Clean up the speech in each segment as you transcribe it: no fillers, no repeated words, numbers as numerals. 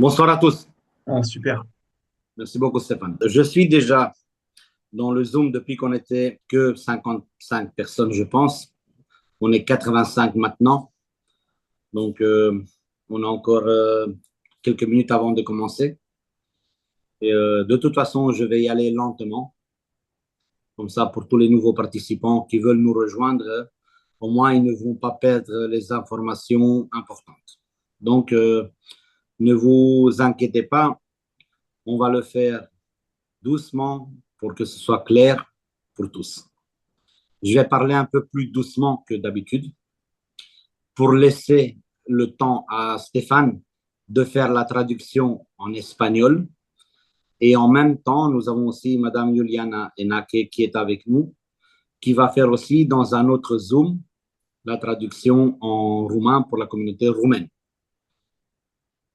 Bonsoir à tous. Ah, super. Merci beaucoup, Stéphane. Je suis déjà dans le Zoom depuis qu'on n'était que 55 personnes, je pense. On est 85 maintenant. Donc, on a encore quelques minutes avant de commencer. Et de toute façon, je vais y aller lentement. Comme ça, pour tous les nouveaux participants qui veulent nous rejoindre, au moins, ils ne vont pas perdre les informations importantes. Donc, ne vous inquiétez pas. On va le faire doucement pour que ce soit clair pour tous. Je vais parler un peu plus doucement que d'habitude pour laisser le temps à Stéphane de faire la traduction en espagnol. Et en même temps, nous avons aussi Madame Juliana Enake qui est avec nous, qui va faire aussi dans un autre Zoom la traduction en roumain pour la communauté roumaine.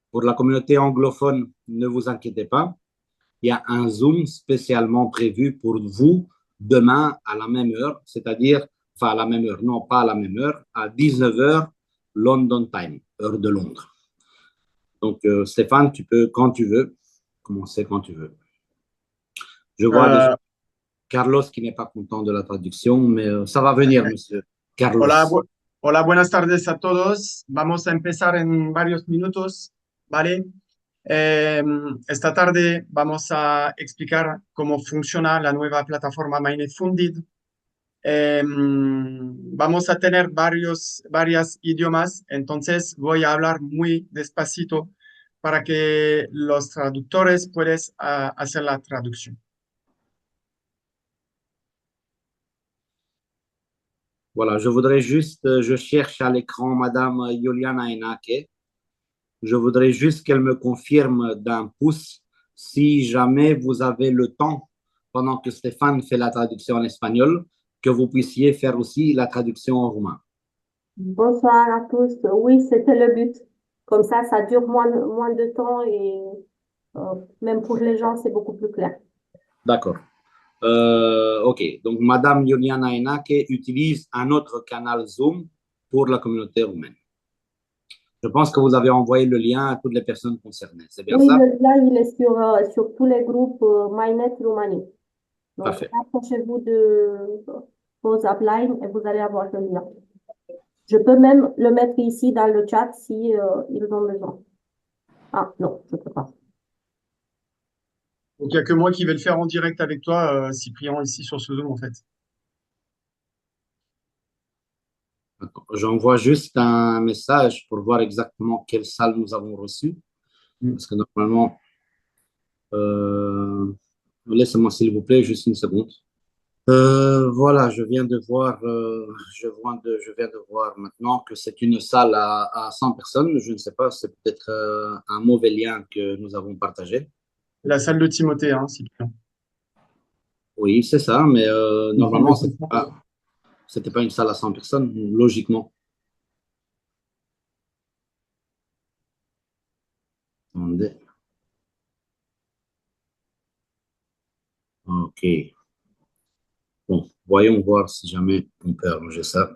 Pour la communauté anglophone, ne vous inquiétez pas, il y a un Zoom spécialement prévu pour vous demain à la même heure, c'est-à-dire, enfin à la même heure, non pas à la même heure, à 19 heures London Time, heure de Londres. Donc, Stéphane, tu peux, quand tu veux, commencer quand tu veux. Je vois déjà Euh, Carlos qui n'est pas content de la traduction, mais ça va venir, monsieur Carlos. hola, hola, buenas tardes a todos. Vamos a empezar en varios minutos, ¿vale? Eh, Esta tarde vamos a explicar cómo funciona la nueva plataforma Mainnet Funded. Vamos a tener varias idiomas, entonces voy a hablar muy despacito para que los traductores puedan hacer la traducción. Voilà, je voudrais juste, je cherche à l'écran Madame Juliana Enake. Je voudrais juste qu'elle me confirme d'un pouce si jamais vous avez le temps, pendant que Stéphane fait la traduction en espagnol, que vous puissiez faire aussi la traduction en roumain. Bonsoir à tous. Oui, c'était le but. Comme ça dure moins de temps et même pour les gens, c'est beaucoup plus clair. D'accord. OK. Donc, Madame Juliana Enake utilise un autre canal Zoom pour la communauté roumaine. Je pense que vous avez envoyé le lien à toutes les personnes concernées. C'est bien Oui, ça? là, il est sur tous les groupes MyNet Roumanie. Donc, Parfait. approchez-vous de vos uplines et vous allez avoir le lien. Je peux même le mettre ici dans le chat si ils ont besoin. Ah, non, je ne peux pas. Donc, il n'y a que moi qui vais le faire en direct avec toi, Cyprien, ici sur ce Zoom, en fait. J'envoie juste un message pour voir exactement quelle salle nous avons reçue. Mm. Parce que normalement, euh, laissez-moi s'il vous plaît, juste une seconde. Voilà, je viens de voir maintenant que c'est une salle à 100 personnes. Je ne sais pas, c'est peut-être un mauvais lien que nous avons partagé. La salle de Timothée, hein, Cyprien. Oui, c'est ça, mais normalement, c'était pas une salle à 100 personnes, logiquement. Attendez. OK. Bon, voyons voir si jamais on peut arranger ça.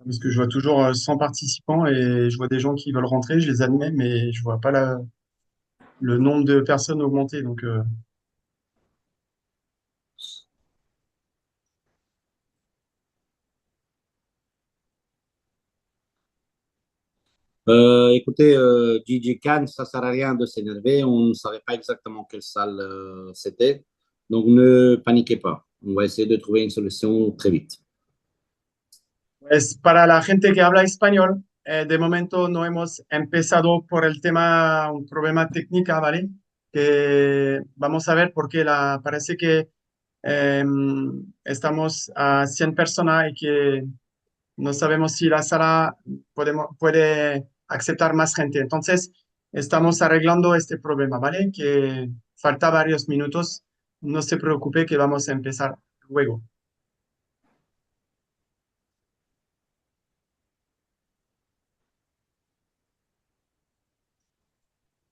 Parce que je vois toujours 100 participants et je vois des gens qui veulent rentrer, je les admets, mais je vois pas le nombre de personnes augmenter. Donc, Écoutez, Gigi Khan, ça sert à rien de s'énerver. On ne savait pas exactement quelle salle c'était. Donc, ne paniquez pas. On va essayer de trouver une solution très vite. es para la gente que habla español. De momento no hemos empezado por el tema, un problema técnico, ¿vale? Que vamos a ver porque parece que eh, estamos a 100 personas y que no sabemos si la sala puede aceptar más gente. Entonces, estamos arreglando este problema, ¿vale? Que falta varios minutos. No se preocupe que vamos a empezar luego.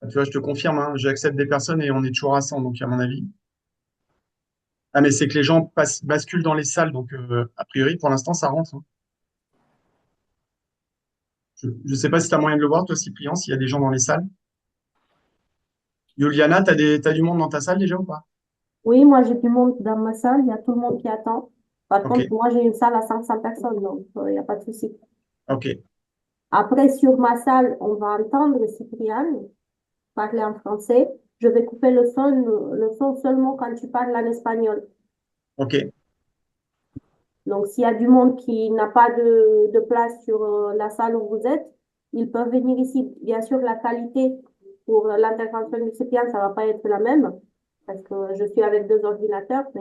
Tu vois, je te confirme, hein, j'accepte des personnes et on est toujours à 100, donc à mon avis. Ah, mais c'est que les gens basculent dans les salles, donc a priori, pour l'instant, ça rentre, hein. Je ne sais pas si tu as moyen de le voir, toi, Cyprien, s'il y a des gens dans les salles. Juliana, t'as du monde dans ta salle déjà ou pas? Oui, moi j'ai du monde dans ma salle, il y a tout le monde qui attend. Par Ok, contre, moi j'ai une salle à 500 personnes, donc il n'y a pas de souci. ok, Après, sur ma salle, on va entendre Cyprien parler en français. Je vais couper le son seulement quand tu parles en espagnol. ok. Donc, s'il y a du monde qui n'a pas de place sur la salle où vous êtes, ils peuvent venir ici. Bien sûr, la qualité pour l'intervention du Cyprien, ça ne va pas être la même parce que je suis avec deux ordinateurs, mais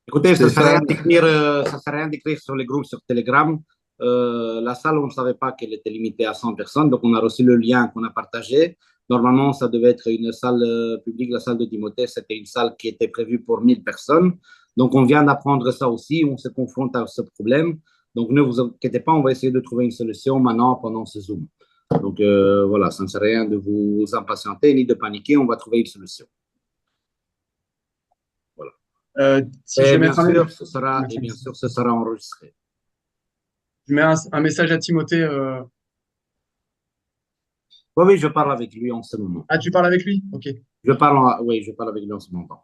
Écoutez, ça ne sert à Stéphane, rien d'écrire, ça sert à rien d'écrire sur les groupes sur Telegram. La salle, on ne savait pas qu'elle était limitée à 100 personnes, donc on a reçu le lien qu'on a partagé. Normalement, ça devait être une salle publique, la salle de Timothée, c'était une salle qui était prévue pour 1000 personnes. Donc on vient d'apprendre ça aussi, on se confronte à ce problème. Donc ne vous inquiétez pas, on va essayer de trouver une solution maintenant pendant ce Zoom. Donc voilà, ça ne sert à rien de vous impatienter ni de paniquer, on va trouver une solution. Voilà. Si je vais mettre Et bien sûr, ce sera enregistré. je mets un message à Timothée. Oui, oui, je parle avec lui en ce moment. Ah, tu parles avec lui? Ok. Oui, je parle avec lui en ce moment.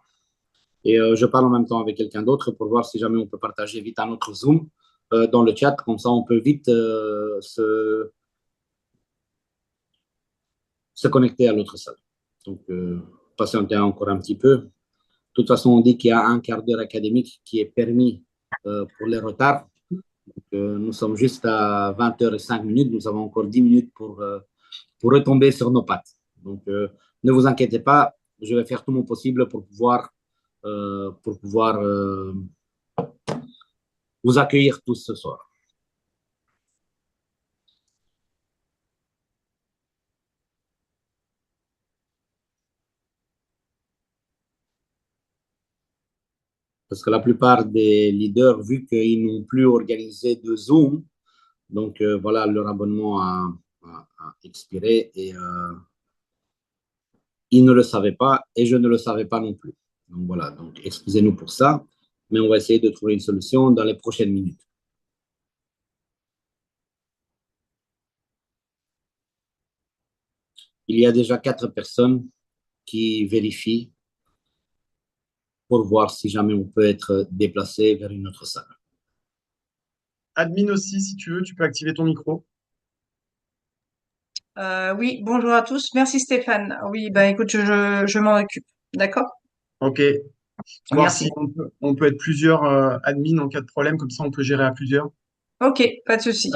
Et je parle en même temps avec quelqu'un d'autre pour voir si jamais on peut partager vite un autre Zoom dans le chat. Comme ça, on peut vite se connecter à l'autre salle. Donc, patienter encore un petit peu. De toute façon, on dit qu'il y a un quart d'heure académique qui est permis pour les retards. Donc, nous sommes juste à 20h05. Nous avons encore 10 minutes pour retomber sur nos pattes. Donc, ne vous inquiétez pas, je vais faire tout mon possible pour pouvoir vous accueillir tous ce soir. Parce que la plupart des leaders, vu qu'ils n'ont plus organisé de Zoom, donc voilà, leur abonnement a expiré et ils ne le savaient pas et je ne le savais pas non plus. Donc voilà, donc excusez-nous pour ça, mais on va essayer de trouver une solution dans les prochaines minutes. Il y a déjà 4 personnes qui vérifient pour voir si jamais on peut être déplacé vers une autre salle. Admin aussi, si tu veux, tu peux activer ton micro. Oui, bonjour à tous. Merci Stéphane. Oui, bah écoute, je m'en occupe. D'accord? Ok. Voir Merci. si on peut être plusieurs admins en cas de problème, comme ça on peut gérer à plusieurs. Ok, pas de souci.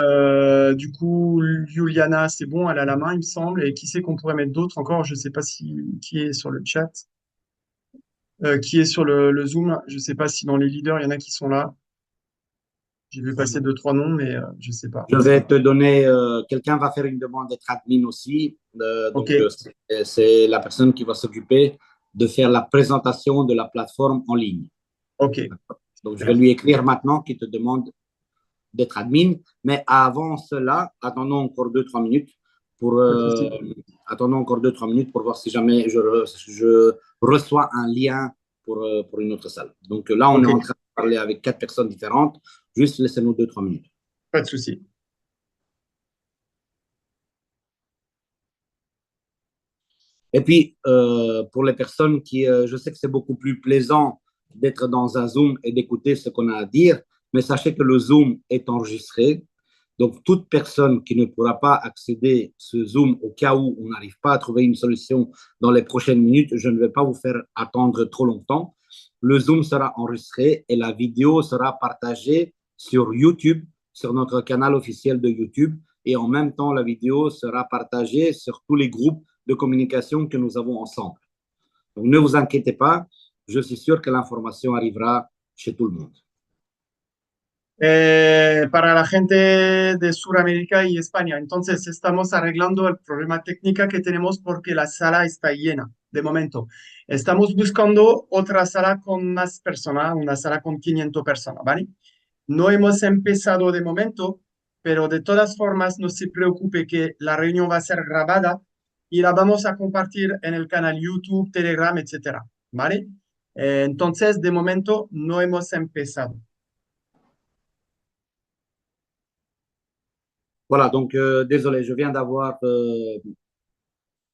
Du coup, Juliana, c'est bon, elle a la main, il me semble. Et qui c'est qu'on pourrait mettre d'autres encore? Je ne sais pas qui est sur le chat, qui est sur le Zoom. Je ne sais pas si dans les leaders, il y en a qui sont là. J'ai vu passer 2, 3 noms, mais je ne sais pas. Je vais te donner, quelqu'un va faire une demande d'être admin aussi. Donc, Ok. c'est la personne qui va s'occuper de faire la présentation de la plateforme en ligne. Ok. Donc, je vais lui écrire maintenant qu'il te demande d'être admin. Mais avant cela, attendons encore 2-3 minutes pour voir si jamais je reçois un lien pour une autre salle. Donc là, on est en train de parler avec 4 personnes différentes. Juste laissez-nous 2-3 minutes. Pas de souci. Et puis, pour les personnes qui, je sais que c'est beaucoup plus plaisant d'être dans un Zoom et d'écouter ce qu'on a à dire, mais sachez que le Zoom est enregistré. Donc, toute personne qui ne pourra pas accéder à ce Zoom au cas où on n'arrive pas à trouver une solution dans les prochaines minutes, je ne vais pas vous faire attendre trop longtemps. Le Zoom sera enregistré et la vidéo sera partagée sur YouTube, sur notre canal officiel de YouTube. Et en même temps, la vidéo sera partagée sur tous les groupes de communication que nous avons ensemble. Donc, ne vous inquiétez pas, je suis sûr que l'information arrivera chez tout le monde. Para la gente de Sudamérica y España, entonces estamos arreglando el problema técnico que tenemos porque la sala está llena de momento. Estamos buscando otra sala con más personas, una sala con 500 personas, ¿vale? No hemos empezado de momento, pero de todas formas no se preocupe que la reunión va a ser grabada y la vamos a compartir en el canal YouTube, Telegram, etcétera, ¿vale? Entonces, de momento, no hemos empezado. Voilà, donc désolé, je viens d'avoir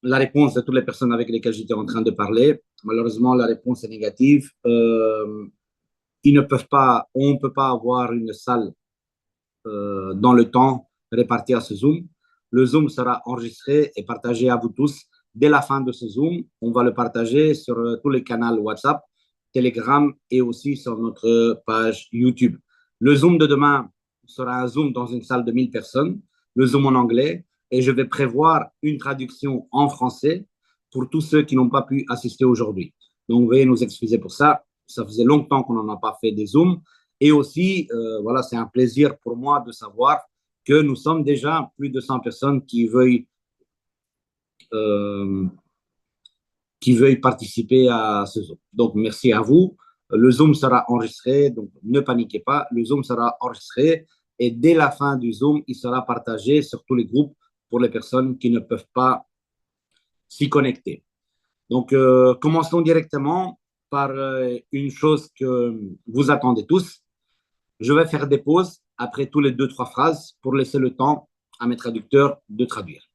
la réponse de toutes les personnes avec lesquelles j'étais en train de parler. Malheureusement, la réponse est négative. Ils ne peuvent pas, on ne peut pas avoir une salle dans le temps répartie à ce Zoom. Le Zoom sera enregistré et partagé à vous tous. Dès la fin de ce Zoom, on va le partager sur tous les canaux WhatsApp, Telegram et aussi sur notre page YouTube. Le Zoom de demain sera un Zoom dans une salle de 1000 personnes, le Zoom en anglais, et je vais prévoir une traduction en français pour tous ceux qui n'ont pas pu assister aujourd'hui. Donc, veuillez nous excuser pour ça. Ça faisait longtemps qu'on n'en a pas fait des Zooms. Et aussi, voilà, c'est un plaisir pour moi de savoir que nous sommes déjà plus de 100 personnes qui veuillent participer à ce Zoom. Donc, merci à vous. Le Zoom sera enregistré, donc ne paniquez pas. Le Zoom sera enregistré et dès la fin du Zoom, il sera partagé sur tous les groupes pour les personnes qui ne peuvent pas s'y connecter. Donc, commençons directement par une chose que vous attendez tous. Je vais faire des pauses après tous les 2-3 phrases pour laisser le temps à mes traducteurs de traduire.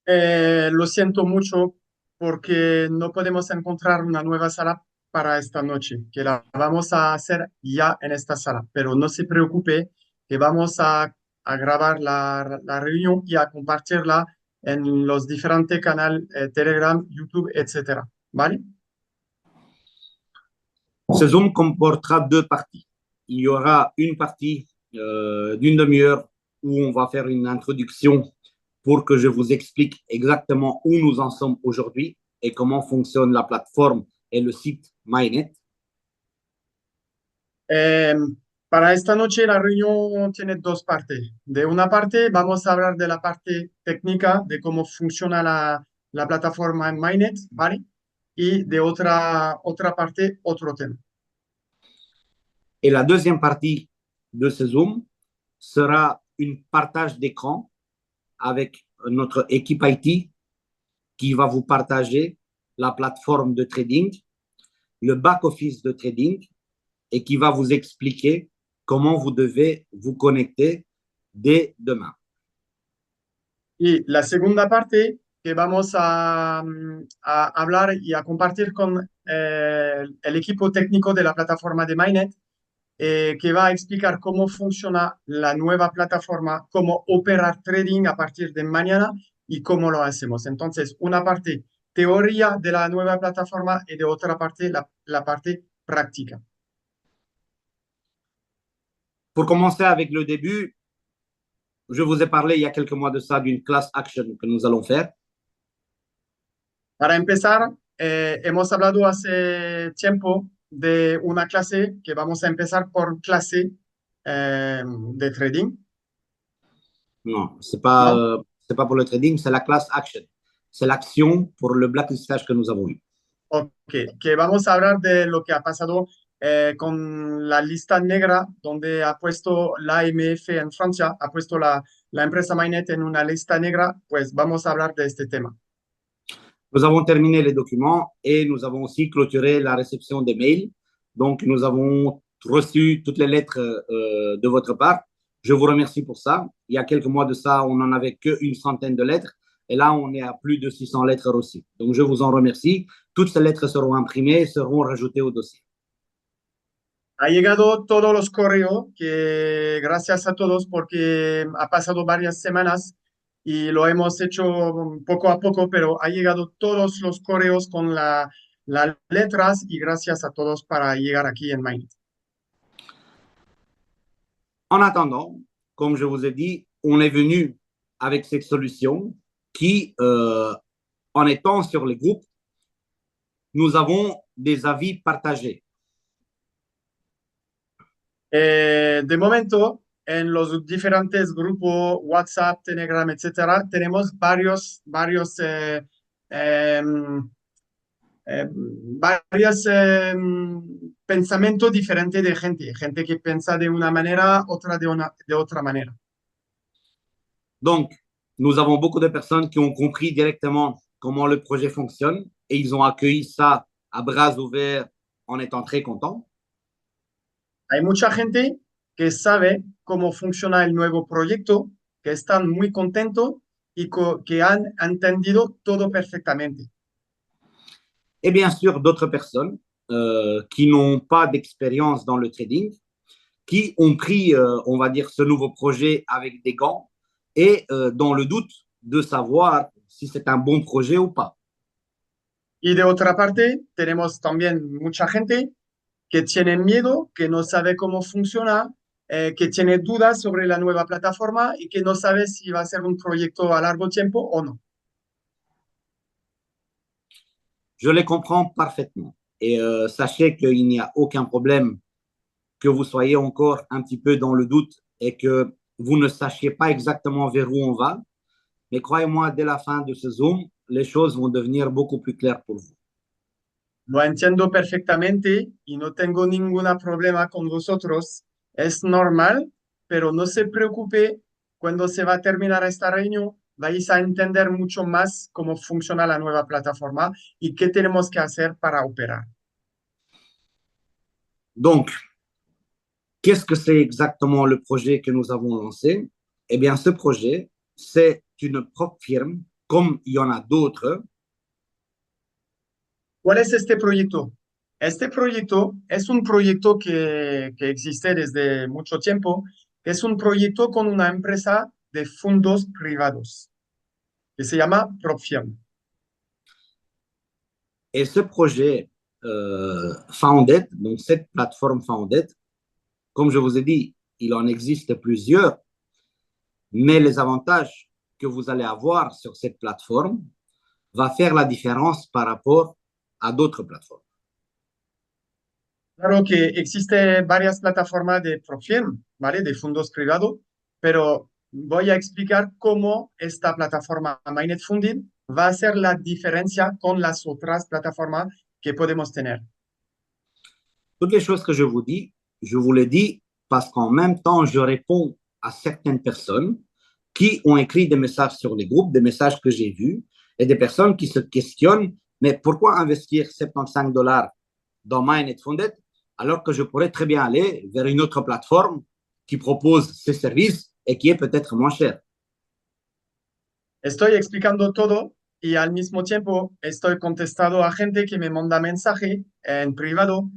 Lo siento mucho porque no podemos encontrar una nueva sala para esta noche, que la vamos a hacer ya en esta sala, pero no se preocupe que vamos a grabar la reunión y a compartirla en los diferentes canales Telegram, YouTube, etcétera, ¿vale? Ce Zoom comportera 2 parties. Il y aura une partie d'une demi-heure où on va faire une introduction pour que je vous explique exactement où nous en sommes aujourd'hui et comment fonctionne la plateforme et le site MyNet. Para esta noche la reunión tiene dos partes. De una parte vamos a hablar de la parte técnica, de cómo funciona la plataforma en MyNet, ¿vale? Y de otra parte, otro tema. Et la deuxième partie de ce Zoom sera un partage d'écran avec notre équipe IT qui va vous partager la plateforme de trading, le back-office de trading et qui va vous expliquer comment vous devez vous connecter dès demain. Y la segunda parte que vamos a hablar y a compartir con el equipo técnico de la plataforma de MyNet, que va a explicar cómo funciona la nueva plataforma, cómo operar trading a partir de mañana y cómo lo hacemos. Entonces, una parte teoría de la nueva plataforma y de otra parte la parte práctica. Pour commencer avec le début, je vous ai parlé il y a quelques mois de ça d'une class action que nous allons faire. Para empezar, hemos hablado hace tiempo de una clase que vamos a empezar por clase de trading. Non, c'est pas, Non. c'est pas pour le trading, c'est la class action. C'est l'action pour le blacklistage que nous avons eu. Ok, que vamos a hablar de lo que ha pasado con la lista negra, donde ha puesto la AMF en Francia, ha puesto la empresa MyNet en una lista negra, pues vamos a hablar de este tema. Nous avons terminé les documents et nous avons aussi clôturé la réception des mails. Donc, nous avons reçu toutes les lettres de votre part. Je vous remercie pour ça. Il y a quelques mois de ça, on n'en avait qu'une centaine de lettres. Et là, on est à plus de 600 lettres reçues. Donc, je vous en remercie. Toutes ces lettres seront imprimées et seront rajoutées au dossier. Ha llegado todos los correos, que gracias a todos porque ha pasado varias semanas y lo hemos hecho poco a poco, pero ha llegado todos los correos con las letras y gracias a todos para llegar aquí en MyNet. En attendant, comme je vous ai dit, on est venu avec cette solution qui, en étant sur les groupes, nous avons des avis partagés. De momento, en los diferentes grupos WhatsApp, Telegram, etcétera, tenemos varios pensamientos diferentes de gente que piensa de una manera, otra de otra manera. Donc, nous avons beaucoup de personnes qui ont compris directement comment le projet fonctionne et ils ont accueilli ça à bras ouverts en étant très contents. Hay mucha gente que sabe cómo funciona el nuevo proyecto, que están muy contentos y que han entendido todo perfectamente. Et bien sûr, d'autres personnes qui n'ont pas d'expérience dans le trading, qui ont pris, on va dire, ce nouveau projet avec des gants et dans le doute de savoir si c'est un bon projet ou pas. Y de otra parte, tenemos también mucha gente que tiene miedo, que no sabe cómo funciona, que tiene dudas sobre la nueva plataforma y que no sabe si va a ser un proyecto a largo tiempo o no. Je les comprends parfaitement. Et sachez qu'il n'y a aucun problème que vous soyez encore un petit peu dans le doute et que vous ne sachiez pas exactement vers où on va. Mais croyez-moi, dès la fin de ce Zoom, les choses vont devenir beaucoup plus claires pour vous. Lo entiendo perfectamente y no tengo ningún problema con vosotros. Es normal, pero no se preocupe. Cuando se va a terminar esta reunión, vais a entender mucho más cómo funciona la nueva plataforma y qué tenemos que hacer para operar. Donc, qu'est-ce que c'est exactement le projet que nous avons lancé? Eh bien, ce projet, c'est une propre firme, comme il y en a d'autres. ¿Cuál es este proyecto? Este proyecto es un proyecto que existe desde mucho tiempo. Es un proyecto con una empresa de fondos privados que se llama PropFirm. Et ce projet Founded, donc cette plateforme Founded, comme je vous ai dit, il en existe plusieurs, mais les avantages que vous allez avoir sur cette plateforme va faire la différence par rapport à d'autres plateformes. Claro que existe varias plataformas de PropFirm, ¿vale? De fondos privados, pero voy a explicar cómo esta plataforma Mainnet Funded va a hacer la diferencia con las otras plataformas que podemos tener. Toutes les choses que je vous dis, je vous les dis parce qu'en même temps, je réponds à certaines personnes qui ont écrit des messages sur les groupes, des messages que j'ai vus, et des personnes qui se questionnent, mais pourquoi investir 75 $ dans Mainnet Funded alors que je pourrais très bien aller vers une autre plateforme qui propose ces services et qui est peut-être moins cher. Estoy explicando todo y al mismo tiempo estoy contestando a gente que me manda mensaje en privado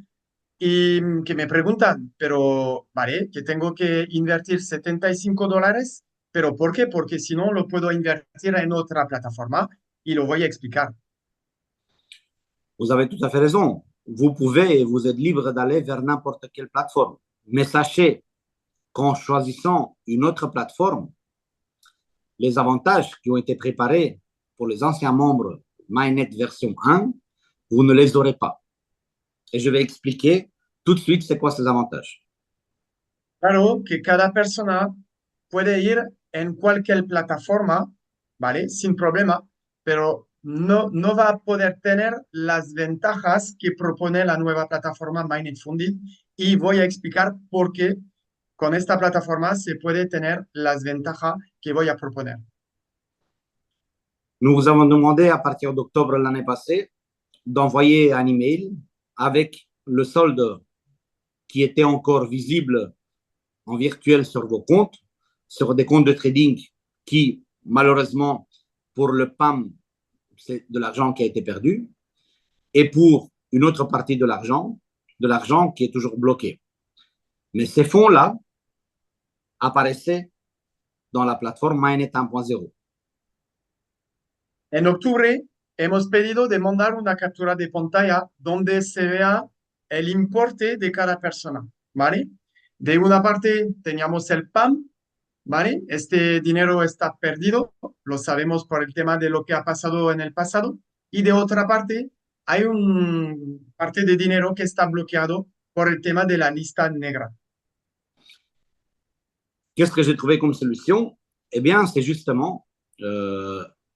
y que me preguntan, pero, vale, que tengo que invertir 75 $, pero ¿por qué? Porque si no, lo puedo invertir en otra plataforma y lo voy a explicar. Vous avez tout à fait raison. Vous pouvez et vous êtes libre d'aller vers n'importe quelle plateforme. Mais sachez qu'en choisissant une autre plateforme, les avantages qui ont été préparés pour les anciens membres Mainnet version 1, vous ne les aurez pas. Et je vais expliquer tout de suite c'est quoi ces avantages. Claro que cada persona puede ir en cualquier plataforma, ¿vale? Sin problema, pero no va a poder tener las ventajas que propone la nueva plataforma Mainnet Funded y voy a explicar por qué con esta plataforma se puede tener las ventajas que voy a proponer. Nous vous avons demandé à partir d'octobre l'année passée d'envoyer un email avec le solde qui était encore visible en virtuel sur vos comptes, sur des comptes de trading qui, malheureusement, pour le PAM, c'est de l'argent qui a été perdu, et pour une autre partie de l'argent qui est toujours bloqué. Mais ces fonds-là apparaissaient dans la plateforme Mainnet 1.0. En octubre hemos pedido de mandar una captura de pantalla donde se vea el importe de cada persona, ¿vale? De una parte teníamos el PAM, ¿vale? Este dinero está perdido, lo sabemos por el tema de lo que ha pasado en el pasado. Y de otra parte, hay una parte de dinero que está bloqueado por el tema de la lista negra. Qu'est-ce que j'ai trouvé comme solution? Eh bien, c'est justement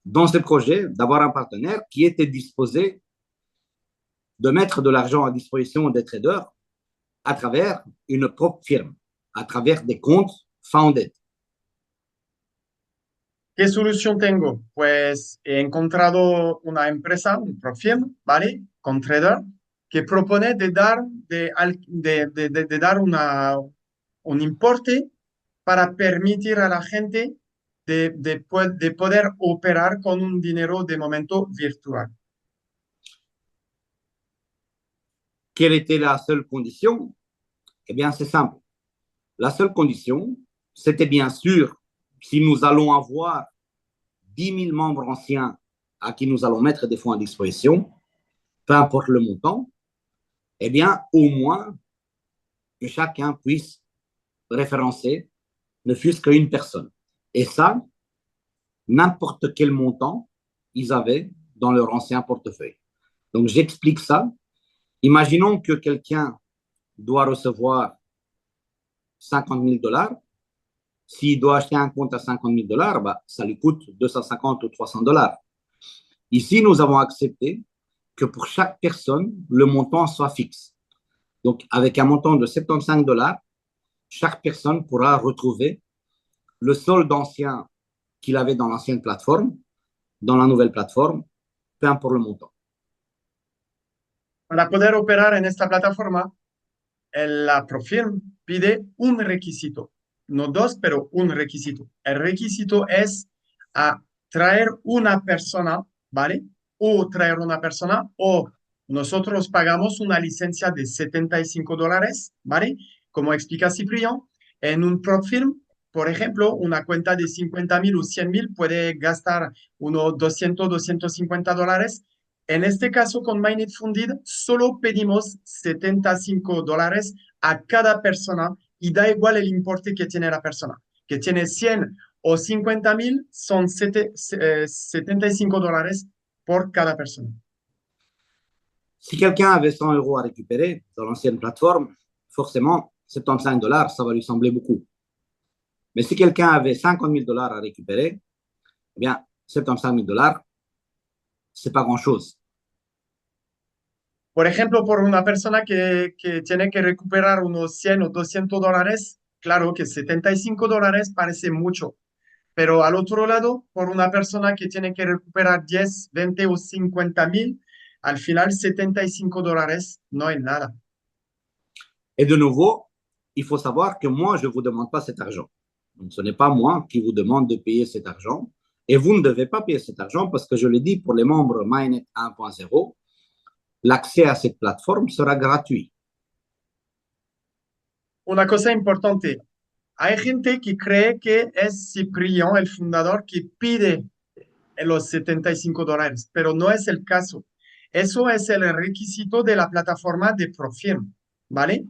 dans ce projet d'avoir un partenaire qui était disposé de mettre de l'argent à disposition des traders à travers une propre firme, à travers des comptes founded. ¿Qué solución tengo? Pues he encontrado una empresa, un PropFirm, ¿vale? Con Trader, que propone de dar un importe para permitir a la gente de poder operar con un dinero de momento virtual. Quelle était la seule condition? Eh bien, c'est simple. La seule condition, c'était bien sûr, si nous allons avoir 10 000 membres anciens à qui nous allons mettre des fonds à disposition, peu importe le montant, eh bien, au moins que chacun puisse référencer ne fût-ce qu'une personne. Et ça, n'importe quel montant ils avaient dans leur ancien portefeuille. Donc, j'explique ça. Imaginons que quelqu'un doit recevoir 50 000 $. S'il doit acheter un compte à 50 000 $, bah, ça lui coûte 250 ou 300 $. Ici, nous avons accepté que pour chaque personne, le montant soit fixe. Donc, avec un montant de 75 $, chaque personne pourra retrouver le solde ancien qu'il avait dans l'ancienne plateforme, dans la nouvelle plateforme, peu importe le montant. Para poder operar en esta plataforma, la ProFirm pide un requisito, no dos, pero un requisito. El requisito es traer una persona, ¿vale? O traer una persona, o nosotros pagamos una licencia de 75 $, ¿vale? Como explica Ciprián, en un PropFirm, por ejemplo, una cuenta de 50.000 o 100.000 puede gastar unos 200, 250 $. En este caso, con Mainnet Funded, solo pedimos 75 $ a cada persona y da igual el importe que tiene la persona. Que tiene 100 o 50.000, son 75 $ por cada persona. Si quelqu'un avait 100 € à récupérer dans l'ancienne plateforme, forcément, 75 $, ça va lui sembler beaucoup. Mais si quelqu'un avait 50 000 $ à récupérer, eh bien, 75 000 $, c'est pas grand-chose. Por ejemplo, por una persona que tiene que recuperar unos 100 o 200 $, claro que 75 $ parece mucho, pero al otro lado, por una persona que tiene que recuperar 10, 20 o 50.000, al final 75 $ no es nada. Et de nouveau, il faut savoir que moi, je ne vous demande pas cet argent. Donc, ce n'est pas moi qui vous demande de payer cet argent. Et vous ne devez pas payer cet argent parce que je le dis pour les membres Mainnet 1.0, l'accès à cette plateforme sera gratuit. Una cosa importante, hay gente que cree que es Ciprián, el fundador, que pide los 75 $, pero no es el caso. Eso es el requisito de la plataforma de ProFirm, ¿vale?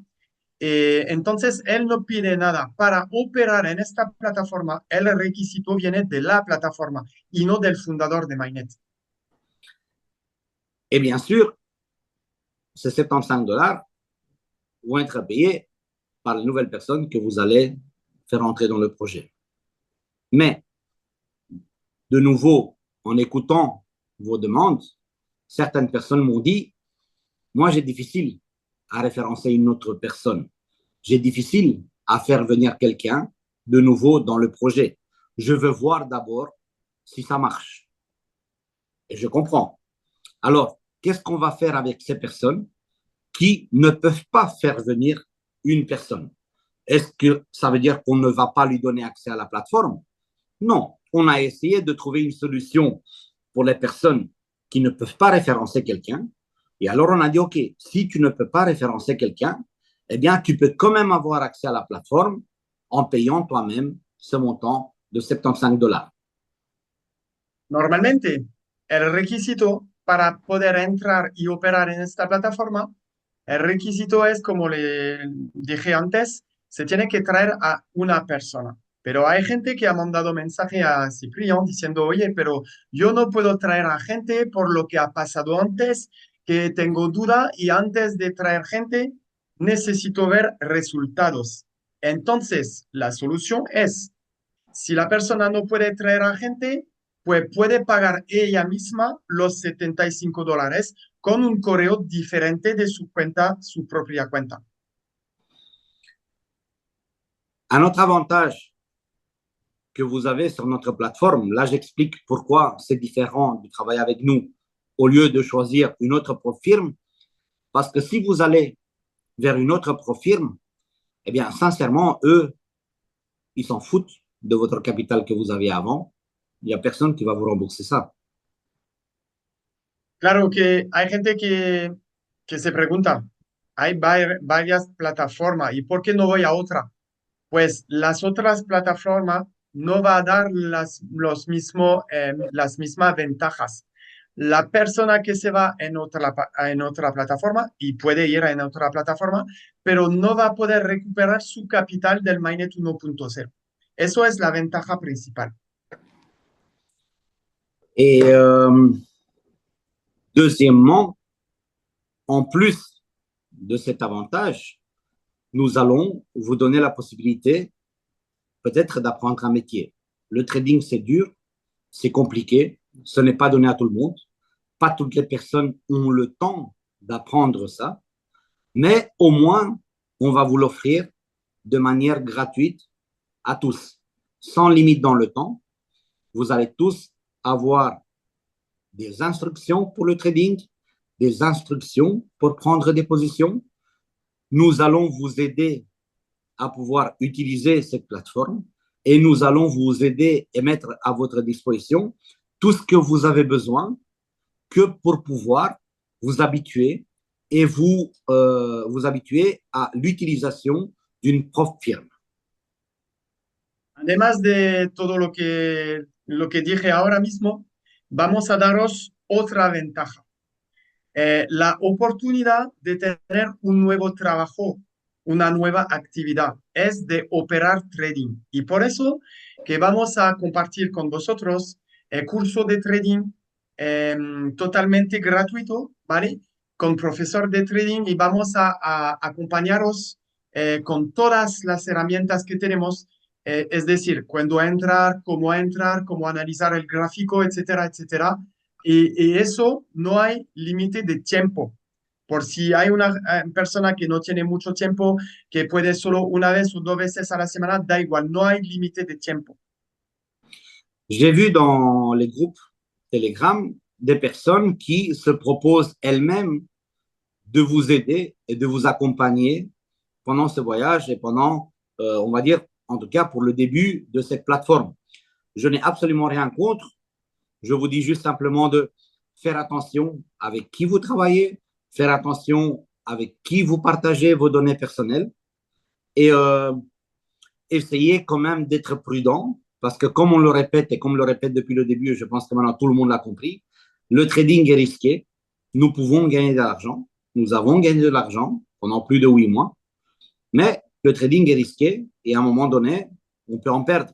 Entonces, él no pide nada. Para operar en esta plataforma, el requisito viene de la plataforma y no del fundador de Mainnet. Et bien sûr, ces 75 $ vont être payés par les nouvelles personnes que vous allez faire entrer dans le projet. Mais, de nouveau, en écoutant vos demandes, certaines personnes m'ont dit, moi, j'ai difficile à référencer une autre personne. J'ai difficile à faire venir quelqu'un de nouveau dans le projet. Je veux voir d'abord si ça marche. Et je comprends. Alors, qu'est-ce qu'on va faire avec ces personnes qui ne peuvent pas faire venir une personne? Est-ce que ça veut dire qu'on ne va pas lui donner accès à la plateforme? Non. On a essayé de trouver une solution pour les personnes qui ne peuvent pas référencer quelqu'un. Et alors, on a dit, OK, si tu ne peux pas référencer quelqu'un, eh bien, tu peux quand même avoir accès à la plateforme en payant toi-même ce montant de 75 $. Normalmente, el requisito para poder entrar y operar en esta plataforma, el requisito es, como le dije antes, se tiene que traer a una persona. Pero hay gente que ha mandado mensaje a Ciprián diciendo, oye, pero yo no puedo traer a gente por lo que ha pasado antes, que tengo duda y antes de traer gente necesito ver resultados. Entonces, la solución es, si la persona no puede traer a gente, pues puede pagar ella misma los 75 $ con un correo diferente de su cuenta, su propia cuenta. Un autre avantage que vous avez sur notre plateforme. Là, j'explique pourquoi c'est différent de travailler avec nous au lieu de choisir une autre pro-firme. Parce que si vous allez vers une autre pro-firme, eh bien, sincèrement, eux, ils s'en foutent de votre capital que vous aviez avant. Il n'y a personne qui va vous rembourser ça. Claro que hay gente que se pregunta, hay varias plataformas, ¿y por qué no voy a otra? Pues las otras plataformas no va a dar las mismas ventajas. La persona que se va en otra plataforma y puede ir en otra plataforma, pero no va a poder recuperar su capital del Mainnet 1.0. Eso es la ventaja principal. Et deuxièmement, en plus de cet avantage, nous allons vous donner la possibilité peut-être d'apprendre un métier. Le trading, c'est dur, c'est compliqué, ce n'est pas donné à tout le monde. Pas toutes les personnes ont le temps d'apprendre ça, mais au moins, on va vous l'offrir de manière gratuite à tous, sans limite dans le temps. Vous allez tous avoir des instructions pour le trading, des instructions pour prendre des positions. Nous allons vous aider à pouvoir utiliser cette plateforme et nous allons vous aider et mettre à votre disposition tout ce que vous avez besoin que pour pouvoir vous habituer et vous habituer à l'utilisation d'une propre firme. Además de todo lo que dije ahora mismo, vamos a daros otra ventaja. La oportunidad de tener un nuevo trabajo, una nueva actividad, es de operar trading. Y por eso que vamos a compartir con vosotros el curso de trading totalmente gratuito, ¿vale? Con profesor de trading y vamos a acompañaros con todas las herramientas que tenemos, es decir, cuándo entrar, cómo analizar el gráfico, etcétera, etcétera. Y eso no hay límite de tiempo. Por si hay una persona que no tiene mucho tiempo, que puede solo una vez o dos veces a la semana, da igual, no hay límite de tiempo. J'ai vu dans les groupes Telegram des personnes qui se proposent elles-mêmes de vous aider et de vous accompagner pendant ce voyage et pendant, on va dire, en tout cas pour le début de cette plateforme. Je n'ai absolument rien contre. Je vous dis juste simplement de faire attention avec qui vous travaillez, faire attention avec qui vous partagez vos données personnelles et essayez quand même d'être prudent parce que comme on le répète et comme on le répète depuis le début, je pense que maintenant tout le monde l'a compris, le trading est risqué. Nous pouvons gagner de l'argent. Nous avons gagné de l'argent pendant plus de 8 mois. Mais le trading est risqué et à un moment donné, on peut en perdre.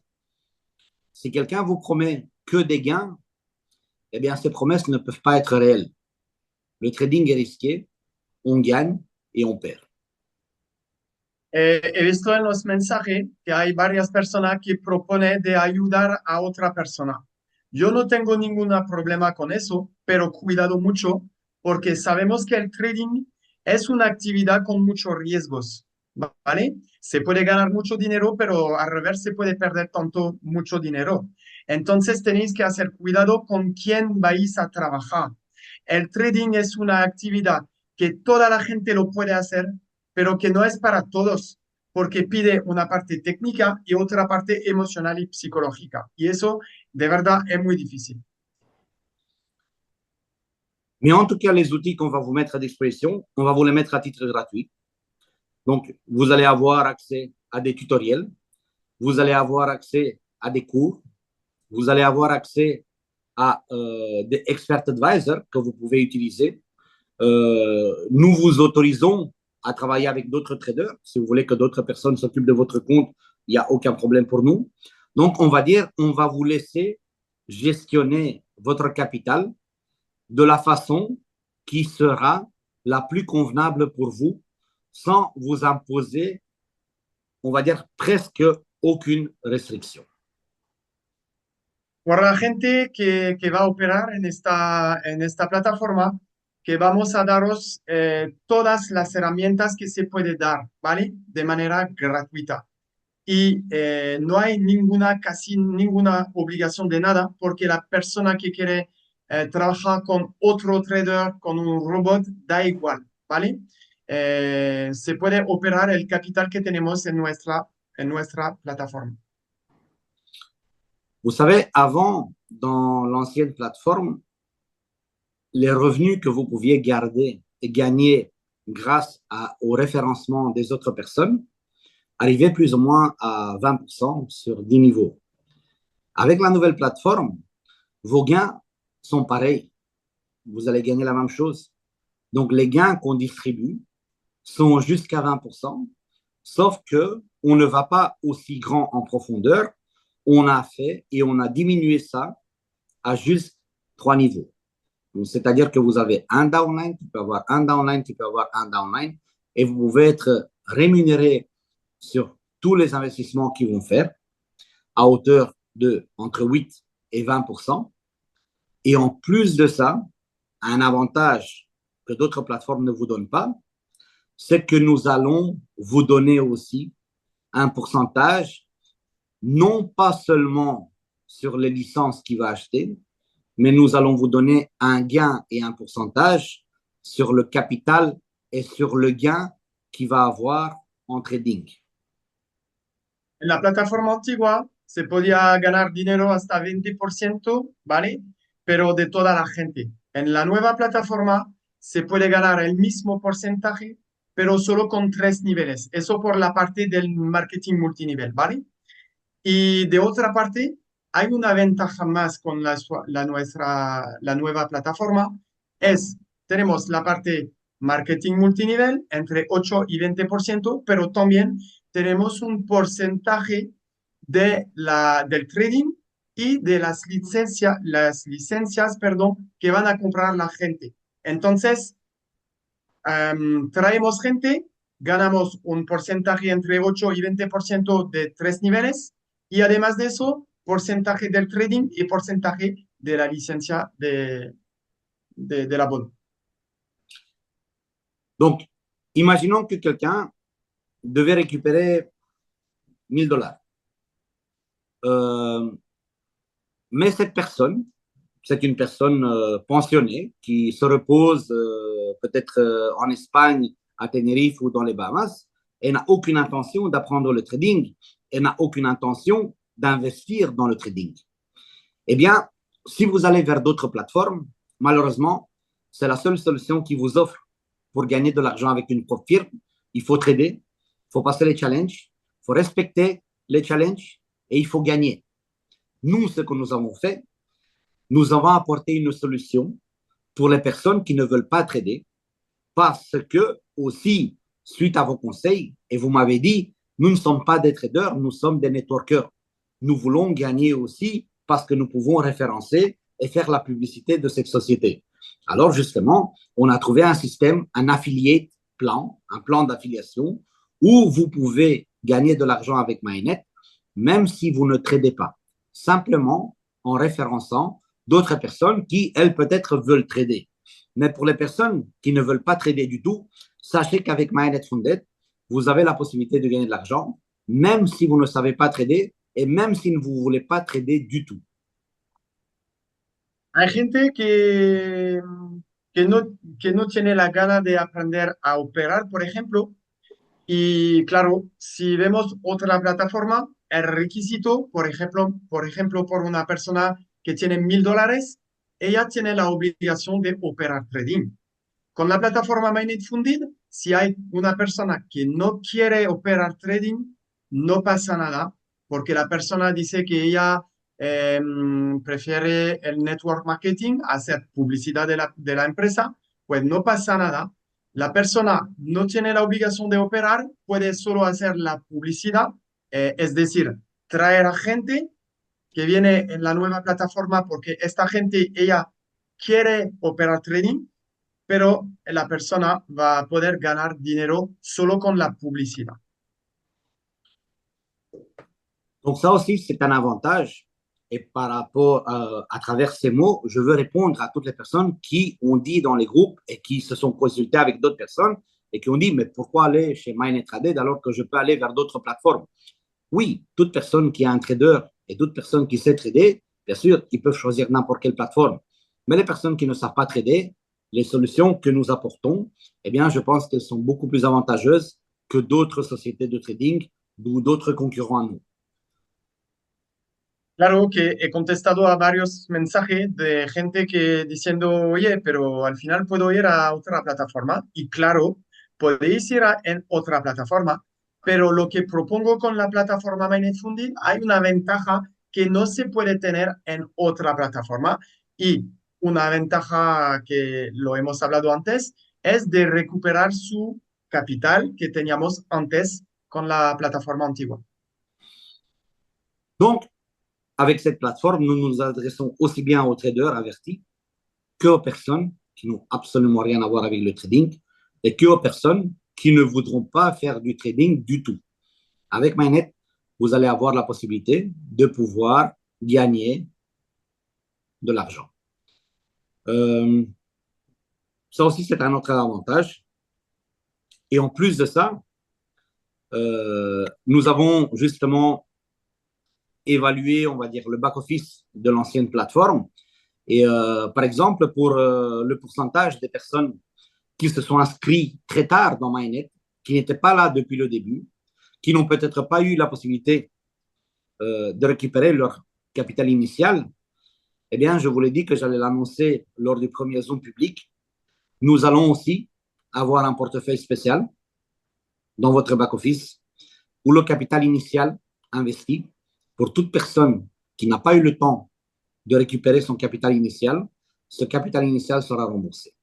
Si quelqu'un vous promet que des gains, eh bien, ces promesses ne peuvent pas être réelles. Le trading est risqué, on gagne et on perd. He visto en los mensajes que hay varias personas que proponen de ayudar a otra persona. Yo no tengo ningún problema con eso, pero cuidado mucho porque sabemos que el trading es una actividad con muchos riesgos, ¿vale? Se puede ganar mucho dinero, pero al revés se puede perder mucho dinero. Entonces tenéis que hacer cuidado con quién vais a trabajar. El trading es una actividad que toda la gente lo puede hacer, pero que no es para todos, porque pide una parte técnica y otra parte emocional y psicológica. Y eso, de verdad, es muy difícil. Mais en tout cas, les outils qu'on va vous mettre à disposition, on va vous les mettre à titre gratuit. Donc, vous allez avoir accès à des tutoriels, vous allez avoir accès à des cours, vous allez avoir accès à des expert advisors que vous pouvez utiliser. Nous vous autorisons à travailler avec d'autres traders. Si vous voulez que d'autres personnes s'occupent de votre compte, il n'y a aucun problème pour nous. Donc, on va dire, on va vous laisser gestionner votre capital de la façon qui sera la plus convenable pour vous, sans vous imposer, on va dire, presque aucune restriction. Por la gente que va a operar en esta plataforma, que vamos a daros todas las herramientas que se puede dar, ¿vale? De manera gratuita. y no hay casi ninguna obligación de nada porque la persona que quiere trabajar con otro trader, con un robot, da igual, ¿vale? Se puede operar el capital que tenemos en nuestra plataforma. Vous savez, avant, dans l'ancienne plateforme, les revenus que vous pouviez garder et gagner grâce au référencement des autres personnes arrivaient plus ou moins à 20% sur 10 niveaux. Avec la nouvelle plateforme, vos gains sont pareils. Vous allez gagner la même chose. Donc, les gains qu'on distribue sont jusqu'à 20%, sauf qu'on ne va pas aussi grand en profondeur. On a fait et on a diminué ça à juste 3 niveaux. C'est-à-dire que vous avez un downline qui peut avoir un downline qui peut avoir un downline et vous pouvez être rémunéré sur tous les investissements qu'ils vont faire à hauteur de entre 8 et 20%. Et en plus de ça, un avantage que d'autres plateformes ne vous donnent pas, c'est que nous allons vous donner aussi un pourcentage, non pas seulement sur les licences qu'il va acheter, mais nous allons vous donner un gain et un pourcentage sur le capital et sur le gain qu'il va avoir en trading. En la plataforma antigua se podía ganar dinero hasta 20%, ¿vale? Pero de toda la gente. En la nueva plataforma se puede ganar el mismo porcentaje, pero solo con 3 niveles. Eso por la parte del marketing multinivel, ¿vale? Y de otra parte, hay una ventaja más con la nueva plataforma. Tenemos la parte marketing multinivel entre 8 y 20%, pero también tenemos un porcentaje del trading y de las licencias, que van a comprar la gente. Entonces, traemos gente, ganamos un porcentaje entre 8 y 20% de 3 niveles y además de eso, porcentaje del trading y porcentaje de la licencia de la bono. Donc, imaginons que quelqu'un devait récupérer 1000 $. Mais cette personne, c'est une personne pensionnée qui se repose peut-être en Espagne, à Tenerife ou dans les Bahamas, et n'a aucune intention d'apprendre le trading et n'a aucune intention d'investir dans le trading. Eh bien, si vous allez vers d'autres plateformes, malheureusement, c'est la seule solution qui vous offre pour gagner de l'argent avec une propre firme. Il faut trader, il faut passer les challenges, il faut respecter les challenges et il faut gagner. Nous, ce que nous avons fait, nous avons apporté une solution pour les personnes qui ne veulent pas trader parce que, aussi, suite à vos conseils, et vous m'avez dit, nous ne sommes pas des traders, nous sommes des networkers. Nous voulons gagner aussi parce que nous pouvons référencer et faire la publicité de cette société. Alors, justement, on a trouvé un système, un affiliate plan, un plan d'affiliation où vous pouvez gagner de l'argent avec Mainnet, même si vous ne tradez pas. Simplement en référençant d'autres personnes qui, elles, peut-être veulent trader. Mais pour les personnes qui ne veulent pas trader du tout, sachez qu'avec Mainnet Funded, vous avez la possibilité de gagner de l'argent, même si vous ne savez pas trader et même si vous ne voulez pas trader du tout. Hay gente que no tiene la gana de aprender a operar, por ejemplo, y claro, si vemos otra plataforma, el requisito, por ejemplo, por una persona que tiene $1000, ella tiene la obligación de operar trading. Con la plataforma Mainnet Funded, si hay una persona que no quiere operar trading, no pasa nada, porque la persona dice que ella prefiere el network marketing, hacer publicidad de la empresa, pues no pasa nada. La persona no tiene la obligación de operar, puede solo hacer la publicidad, es decir, traer a gente que viene en la nueva plataforma porque esta gente, ella quiere operar trading, pero la persona va a poder ganar dinero solo con la publicidad. Donc ça aussi, c'est un avantage. Et par rapport à travers ces mots, je veux répondre à toutes les personnes qui ont dit dans les groupes et qui se sont consultées avec d'autres personnes et qui ont dit, mais pourquoi aller chez MaiNet Traded alors que je peux aller vers d'autres plateformes? Oui, toute personne qui est un trader et toute personne qui sait trader, bien sûr, ils peuvent choisir n'importe quelle plateforme. Mais les personnes qui ne savent pas trader, les solutions que nous apportons, eh bien, je pense qu'elles sont beaucoup plus avantageuses que d'autres sociétés de trading ou d'autres concurrents à nous. Claro que he contestado a varios mensajes de gente que diciendo, oye, pero al final puedo ir a otra plataforma. Y claro, podéis ir en otra plataforma, pero lo que propongo con la plataforma Mainnet Funding, hay una ventaja que no se puede tener en otra plataforma. Y una ventaja que lo hemos hablado antes es de recuperar su capital que teníamos antes con la plataforma antigua. Donc, avec cette plateforme, nous nous adressons aussi bien aux traders avertis qu'aux personnes qui n'ont absolument rien à voir avec le trading et qu'aux personnes qui ne voudront pas faire du trading du tout. Avec Mainnet, vous allez avoir la possibilité de pouvoir gagner de l'argent. Ça aussi, c'est un autre avantage. Et en plus de ça, nous avons justement évalué, on va dire, le back-office de l'ancienne plateforme. Et par exemple, pour le pourcentage des personnes qui se sont inscrits très tard dans Mainnet, qui n'étaient pas là depuis le début, qui n'ont peut-être pas eu la possibilité de récupérer leur capital initial, eh bien, je vous l'ai dit que j'allais l'annoncer lors du premier Zoom public. Nous allons aussi avoir un portefeuille spécial dans votre back-office où le capital initial investi pour toute personne qui n'a pas eu le temps de récupérer son capital initial, ce capital initial sera remboursé.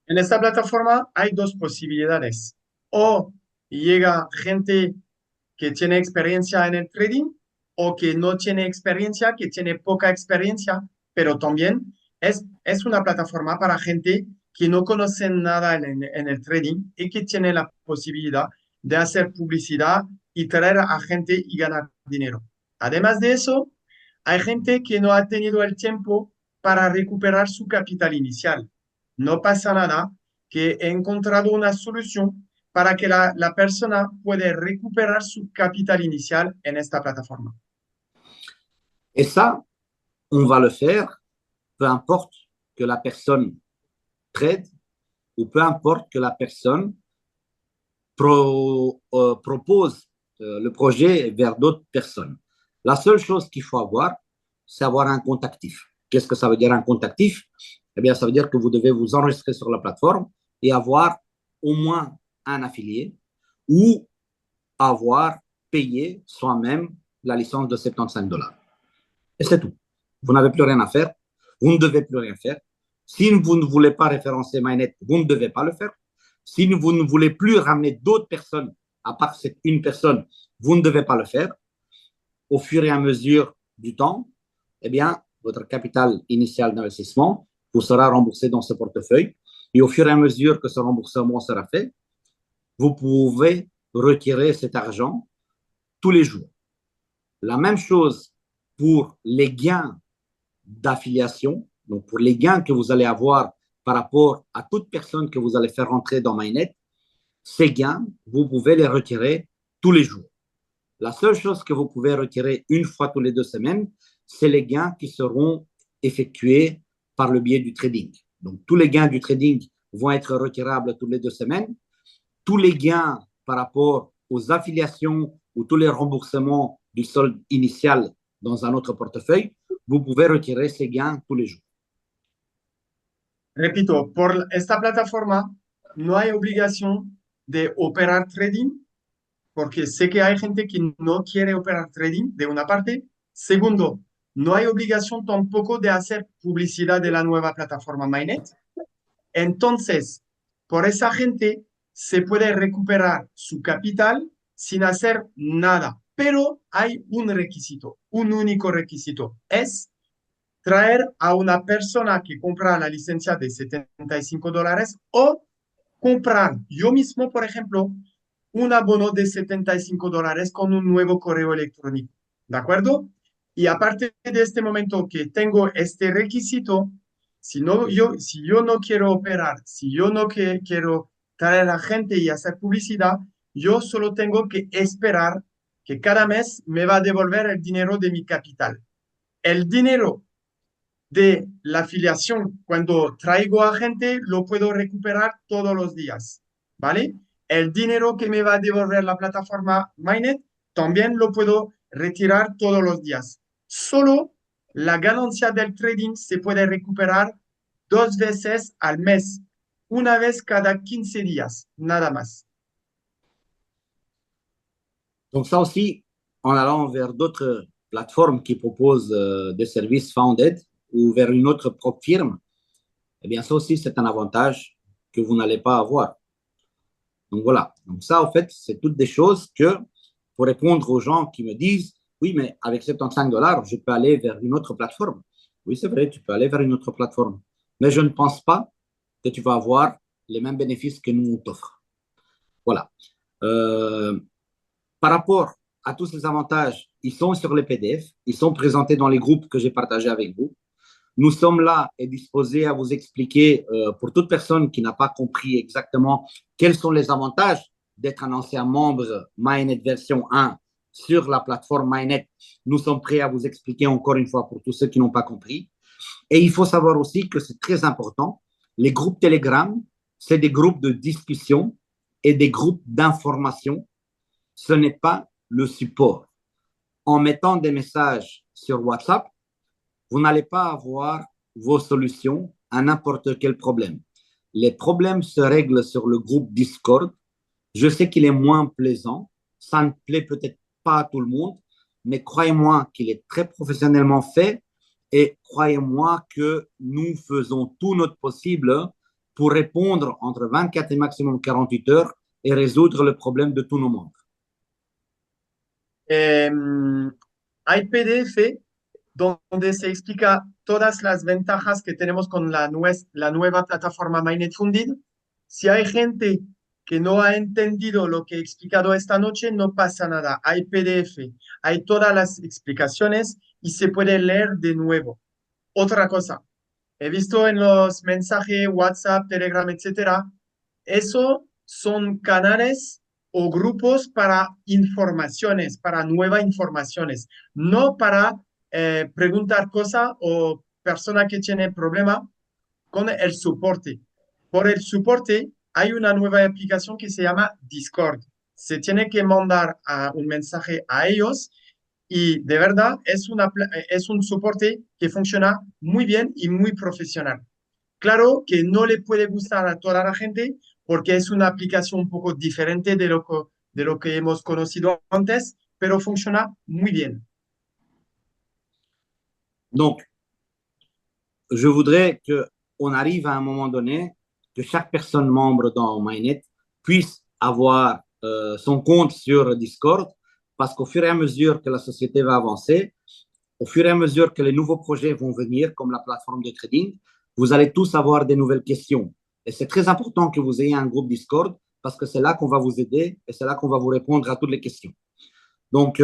En esta plataforma hay dos posibilidades. O llega gente que tiene experiencia en el trading o que no tiene experiencia, que tiene poca experiencia, pero también es una plataforma para gente que no conoce nada en el trading y que tiene la posibilidad de hacer publicidad y traer a gente y ganar dinero. Además de eso, hay gente que no ha tenido el tiempo para recuperar su capital inicial. No pasa nada, que he encontrado una solución para que la persona pueda recuperar su capital inicial en esta plataforma. Et ça, on va le faire, peu importe que la personne trade ou peu importe que la personne propose le projet vers d'autres personnes. La seule chose qu'il faut avoir, c'est avoir un compte actif. Qu'est-ce que ça veut dire un compte actif? Eh bien, ça veut dire que vous devez vous enregistrer sur la plateforme et avoir au moins un affilié ou avoir payé soi-même la licence de 75 $. Et c'est tout. Vous n'avez plus rien à faire. Vous ne devez plus rien faire. Si vous ne voulez pas référencer Mainnet, vous ne devez pas le faire. Si vous ne voulez plus ramener d'autres personnes, à part cette une personne, vous ne devez pas le faire. Au fur et à mesure du temps, eh bien, votre capital initial d'investissement vous sera remboursé dans ce portefeuille. Et au fur et à mesure que ce remboursement sera fait, vous pouvez retirer cet argent tous les jours. La même chose pour les gains d'affiliation, donc pour les gains que vous allez avoir par rapport à toute personne que vous allez faire rentrer dans Mainnet, ces gains, vous pouvez les retirer tous les jours. La seule chose que vous pouvez retirer une fois tous les 2 semaines, c'est les gains qui seront effectués par le biais du trading. Donc, tous les gains du trading vont être retirables tous les 2 semaines. Tous les gains par rapport aux affiliations ou tous les remboursements du solde initial dans un autre portefeuille, vous pouvez retirer ces gains tous les jours. Repito, por esta plataforma no hay obligación de operar trading, porque sé que hay gente que no quiere operar trading, de una parte. Segundo, no hay obligación tampoco de hacer publicidad de la nueva plataforma Mainnet. Entonces, por esa gente se puede recuperar su capital sin hacer nada. Pero hay un requisito, un único requisito, es traer a una persona que compra la licencia de 75 $, o comprar yo mismo, por ejemplo, un abono de 75 $, con un nuevo correo electrónico. ¿De acuerdo? Y aparte de este momento que tengo este requisito, si yo no quiero operar, si yo no quiero traer a gente y hacer publicidad, yo solo tengo que esperar que cada mes me va a devolver el dinero de mi capital. El dinero de la afiliación, cuando traigo a gente, lo puedo recuperar todos los días, ¿vale? El dinero que me va a devolver la plataforma Mainnet, también lo puedo retirar todos los días. Solo la ganancia del trading se puede recuperar 2 veces al mes, una vez cada 15 días, nada más. Donc ça aussi, en allant vers d'autres plateformes qui proposent des services founded ou vers une autre propre firme, eh bien ça aussi, c'est un avantage que vous n'allez pas avoir. Donc voilà. Donc ça, en fait, c'est toutes des choses que, pour répondre aux gens qui me disent, oui, mais avec 75 $, je peux aller vers une autre plateforme. Oui, c'est vrai, tu peux aller vers une autre plateforme. Mais je ne pense pas que tu vas avoir les mêmes bénéfices que nous, on t'offre. Voilà. Par rapport à tous ces avantages, ils sont sur les PDF, ils sont présentés dans les groupes que j'ai partagés avec vous. Nous sommes là et disposés à vous expliquer, pour toute personne qui n'a pas compris exactement quels sont les avantages d'être un ancien membre Mainnet version 1 sur la plateforme Mainnet. Nous sommes prêts à vous expliquer encore une fois pour tous ceux qui n'ont pas compris. Et il faut savoir aussi que c'est très important, les groupes Telegram, c'est des groupes de discussion et des groupes d'information. Ce n'est pas le support. En mettant des messages sur WhatsApp, vous n'allez pas avoir vos solutions à n'importe quel problème. Les problèmes se règlent sur le groupe Discord. Je sais qu'il est moins plaisant. Ça ne plaît peut-être pas à tout le monde, mais croyez-moi qu'il est très professionnellement fait et croyez-moi que nous faisons tout notre possible pour répondre entre 24 et maximum 48 heures et résoudre le problème de tous nos membres. Hay PDF donde se explica todas las ventajas que tenemos con la nueva plataforma Mainnet Funded. Si hay gente que no ha entendido lo que he explicado esta noche, no pasa nada. Hay PDF, hay todas las explicaciones y se puede leer de nuevo. Otra cosa, he visto en los mensajes WhatsApp, Telegram, etcétera, eso son canales o grupos para informaciones, para nuevas informaciones, no para preguntar cosas o persona que tiene problema con el soporte. Por el soporte hay una nueva aplicación que se llama Discord. Se tiene que mandar un mensaje a ellos y de verdad es un soporte que funciona muy bien y muy profesional. Claro que no le puede gustar a toda la gente porque es una aplicación un poco diferente de lo que hemos conocido antes, pero funciona muy bien. Donc, je voudrais qu'on arrive à un moment donné que chaque personne membre dans Mainnet puisse avoir son compte sur Discord, parce qu'au fur et à mesure que la société va avancer, au fur et à mesure que les nouveaux projets vont venir, comme la plateforme de trading, vous allez tous avoir des nouvelles questions. Et c'est très important que vous ayez un groupe Discord, parce que c'est là qu'on va vous aider et c'est là qu'on va vous répondre à toutes les questions. Donc,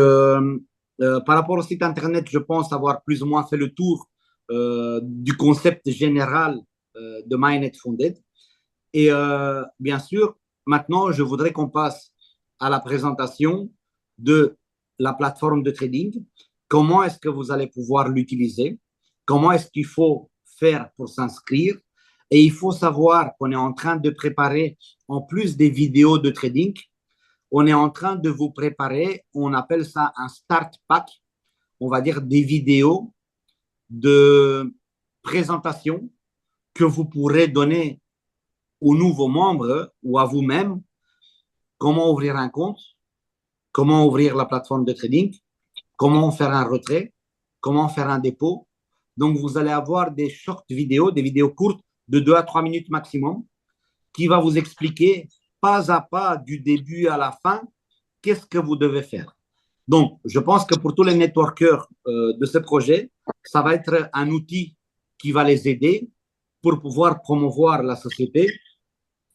par rapport au site Internet, je pense avoir plus ou moins fait le tour du concept général de Mainnet Funded. Et bien sûr, maintenant, je voudrais qu'on passe à la présentation de la plateforme de trading. Comment est-ce que vous allez pouvoir l'utiliser? Comment est-ce qu'il faut faire pour s'inscrire? Et il faut savoir qu'on est en train de préparer, en plus des vidéos de trading, on est en train de vous préparer, on appelle ça un start pack, on va dire des vidéos de présentation que vous pourrez donner aux nouveaux membres ou à vous-même. Comment ouvrir un compte, comment ouvrir la plateforme de trading, comment faire un retrait, comment faire un dépôt. Donc, vous allez avoir des short vidéos, des vidéos courtes de 2 à 3 minutes maximum qui va vous expliquer pas à pas du début à la fin qu'est-ce que vous devez faire. Donc, je pense que pour tous les networkers de ce projet, ça va être un outil qui va les aider pour pouvoir promouvoir la société.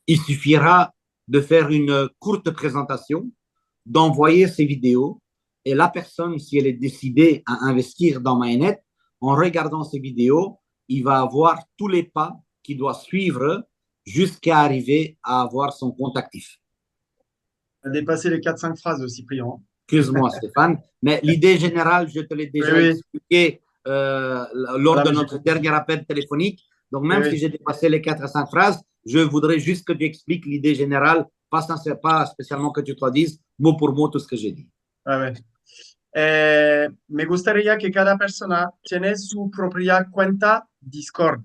Il suffira de faire une courte présentation, d'envoyer ces vidéos et la personne, si elle est décidée à investir dans Mainnet, en regardant ces vidéos, il va avoir tous les pas qu'il doit suivre jusqu'à arriver à avoir son compte actif. On a dépassé les 4-5 phrases de Cyprien. Excuse-moi, Stéphane, mais l'idée générale, je te l'ai déjà Oui, oui. expliqué lors Voilà, de mais j'ai notre compris. dernier appel téléphonique. Donc, Oui, même si oui. j'ai dépassé les 4 à 5 phrases, je voudrais juste que tu expliques l'idée générale, pas spécialement que tu traduises mot pour mot tout ce que j'ai dit. A ver. Me gustaría que cada persona tiene su propia cuenta Discord,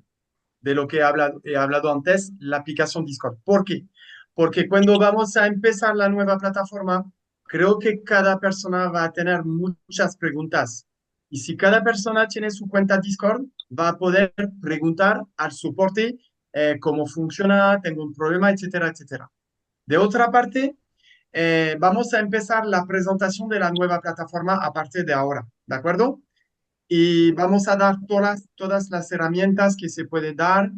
de lo que he hablado antes, la aplicación Discord. ¿Por qué? Porque cuando vamos a empezar la nueva plataforma, creo que cada persona va a tener muchas preguntas. Y si cada persona tiene su cuenta Discord, va a poder preguntar al soporte cómo funciona, tengo un problema, etcétera, etcétera. De otra parte, vamos a empezar la presentación de la nueva plataforma a partir de ahora, ¿de acuerdo? Y vamos a dar todas las herramientas que se puede dar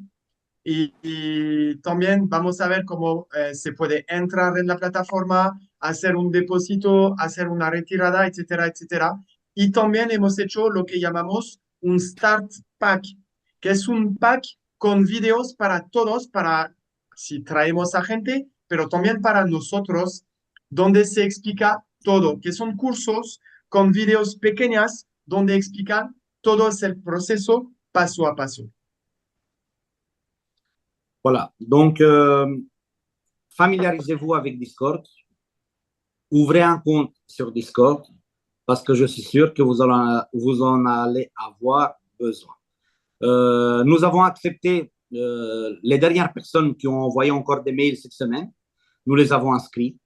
y también vamos a ver cómo se puede entrar en la plataforma, hacer un depósito, hacer una retirada, etcétera, etcétera. Y también hemos hecho lo que llamamos un Start Pack, que es un pack con videos para todos, para si traemos a gente, pero también para nosotros, donde se explica todo, que son cursos con videos pequeñas donde explican todo el proceso paso a paso. Voilà. Donc, familiarisez-vous avec Discord. Ouvrez un compte sur Discord parce que je suis sûr que vous en allez avoir besoin. Nous avons accepté les dernières personnes qui ont envoyé encore des mails cette semaine. Nous les avons inscrits.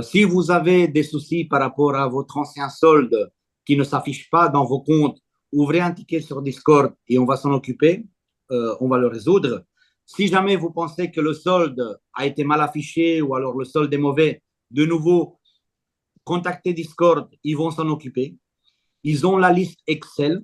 Si vous avez des soucis par rapport à votre ancien solde qui ne s'affiche pas dans vos comptes, ouvrez un ticket sur Discord et on va s'en occuper. On va le résoudre. Si jamais vous pensez que le solde a été mal affiché ou alors le solde est mauvais, de nouveau, contactez Discord, ils vont s'en occuper. Ils ont la liste Excel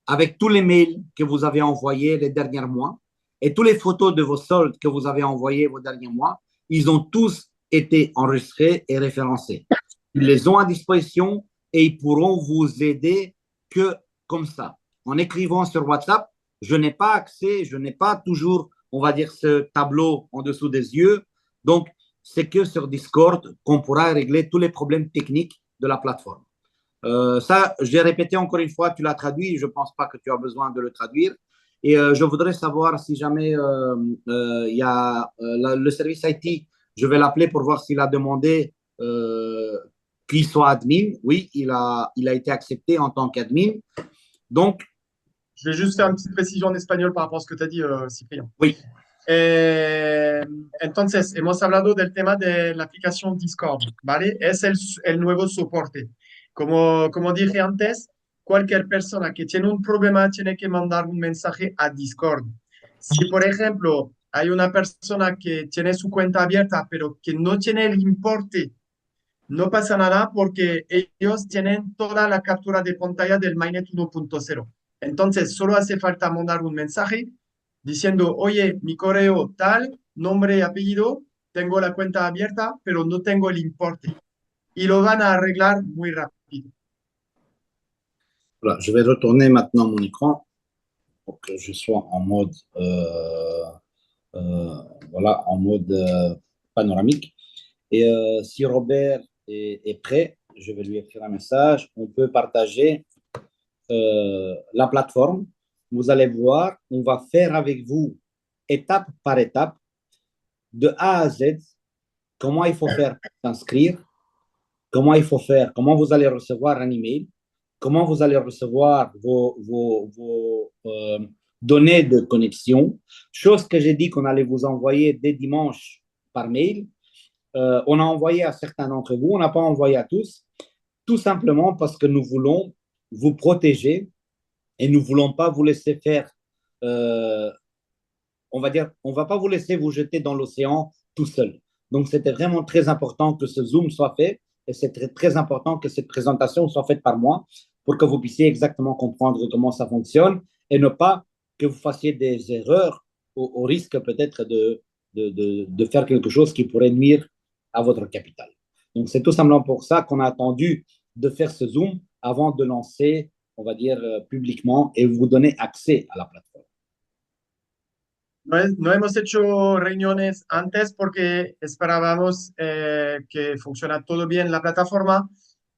avec tous les mails que vous avez envoyés les derniers mois et toutes les photos de vos soldes que vous avez envoyés vos derniers mois. Ils ont tous été enregistrés et référencés. Ils les ont à disposition et ils pourront vous aider que comme ça. En écrivant sur WhatsApp, je n'ai pas accès, je n'ai pas toujours, on va dire, ce tableau en dessous des yeux. Donc, c'est que sur Discord qu'on pourra régler tous les problèmes techniques de la plateforme. Ça, j'ai répété encore une fois, tu l'as traduit, je ne pense pas que tu as besoin de le traduire. Et je voudrais savoir si jamais il y a le service IT, je vais l'appeler pour voir s'il a demandé qu'il soit admin. Oui, il a été accepté en tant qu'admin. Donc, je vais juste faire une petite précision en espagnol par rapport a ce que tu as dit, Cyprien. Oui. Entonces, hemos hablado del tema de la aplicación Discord, ¿vale? Es el nuevo soporte. Como dije antes, cualquier persona que tiene un problema tiene que mandar un mensaje a Discord. Si, por ejemplo, hay una persona que tiene su cuenta abierta, pero que no tiene el importe, no pasa nada porque ellos tienen toda la captura de pantalla del Mainnet 1.0. Entonces, solo hace falta mandar un mensaje diciendo, oye, mi correo tal, nombre y apellido, tengo la cuenta abierta, pero no tengo el importe. Y lo van a arreglar muy rápido. Voilà, je vais retourner maintenant mon écran pour que je sois en mode, voilà, en mode panoramique. Et si Robert est prêt, je vais lui écrire un message. On peut partager la plateforme. Vous allez voir, on va faire avec vous étape par étape, de A à Z, comment il faut faire pour s'inscrire, comment il faut faire, comment vous allez recevoir un email, comment vous allez recevoir vos données de connexion, chose que j'ai dit qu'on allait vous envoyer dès dimanche par mail. On a envoyé à certains d'entre vous, on n'a pas envoyé à tous, tout simplement parce que nous voulons vous protéger et nous ne voulons pas vous laisser faire, on va dire, on ne va pas vous laisser vous jeter dans l'océan tout seul. Donc, c'était vraiment très important que ce Zoom soit fait et c'est très, très important que cette présentation soit faite par moi pour que vous puissiez exactement comprendre comment ça fonctionne et ne pas que vous fassiez des erreurs au risque peut-être de faire quelque chose qui pourrait nuire à votre capital. Donc, c'est tout simplement pour ça qu'on a attendu de faire ce Zoom avant de lancer, on va dire, publiquement et vous donner accès à la plateforme. No hemos hecho reuniones antes porque esperábamos que funciona todo bien la plataforma.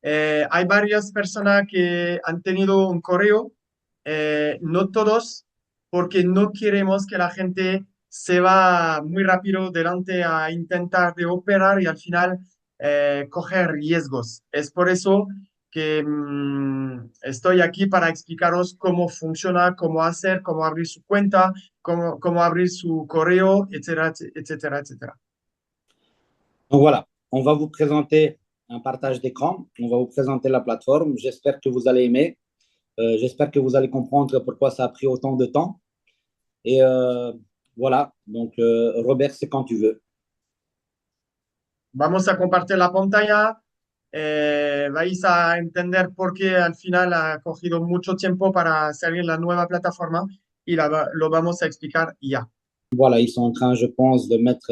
Hay varias personas que han tenido un correo, no todos, porque no queremos que la gente se va muy rápido delante a intentar de operar y al final coger riesgos. Es por eso que estoy aquí para explicaros cómo funciona, cómo hacer, cómo abrir su cuenta, cómo abrir su correo, etcétera, etcétera, etcétera. Donc voilà, on va vous présenter un partage d'écran, on va vous présenter la plateforme. J'espère que vous allez aimer. J'espère que vous allez comprendre pourquoi ça a pris autant de temps. Et voilà, donc Robert, c'est quand tu veux. Vamos a compartir la pantalla. Vais a entender por qué al final ha cogido mucho tiempo para salir la nueva plataforma y lo vamos a explicar ya. Voilà, ils sont en train, je pense, de mettre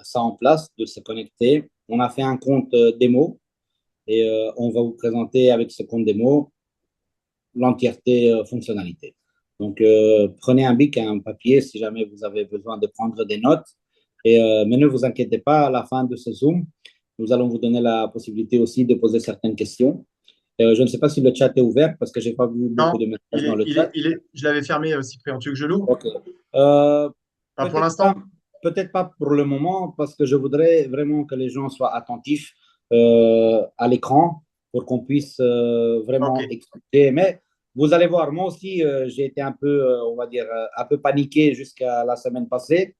ça en place, de se connecter. On a fait un compte démo et on va vous présenter avec ce compte démo l'entièreté fonctionnalité. Donc, prenez un bic et un papier si jamais vous avez besoin de prendre des notes. Et, mais ne vous inquiétez pas, à la fin de ce Zoom, nous allons vous donner la possibilité aussi de poser certaines questions. Je ne sais pas si le chat est ouvert parce que je n'ai pas vu beaucoup Non, de messages dans le chat. je l'avais fermé, Cyprien. Tu veux que je l'ouvre? Ok. Pas pour Peut-être l'instant. peut-être pas pour le moment parce que je voudrais vraiment que les gens soient attentifs à l'écran pour qu'on puisse vraiment Ok. expliquer. Mais vous allez voir, moi aussi, j'ai été un peu, on va dire, un peu paniqué jusqu'à la semaine passée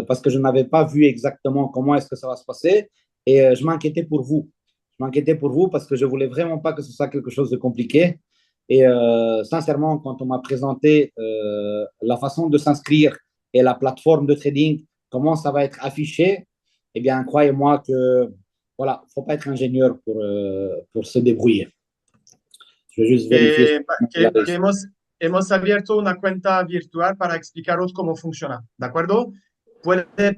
parce que je n'avais pas vu exactement comment est-ce que ça va se passer et je m'inquiétais pour vous. Je m'inquiétais pour vous parce que je voulais vraiment pas que ce soit quelque chose de compliqué. Et sincèrement, quand on m'a présenté la façon de s'inscrire et la plateforme de trading, comment ça va être affiché, eh bien, croyez-moi que voilà, faut pas être ingénieur pour se débrouiller. Je vais juste vérifier. Hemos abierto una cuenta virtual para explicaros cómo funciona, ¿de acuerdo? Puede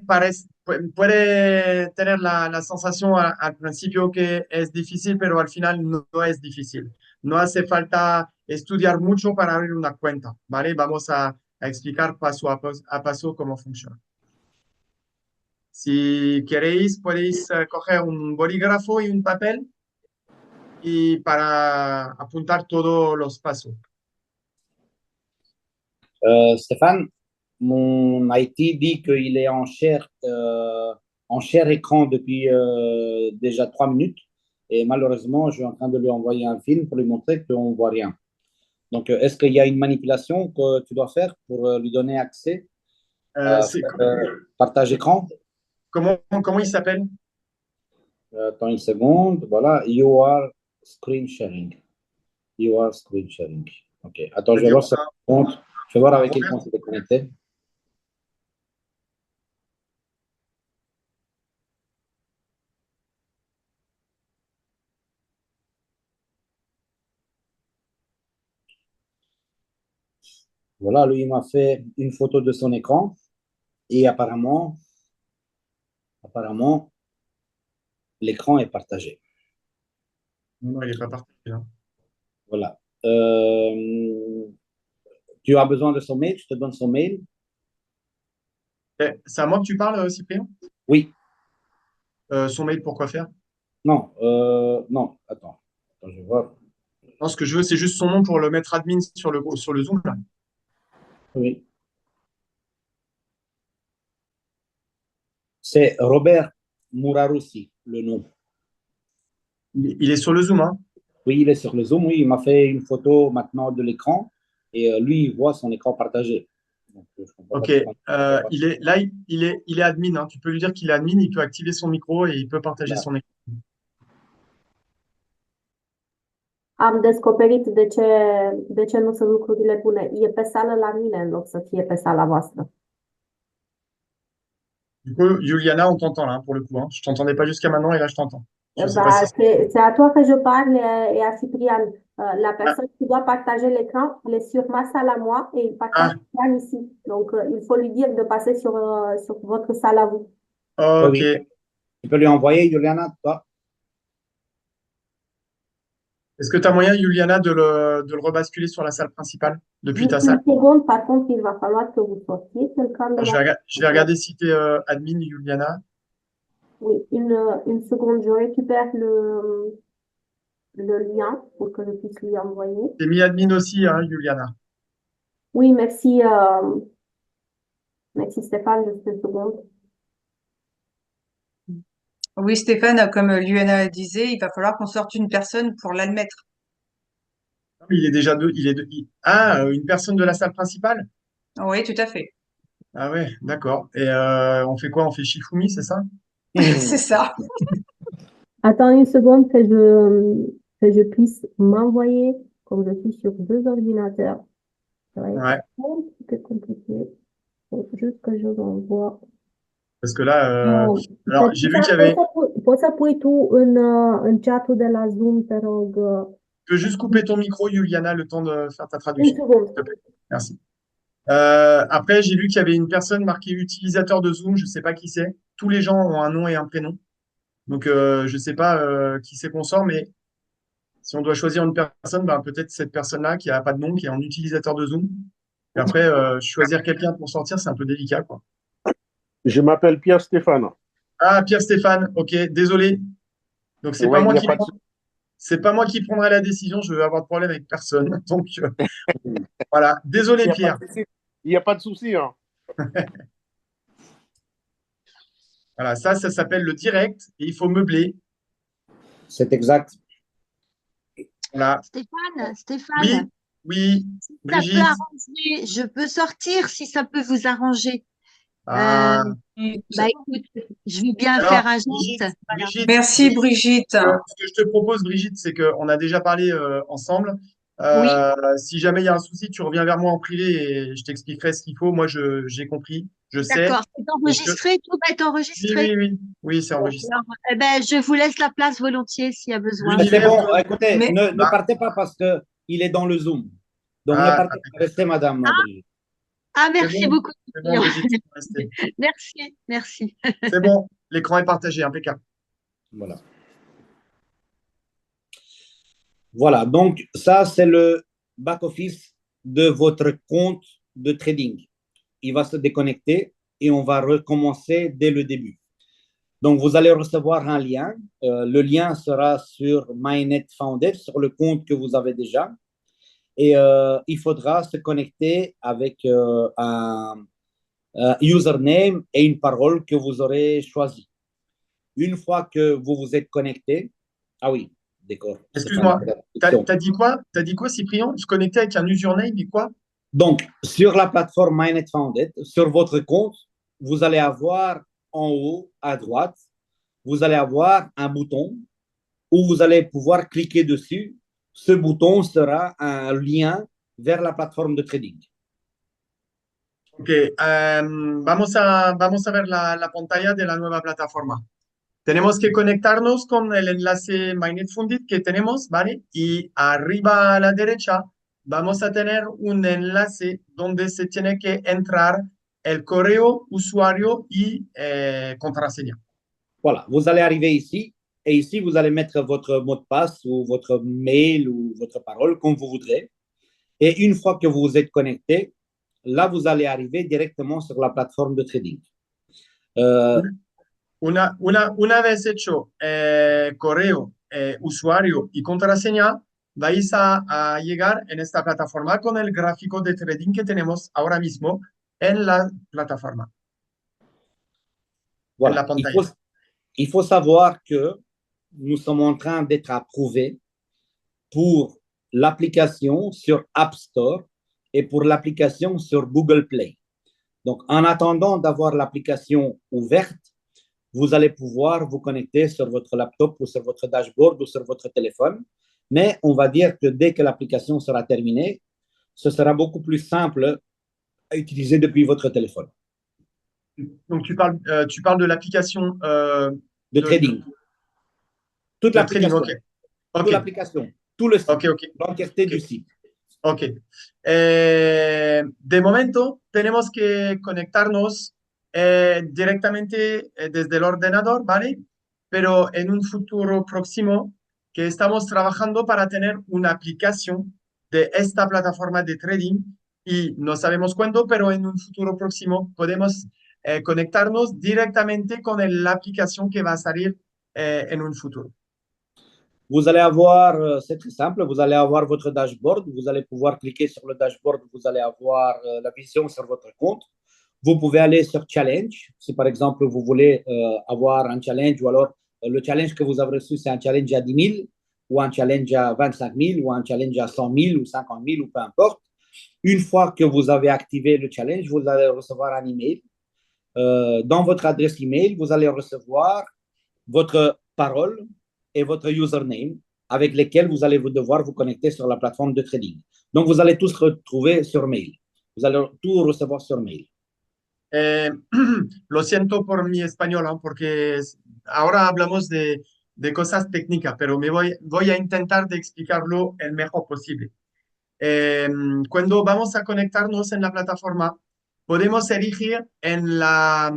tener la sensación al principio que es difícil, pero al final no es difícil. No hace falta estudiar mucho para abrir una cuenta, ¿vale? Vamos a explicar paso a paso cómo funciona. Si queréis, podéis coger un bolígrafo y un papel y para apuntar todos los pasos. Stéphane, mon IT dit qu'il est en share écran depuis déjà 3 minutes. Et malheureusement, je suis en train de lui envoyer un film pour lui montrer qu'on ne voit rien. Donc, est-ce qu'il y a une manipulation que tu dois faire pour lui donner accès à partage écran? Comment il s'appelle? Attends une seconde. Voilà, you are screen sharing. You are screen sharing. OK. Attends, je vais voir sur le compte. Je vais voir avec quel compte il est connecté. Voilà, lui, il m'a fait une photo de son écran et apparemment, l'écran est partagé. Non, il n'est pas partagé. Hein. Voilà. Tu as besoin de son mail? Je te donne son mail. C'est à moi que tu parles, Cyprien? Oui. Son mail, pourquoi faire? Non, non, attends, je vais voir. Non, ce que je veux, c'est juste son nom pour le mettre admin sur le Zoom. Là. Oui. C'est Robert Mouraroussi, le nom. Il est sur le Zoom, hein? Oui, il est sur le Zoom. Oui, il m'a fait une photo maintenant de l'écran et lui, il voit son écran partagé. Donc, ok, il est admin. Hein. Tu peux lui dire qu'il est admin, il peut activer son micro et il peut partager son écran. Am descoperit de ce nu sunt lucrurile bune. E pe sală la mine în loc să fie pe sala voastră. Du coup, Juliana, on t'entend là, pour le coup. Hein. Je t'entendais pas jusqu'à maintenant et là, je t'entends. C'est à toi que je parle et à Cyprien. La personne qui doit partager l'écran, elle est sur ma salle à moi et il partage l'écran ici. Donc, il faut lui dire de passer sur votre salle à vous. Ok. Oui. Tu peux lui envoyer, Juliana, toi? Est-ce que tu as moyen, Juliana, de le rebasculer sur la salle principale depuis ta Juste une salle? seconde, par contre, il va falloir que vous sortiez quelqu'un de Je vais regarder si tu es admin, Juliana. Oui, une seconde, je récupère le lien pour que je puisse lui envoyer. Tu es mis admin aussi, hein, Juliana. Oui, merci Stéphane, juste une seconde. Oui, Stéphane, comme Luana disait, il va falloir qu'on sorte une personne pour l'admettre. Il est déjà deux. Ah, une personne de la salle principale? Oui, tout à fait. Ah ouais, d'accord. Et on fait quoi? On fait Shifumi, c'est ça? C'est ça. Attends une seconde que je puisse m'envoyer, comme je suis sur deux ordinateurs. Ça va être Ouais, un petit peu compliqué. Faut juste que je l'envoie. parce que là, alors Pe j'ai vu qu'il y avait. poți să pui tu în chat-ul de la Zoom, te rog, Tu peux juste couper ton micro, Juliana, le temps de faire ta une traduction, secundă. s'il te plaît. Merci. Après, j'ai vu qu'il y avait une personne marquée utilisateur de Zoom, je ne sais pas qui c'est. Tous les gens ont un nom et un prénom. Donc, je ne sais pas qui c'est qu'on sort, mais si on doit choisir une personne, ben, peut-être cette personne-là qui n'a pas de nom, qui est en utilisateur de Zoom. Et après, choisir quelqu'un pour sortir, c'est un peu délicat, quoi. Je m'appelle Pierre Stéphane. Ah, Pierre-Stéphane, ok, désolé. Donc, c'est pas Ouais, il moi n'y a qui pas de c'est pas moi qui prendrai la décision, je vais avoir de problème avec personne. Donc, voilà, désolé, il y a pas Pierre. de souci. Il y a pas de souci, hein. Voilà, ça s'appelle le direct et il faut meubler. C'est exact. Voilà. Stéphane, Oui, si ça peut Brigitte. arranger, je peux sortir si ça peut vous arranger. Ah, Bah écoute, je veux bien alors, faire un Brigitte, geste. Brigitte, Merci, Brigitte. ce que je te propose, Brigitte, c'est qu'on a déjà parlé ensemble. Oui, Si jamais il y a un souci, tu reviens vers moi en privé et je t'expliquerai ce qu'il faut. Moi, j'ai compris, je sais. d'accord. C'est enregistré, tout va être Oui, enregistré. oui, oui, oui, c'est enregistré. Alors, eh ben, je vous laisse la place volontiers s'il y a besoin. Mais c'est L'univers bon, de- écoutez, Mais- ne Ah, partez pas parce qu'il est dans le Zoom. Donc ne ah, partez pas, restez, Madame Brigitte. Ah, c'est merci bon, beaucoup. c'est bon, Brigitte, tu peux rester. Merci, merci. C'est bon, l'écran est partagé, impeccable. Voilà. Voilà, donc ça, c'est le back-office de votre compte de trading. Il va se déconnecter et on va recommencer dès le début. Donc, vous allez recevoir un lien. Le lien sera sur MyNet Founded, sur le compte que vous avez déjà. Et il faudra se connecter avec un username et une parole que vous aurez choisi. Une fois que vous vous êtes connecté, ah oui, d'accord. Excuse-moi, t'as dit quoi? T'as dit quoi, Cyprien? Se connecter avec un username et quoi? Donc, sur la plateforme MyNet Founded, sur votre compte, vous allez avoir en haut à droite, vous allez avoir un bouton où vous allez pouvoir cliquer dessus. Ce bouton sera un lien vers la plateforme de trading. Ok, vamos a ver la pantalla de la nueva plataforma. Tenemos que conectarnos con el enlace MyNet Fundit que tenemos, ¿vale? Y arriba a la derecha vamos a tener un enlace donde se tiene que entrar el correo, usuario y contraseña. Voilà, vous allez arriver ici et ici, vous allez mettre votre mot de passe ou votre mail ou votre parole comme vous voudrez. Et une fois que vous vous êtes connecté, là, vous allez arriver directement sur la plateforme de trading. Una vez hecho correo, usuario y contraseña, vais a llegar en esta plataforma con el gráfico de trading que tenemos ahora mismo en la plataforma, en la Voilà, pantalla. il faut savoir que nous sommes en train d'être approuvés pour l'application sur App Store et pour l'application sur Google Play. Donc, en attendant d'avoir l'application ouverte, vous allez pouvoir vous connecter sur votre laptop ou sur votre dashboard ou sur votre téléphone. Mais on va dire que dès que l'application sera terminée, ce sera beaucoup plus simple à utiliser depuis votre téléphone. Donc, tu parles de l'application de trading. Toute trading, l'application. ok. Toute l'application. Tout le site. Ok. L'entièreté du site. Ok. De momento, tenemos que conectarnos directamente desde el ordenador, ¿vale? Pero en un futuro próximo que estamos trabajando para tener una aplicación de esta plataforma de trading y no sabemos cuándo, pero en un futuro próximo podemos conectarnos directamente con la aplicación que va a salir en un futuro. Vous allez avoir, c'est très simple, vous allez avoir votre dashboard, vous allez pouvoir cliquer sur le dashboard, vous allez avoir la vision sur votre compte. Vous pouvez aller sur Challenge, si par exemple vous voulez avoir un challenge ou alors le challenge que vous avez reçu, c'est un challenge à 10 000 ou un challenge à 25 000 ou un challenge à 100 000 ou 50 000 ou peu importe. Une fois que vous avez activé le challenge, vous allez recevoir un email. Dans votre adresse email, vous allez recevoir votre parole et votre username avec lesquels vous allez devoir vous connecter sur la plateforme de trading. Donc, vous allez tous retrouver sur mail. Vous allez tout recevoir sur mail. Lo siento por mi español, ¿no? Porque ahora hablamos de cosas técnicas, pero voy a intentar de explicarlo el mejor posible. Cuando vamos a conectarnos en la plataforma, podemos elegir a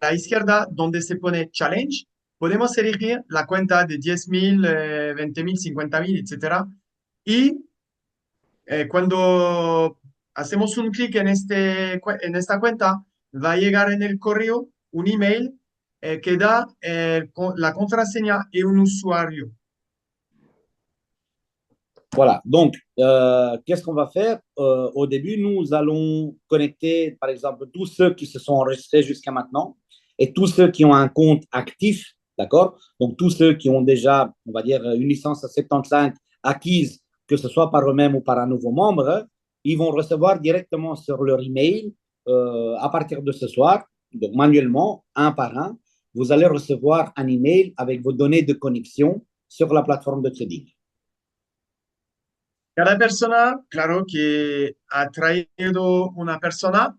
la izquierda donde se pone Challenge, podemos elegir la cuenta de 10.000, 20.000, 50.000, etc. Y cuando hacemos un clic en esta cuenta, va a llegar en el correo un email que da la contraseña y un usuario. Voilà, donc, qu'est-ce qu'on va faire? Au début, nous allons connecter, par exemple, tous ceux qui se sont enregistrés jusqu'à maintenant et tous ceux qui ont un compte actif, d'accord? Donc, tous ceux qui ont déjà, on va dire, une licence à 75 acquise, que ce soit par eux-mêmes ou par un nouveau membre, ils vont recevoir directement sur leur email, à partir de ce soir, donc manuellement, un par un, vous allez recevoir un email avec vos données de connexion sur la plateforme de trading. Cada persona, claro, que ha traído una persona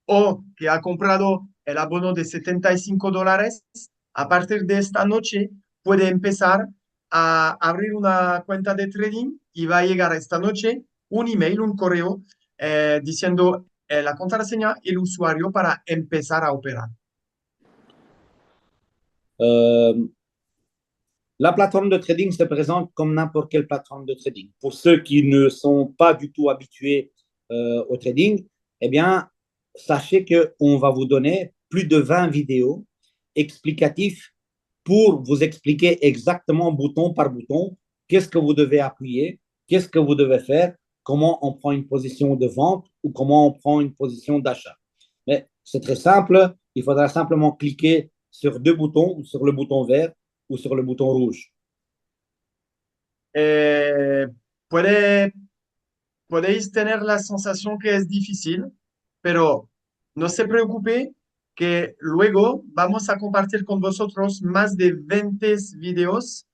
o que ha comprado el abono de $75, a partir de esta noche puede empezar a abrir una cuenta de trading y va a llegar esta noche un email, un correo diciendo la contraseña y el usuario para empezar a operar. La plateforme de trading se présente comme n'importe quelle plateforme de trading. Pour ceux qui ne sont pas du tout habitués au trading, eh bien, sachez qu'on va vous donner plus de 20 vidéos explicatives pour vous expliquer exactement bouton par bouton qu'est-ce que vous devez appuyer, qu'est-ce que vous devez faire, comment on prend une position de vente ou comment on prend une position d'achat. Mais c'est très simple, il faudra simplement cliquer sur deux boutons, sur le bouton vert ou sur le bouton rouge. Podéis tener la sensación que es difícil, pero no se preocupe que luego vamos a compartir con vosotros más de 20 videos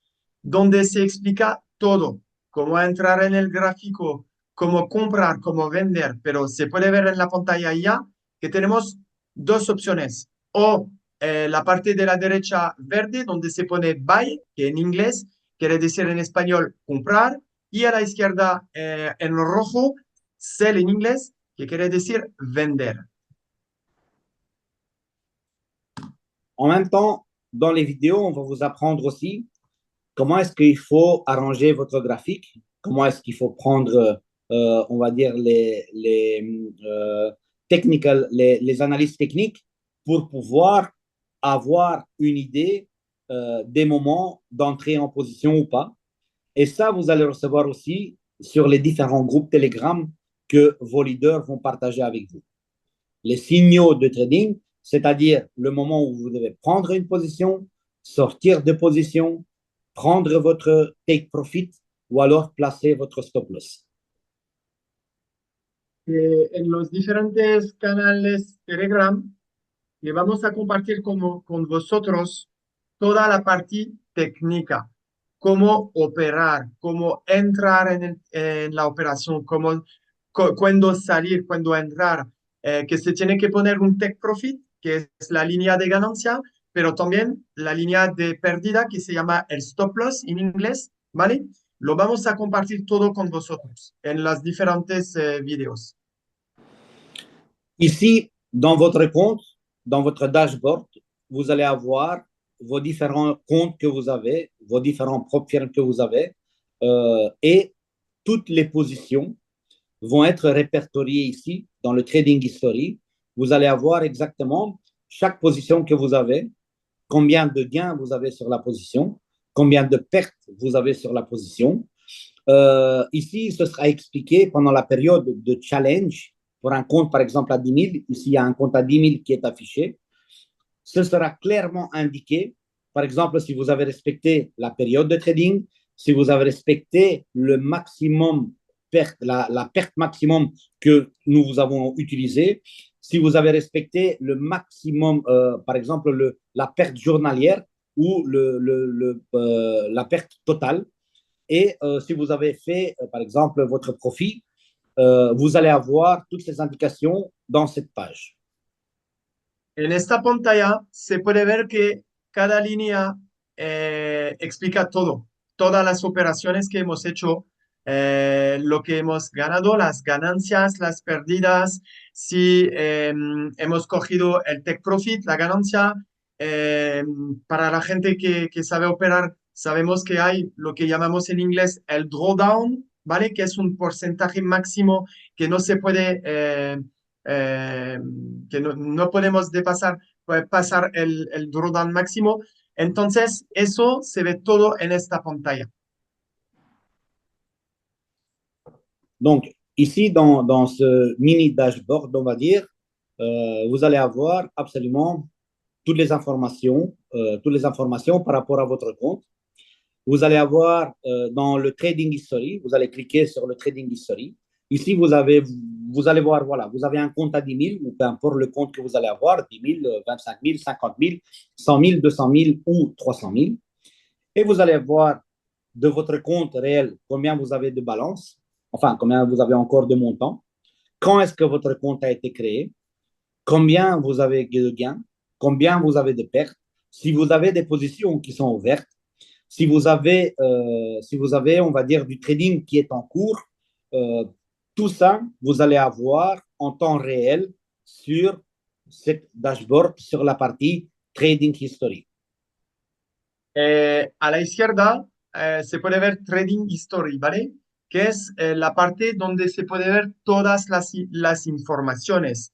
donde se explica todo, cómo entrar en el gráfico, cómo comprar, cómo vender, pero se puede ver en la pantalla ya que tenemos dos opciones, o la parte de la derecha verde donde se pone buy, que en inglés quiere decir en español comprar, y a la izquierda en rojo sell en inglés, que quiere decir vender. En même temps, dans les vidéos, on va vous apprendre aussi comment est-ce qu'il faut arranger votre graphique, comment est-ce qu'il faut prendre, on va dire, les analyses techniques pour pouvoir avoir une idée des moments d'entrée en position ou pas. Et ça, vous allez recevoir aussi sur les différents groupes Telegram que vos leaders vont partager avec vous. Les signaux de trading, c'est-à-dire le moment où vous devez prendre une position, sortir de position, prendre votre take profit ou alors placer votre stop loss. En los diferentes canales Telegram le vamos a compartir con vosotros toda la parte técnica, cómo operar, cómo entrar en la operación, cuándo salir, cuándo entrar, que se tiene que poner un take profit, que es la línea de ganancia, pero también la línea de pérdida, que se llama el stop loss en inglés, ¿vale? Lo vamos a compartir todo con vosotros en los diferentes videos. Ici, dans votre compte, dans votre dashboard, vous allez avoir vos différents comptes que vous avez, vos différents propres firmes que vous avez, et toutes les positions vont être répertoriées ici dans le Trading History. Vous allez avoir exactement chaque position que vous avez, combien de gains vous avez sur la position, combien de pertes vous avez sur la position. Ici, ce sera expliqué pendant la période de challenge pour un compte, par exemple, à 10 000. Ici, il y a un compte à 10 000 qui est affiché. Ce sera clairement indiqué. Par exemple, si vous avez respecté la période de trading, si vous avez respecté le maximum perte, la perte maximum que nous vous avons utilisée, si vous avez respecté le maximum, par exemple, la perte journalière ou la perte totale. Et si vous avez fait, par exemple, votre profit, vous allez avoir toutes ces indications dans cette page. En esta pantalla se puede ver que cada línea explica todo, todas las operaciones que hemos hecho, lo que hemos ganado, las ganancias, las pérdidas, si hemos cogido el take profit, la ganancia. Para la gente que sabe operar, sabemos que hay lo que llamamos en inglés el drawdown, ¿vale? Que es un porcentaje máximo que no se puede que no podemos pasar el drawdown máximo. Entonces, eso se ve todo en esta pantalla. Donc, ici, dans ce mini dashboard, on va dire, vous allez avoir absolument toutes les informations par rapport à votre compte. Vous allez avoir dans le Trading History, vous allez cliquer sur le Trading History. Ici, vous allez voir, voilà, vous avez un compte à 10 000, ou peu importe le compte que vous allez avoir, 10 000, 25 000, 50 000, 100 000, 200 000 ou 300 000. Et vous allez voir de votre compte réel combien vous avez de balance, enfin, combien vous avez encore de montant, quand est-ce que votre compte a été créé, combien vous avez de gains, combien vous avez de pertes, si vous avez des positions qui sont ouvertes, si vous avez, on va dire, du trading qui est en cours, tout ça, vous allez avoir en temps réel sur cette dashboard, sur la partie Trading History. A la izquierda se puede ver Trading History, ¿vale? Que es la parte donde se puede ver todas las informaciones,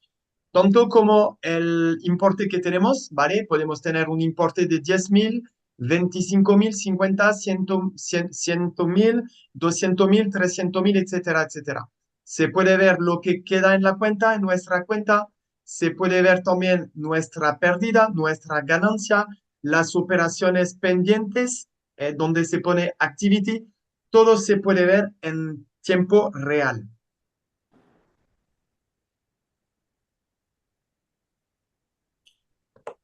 tanto como el importe que tenemos, ¿vale? Podemos tener un importe de 10.000, 25.000, 50, 100.000, 200.000, 300.000, etcétera, etcétera. Se puede ver lo que queda en la cuenta, en nuestra cuenta. Se puede ver también nuestra pérdida, nuestra ganancia, las operaciones pendientes, donde se pone activity. Todo se puede ver en tiempo real.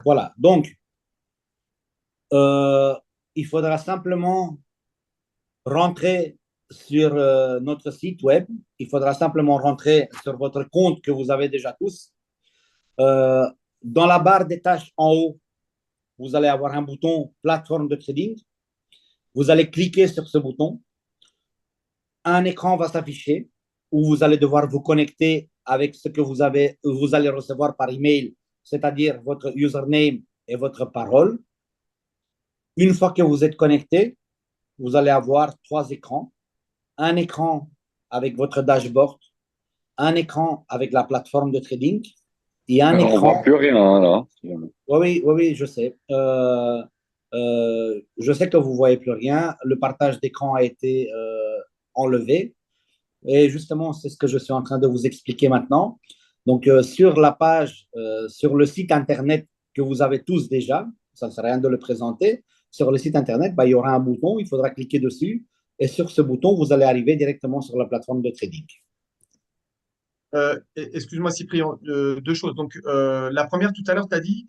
Voilà, donc, il faudra simplement rentrer sur notre site web, il faudra simplement rentrer sur votre compte que vous avez déjà tous. Dans la barre des tâches en haut, vous allez avoir un bouton plateforme de trading. Vous allez cliquer sur ce bouton. Un écran va s'afficher où vous allez devoir vous connecter avec ce que vous allez recevoir par email, c'est-à-dire votre username et votre parole. Une fois que vous êtes connecté, vous allez avoir 3 écrans. Un écran avec votre dashboard, un écran avec la plateforme de trading et un écran. On voit plus rien là. Oui, je sais. Je sais que vous ne voyez plus rien. Le partage d'écran a été enlevé. Et justement, c'est ce que je suis en train de vous expliquer maintenant. Donc, sur la page, sur le site Internet que vous avez tous déjà, ça ne sert à rien de le présenter, sur le site Internet, il y aura un bouton, il faudra cliquer dessus. Et sur ce bouton, vous allez arriver directement sur la plateforme de trading. Excuse-moi, Cyprien, 2 choses. Donc, la première, tout à l'heure, tu as dit,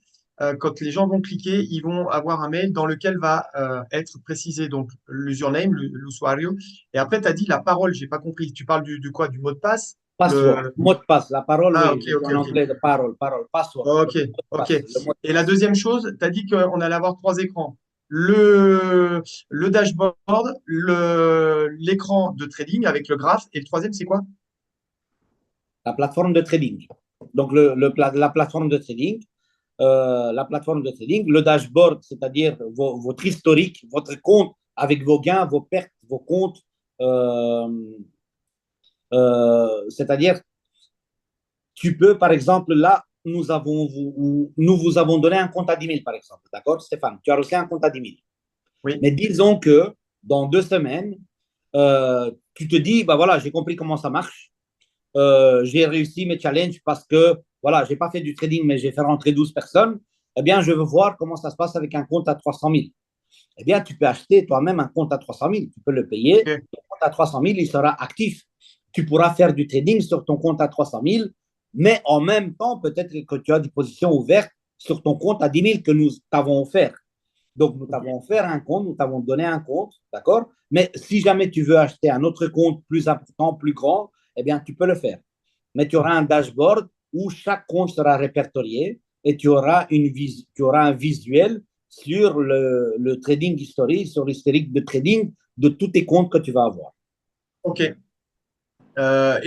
quand les gens vont cliquer, ils vont avoir un mail dans lequel va être précisé donc l'username, l'usuario. Et après, tu as dit la parole, je n'ai pas compris. Tu parles du quoi? Du mot de passe? Password, mot de passe, la parole, Ah, oui, ok, en anglais, de parole, password. Ok, ok. Et la deuxième chose, tu as dit qu'on allait avoir 3 écrans. Le dashboard, l'écran de trading avec le graphe. Et le troisième, c'est quoi? La plateforme de trading. Donc, la plateforme de trading, la plateforme de trading, le dashboard, c'est-à-dire votre historique, votre compte avec vos gains, vos pertes, vos comptes, c'est-à-dire tu peux, par exemple, là, nous vous avons donné un compte à 10 000, par exemple. D'accord, Stéphane? Tu as reçu un compte à 10 000. Oui. Mais disons que dans 2 semaines, tu te dis, bah voilà, j'ai compris comment ça marche. J'ai réussi mes challenges parce que, voilà, je n'ai pas fait du trading, mais j'ai fait rentrer 12 personnes. Eh bien, je veux voir comment ça se passe avec un compte à 300 000. Eh bien, tu peux acheter toi-même un compte à 300 000. Tu peux le payer. Okay. Ton compte à 300 000, il sera actif. Tu pourras faire du trading sur ton compte à 300 000, mais en même temps, peut-être que tu as des positions ouvertes sur ton compte à 10 000 que nous t'avons offert. Donc, nous t'avons offert un compte, nous t'avons donné un compte, d'accord? Mais si jamais tu veux acheter un autre compte plus important, plus grand, eh bien, tu peux le faire. Mais tu auras un dashboard où chaque compte sera répertorié et tu auras un visuel sur le trading historique, sur l'historique de trading de tous tes comptes que tu vas avoir. Ok. Parce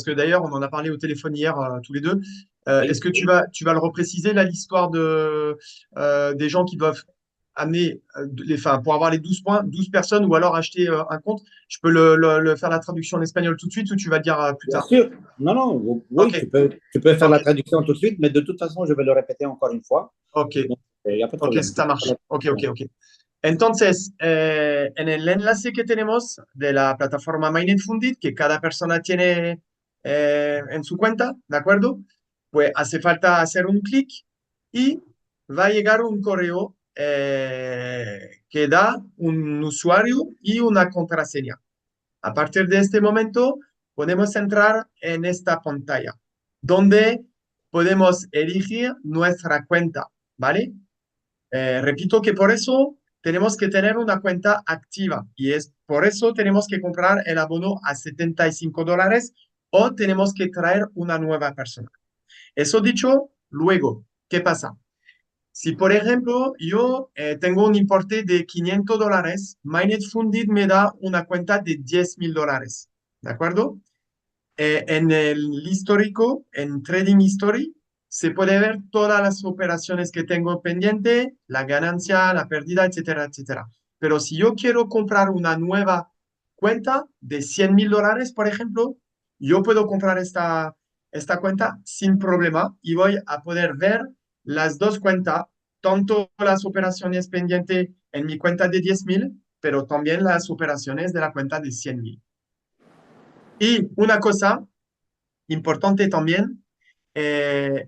que d'ailleurs, on en a parlé au téléphone hier tous les deux. Oui. Est-ce que tu vas le repréciser, là, l'histoire des gens qui doivent amener, pour avoir les 12 points, 12 personnes ou alors acheter un compte? Je peux le faire la traduction en espagnol tout de suite ou tu vas le dire plus Bien tard? sûr. Non, non, oui, Ok. tu peux faire la Ok. traduction tout de suite, mais de toute façon, je vais le répéter encore une fois. Ok. Donc, il n'y a pas de Ok, problème. ça marche. Ok, ok, ok. Entonces, en el enlace que tenemos de la plataforma Mainnet Fundit, que cada persona tiene en su cuenta, ¿de acuerdo? Pues hace falta hacer un clic y va a llegar un correo que da un usuario y una contraseña. A partir de este momento, podemos entrar en esta pantalla, donde podemos elegir nuestra cuenta, ¿vale? Repito que por eso tenemos que tener una cuenta activa y es por eso tenemos que comprar el abono a $75 o tenemos que traer una nueva persona. Eso dicho, luego, ¿qué pasa? Si, por ejemplo, yo tengo un importe de $500, Mainnet Funded me da una cuenta de $10,000, ¿de acuerdo? En el histórico, en Trading History, se puede ver todas las operaciones que tengo pendiente, la ganancia, la pérdida, etcétera, etcétera. Pero si yo quiero comprar una nueva cuenta de $100,000, por ejemplo, yo puedo comprar esta cuenta sin problema y voy a poder ver las dos cuentas, tanto las operaciones pendientes en mi cuenta de 10,000, pero también las operaciones de la cuenta de 100,000. Y una cosa importante también,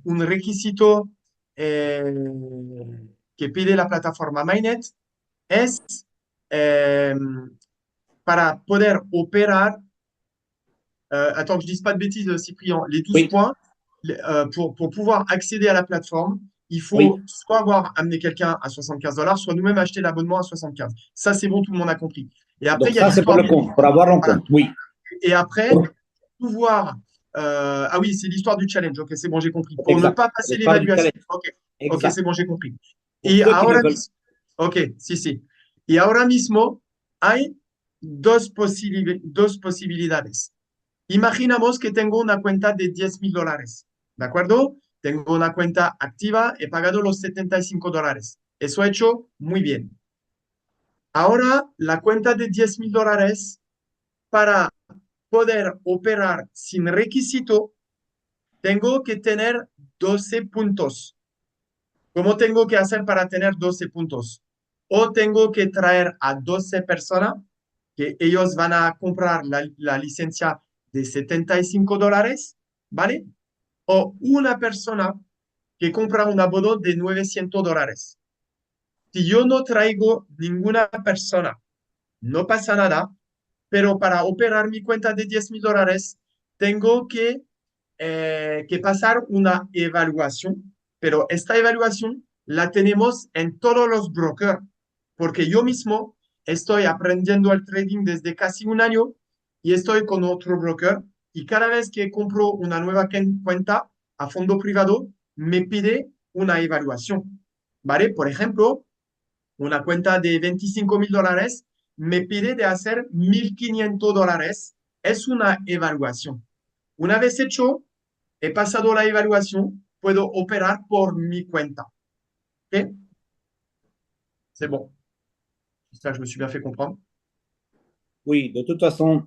un requisito que pide la plataforma Mainnet es eh, para poder operar, attends que je ne dise pas de bêtises, Cyprien, les 12 Oui, points, pour pouvoir accéder à la plateforme, il faut oui. soit avoir amené quelqu'un à $75, soit nous-mêmes acheter l'abonnement à 75. Ça, c'est bon, tout le monde a compris. Et après, Donc, il y a ça, c'est pour l'histoire le compte, pour avoir un Voilà. compte. Oui. Et après, pouvoir. Ah oui, c'est l'histoire du challenge. Ok, c'est bon, j'ai compris. Pour ne Exact. pas passer L'histoire du l'évaluation. challenge. Ok, ok, Exact. c'est bon, j'ai compris. Pour Y ceux qui le ahora veulent. mismo, ok, sí, sí. Y ahora mismo hay dos posibilidades. Imaginamos que tengo una cuenta de $10,000, ¿de acuerdo? Tengo una cuenta activa, he pagado los $75. Eso he hecho muy bien. Ahora, la cuenta de $10,000 para poder operar sin requisito, tengo que tener 12 puntos. ¿Cómo tengo que hacer para tener 12 puntos? O tengo que traer a 12 personas que ellos van a comprar la licencia de $75, ¿vale? O una persona que compra un abono de $900. Si yo no traigo ninguna persona, no pasa nada, pero para operar mi cuenta de $10,000, tengo que pasar una evaluación, pero esta evaluación la tenemos en todos los brokers, porque yo mismo estoy aprendiendo el trading desde casi un año y estoy con otro broker y cada vez que compro una nueva cuenta a fondo privado, me pide una evaluación, ¿vale? Por ejemplo, una cuenta de $25,000 me pide de hacer $1,500. Es una evaluación. Una vez hecho, he pasado la evaluación, puedo operar por mi cuenta. ¿Ok? C'est bon. J'espère que je me suis bien fait comprendre. Oui, de toute façon,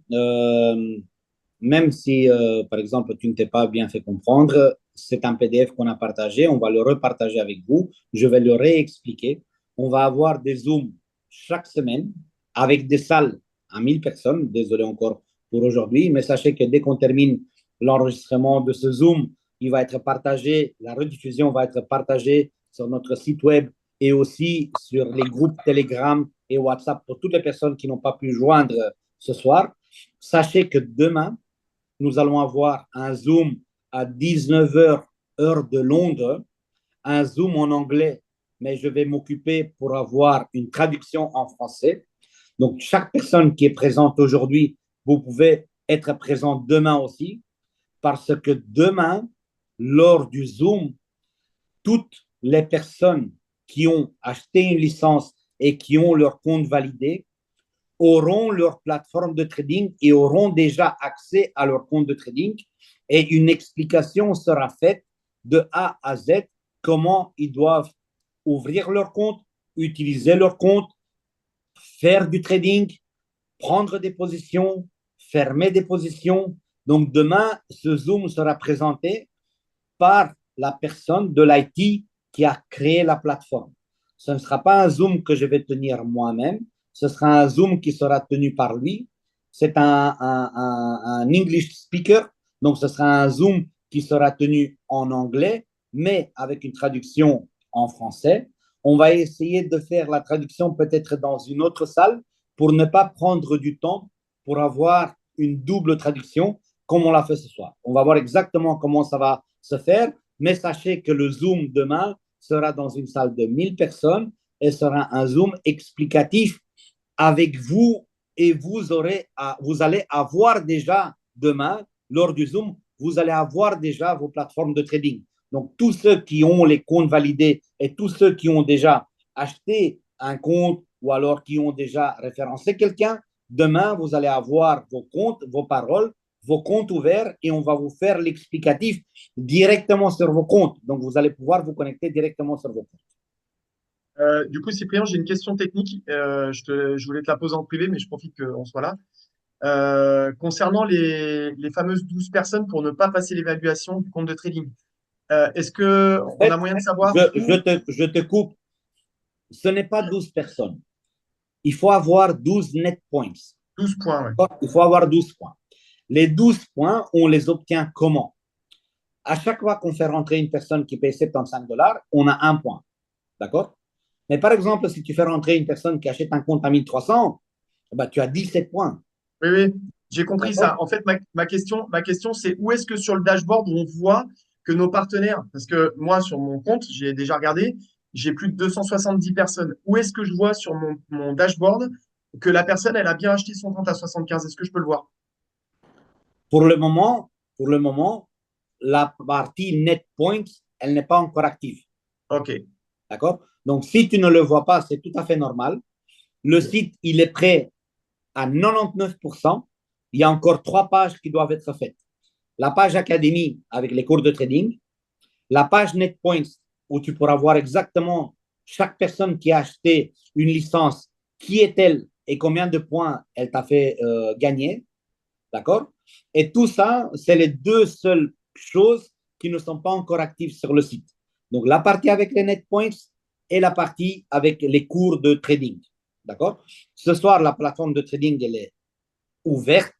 même si, par exemple, tu ne t'es pas bien fait comprendre, c'est un PDF qu'on a partagé, on va le repartager avec vous, je vais le réexpliquer. On va avoir des Zooms chaque semaine avec des salles à 1000 personnes, désolé encore pour aujourd'hui, mais sachez que dès qu'on termine l'enregistrement de ce Zoom, il va être partagé, la rediffusion va être partagée sur notre site web et aussi sur les groupes Telegram et WhatsApp pour toutes les personnes qui n'ont pas pu joindre ce soir. Sachez que demain, nous allons avoir un Zoom à 19h, heure de Londres, un Zoom en anglais, mais je vais m'occuper pour avoir une traduction en français. Donc, chaque personne qui est présente aujourd'hui, vous pouvez être présent demain aussi, parce que demain, lors du Zoom, toutes les personnes qui ont acheté une licence et qui ont leur compte validé auront leur plateforme de trading et auront déjà accès à leur compte de trading et une explication sera faite de A à Z comment ils doivent ouvrir leur compte, utiliser leur compte, faire du trading, prendre des positions, fermer des positions. Donc demain, ce Zoom sera présenté par la personne de l'IT qui a créé la plateforme. Ce ne sera pas un Zoom que je vais tenir moi-même, ce sera un Zoom qui sera tenu par lui. C'est un English speaker, donc ce sera un Zoom qui sera tenu en anglais, mais avec une traduction en français. On va essayer de faire la traduction peut-être dans une autre salle pour ne pas prendre du temps pour avoir une double traduction comme on l'a fait ce soir. On va voir exactement comment ça va se faire, mais sachez que le Zoom demain sera dans une salle de 1000 personnes et sera un Zoom explicatif avec vous et vous allez avoir déjà demain, lors du Zoom, vous allez avoir déjà vos plateformes de trading. Donc, tous ceux qui ont les comptes validés et tous ceux qui ont déjà acheté un compte ou alors qui ont déjà référencé quelqu'un, demain, vous allez avoir vos comptes, vos paroles, vos comptes ouverts et on va vous faire l'explicatif directement sur vos comptes. Donc, vous allez pouvoir vous connecter directement sur vos comptes. Du coup, Cyprien, j'ai une question technique. Je voulais te la poser en privé, mais je profite qu'on soit là. Concernant les fameuses 12 personnes pour ne pas passer l'évaluation du compte de trading, est-ce qu'on a moyen de savoir Je te coupe. Ce n'est pas 12 personnes. Il faut avoir 12 net points. 12 points, ouais. Il faut avoir 12 points. Les 12 points, on les obtient comment? À chaque fois qu'on fait rentrer une personne qui paye 75 $, on a un point. D'accord? Mais par exemple, si tu fais rentrer une personne qui achète un compte à 1300, bah, tu as 17 points. Oui, oui, j'ai compris ça. En fait, ma question, c'est où est-ce que sur le dashboard, on voit que nos partenaires, parce que moi, sur mon compte, j'ai déjà regardé, j'ai plus de 270 personnes. Où est-ce que je vois sur mon dashboard que la personne, elle a bien acheté son compte à 75? Est-ce que je peux le voir? Pour le moment, la partie net points, elle n'est pas encore active. OK. D'accord? Donc, si tu ne le vois pas, c'est tout à fait normal. Le site, il est prêt à 99%. Il y a encore 3 pages qui doivent être faites. La page Académie avec les cours de trading, la page Net Points où tu pourras voir exactement chaque personne qui a acheté une licence, qui est-elle et combien de points elle t'a fait gagner. D'accord? Et tout ça, c'est les deux seules choses qui ne sont pas encore actives sur le site. Donc, la partie avec les net points et la partie avec les cours de trading. D'accord? Ce soir, la plateforme de trading, elle est ouverte.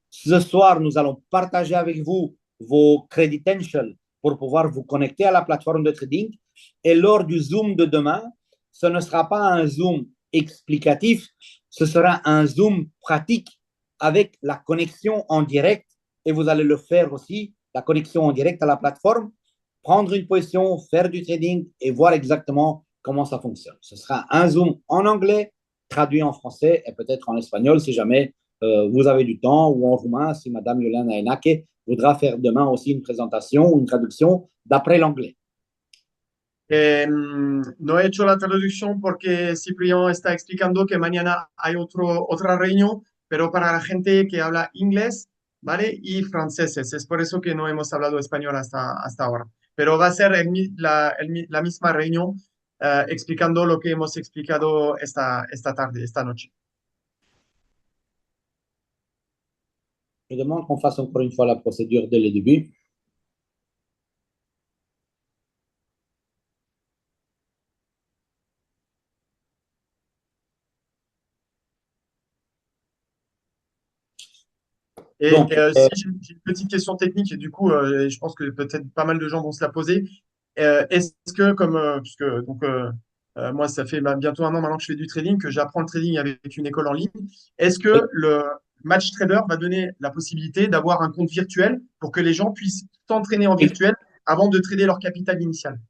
Ce soir, nous allons partager avec vous vos credentials pour pouvoir vous connecter à la plateforme de trading. Et lors du Zoom de demain, ce ne sera pas un Zoom explicatif, ce sera un Zoom pratique avec la connexion en direct et vous allez le faire aussi, la connexion en direct à la plateforme, prendre une position, faire du trading et voir exactement comment ça fonctionne. Ce sera un Zoom en anglais, traduit en français et peut-être en espagnol si jamais vous avez du temps ou en roumain si Madame Yolanda Enache voudra faire demain aussi une présentation ou une traduction d'après l'anglais. No he hecho la traducción porque Ciprián está explicando que mañana hay otra reunión, pero para la gente que habla inglés, ¿vale? Y franceses. Es por eso que no hemos hablado español hasta ahora. pero va a ser la misma reunión explicando lo que hemos explicado esta tarde, esta noche. Je demande qu'on fasse encore une fois la procédure dès le début. Et, Donc, si j'ai une petite question technique, et du coup, je pense que peut-être pas mal de gens vont se la poser. Est-ce que, puisque donc, moi, ça fait bientôt un an maintenant que je fais du trading, que j'apprends le trading avec une école en ligne, est-ce que le Match Trader va donner la possibilité d'avoir un compte virtuel pour que les gens puissent s'entraîner en virtuel avant de trader leur capital initial?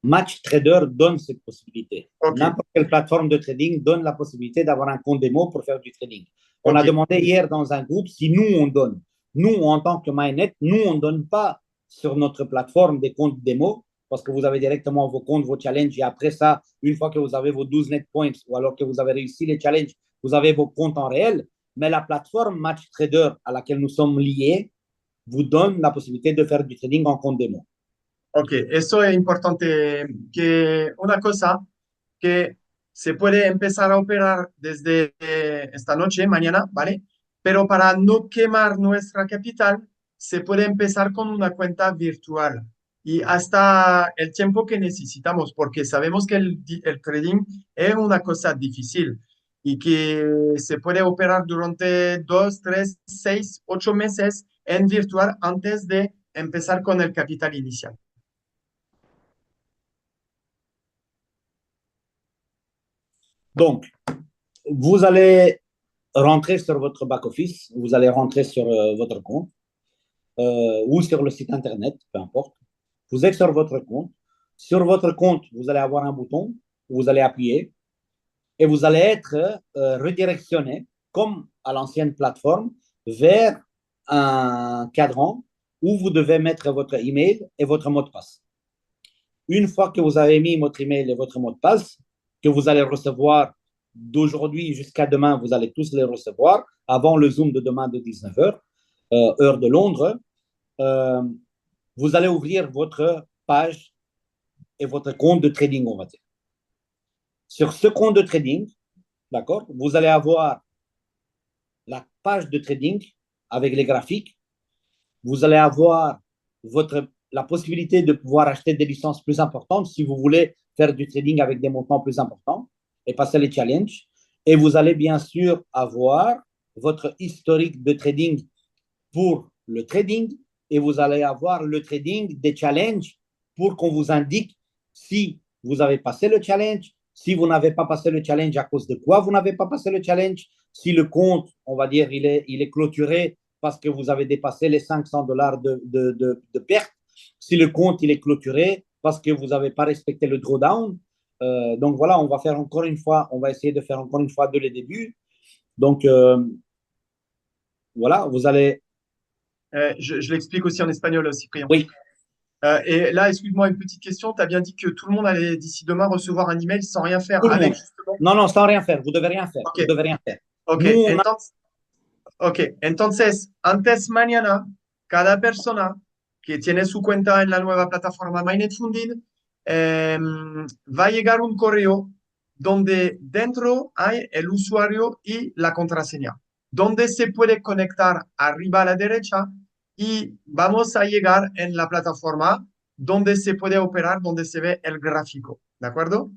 Match Trader donne cette possibilité. Ok. N'importe quelle plateforme de trading donne la possibilité d'avoir un compte démo pour faire du trading. On a Ok. demandé hier dans un groupe si nous, on donne. Nous, en tant que MyNet, nous, on ne donne pas sur notre plateforme des comptes démo parce que vous avez directement vos comptes, vos challenges. Et après ça, une fois que vous avez vos 12 net points ou alors que vous avez réussi les challenges, vous avez vos comptes en réel. Mais la plateforme Match Trader à laquelle nous sommes liés vous donne la possibilité de faire du trading en compte démo. Ok, eso es importante. Que una cosa que se puede empezar a operar desde esta noche, mañana, ¿vale? Pero para no quemar nuestra capital, se puede empezar con una cuenta virtual y hasta el tiempo que necesitamos, porque sabemos que el trading es una cosa difícil y que se puede operar durante 2, 3, 6, 8 meses en virtual antes de empezar con el capital inicial. Donc, vous allez rentrer sur votre back-office, vous allez rentrer sur votre compte ou sur le site internet, peu importe. Vous êtes sur votre compte. Sur votre compte, vous allez avoir un bouton où vous allez appuyer et vous allez être redirectionné, comme à l'ancienne plateforme, vers un cadran où vous devez mettre votre email et votre mot de passe. Une fois que vous avez mis votre email et votre mot de passe, que vous allez recevoir d'aujourd'hui jusqu'à demain, vous allez tous les recevoir avant le Zoom de demain de 19h, heure de Londres. Vous allez ouvrir votre page et votre compte de trading, on va dire. Sur ce compte de trading, d'accord, vous allez avoir la page de trading avec les graphiques. Vous allez avoir la possibilité de pouvoir acheter des licences plus importantes si vous voulez faire du trading avec des montants plus importants et passer les challenges. Et vous allez bien sûr avoir votre historique de trading pour le trading et vous allez avoir le trading des challenges pour qu'on vous indique si vous avez passé le challenge, si vous n'avez pas passé le challenge, à cause de quoi vous n'avez pas passé le challenge, si le compte, on va dire, il est clôturé parce que vous avez dépassé les $500 de perte, si le compte il est clôturé parce que vous n'avez pas respecté le drawdown. Donc voilà, on va faire encore une fois, on va essayer de faire encore une fois dès le début. Donc voilà, vous allez. Je l'explique aussi en espagnol, Cyprien. Oui. Et là, excuse-moi, une petite question. Tu as bien dit que tout le monde allait d'ici demain recevoir un email sans rien faire avec justement. Non, sans rien faire. Vous devez rien faire. Okay. Vous devez rien faire. Okay. Entonces, antes mañana, cada persona que tiene su cuenta en la nueva plataforma Mainnet Funded va a llegar un correo donde dentro hay el usuario y la contraseña, donde se puede conectar arriba a la derecha y vamos a llegar en la plataforma donde se puede operar, donde se ve el gráfico. ¿De acuerdo?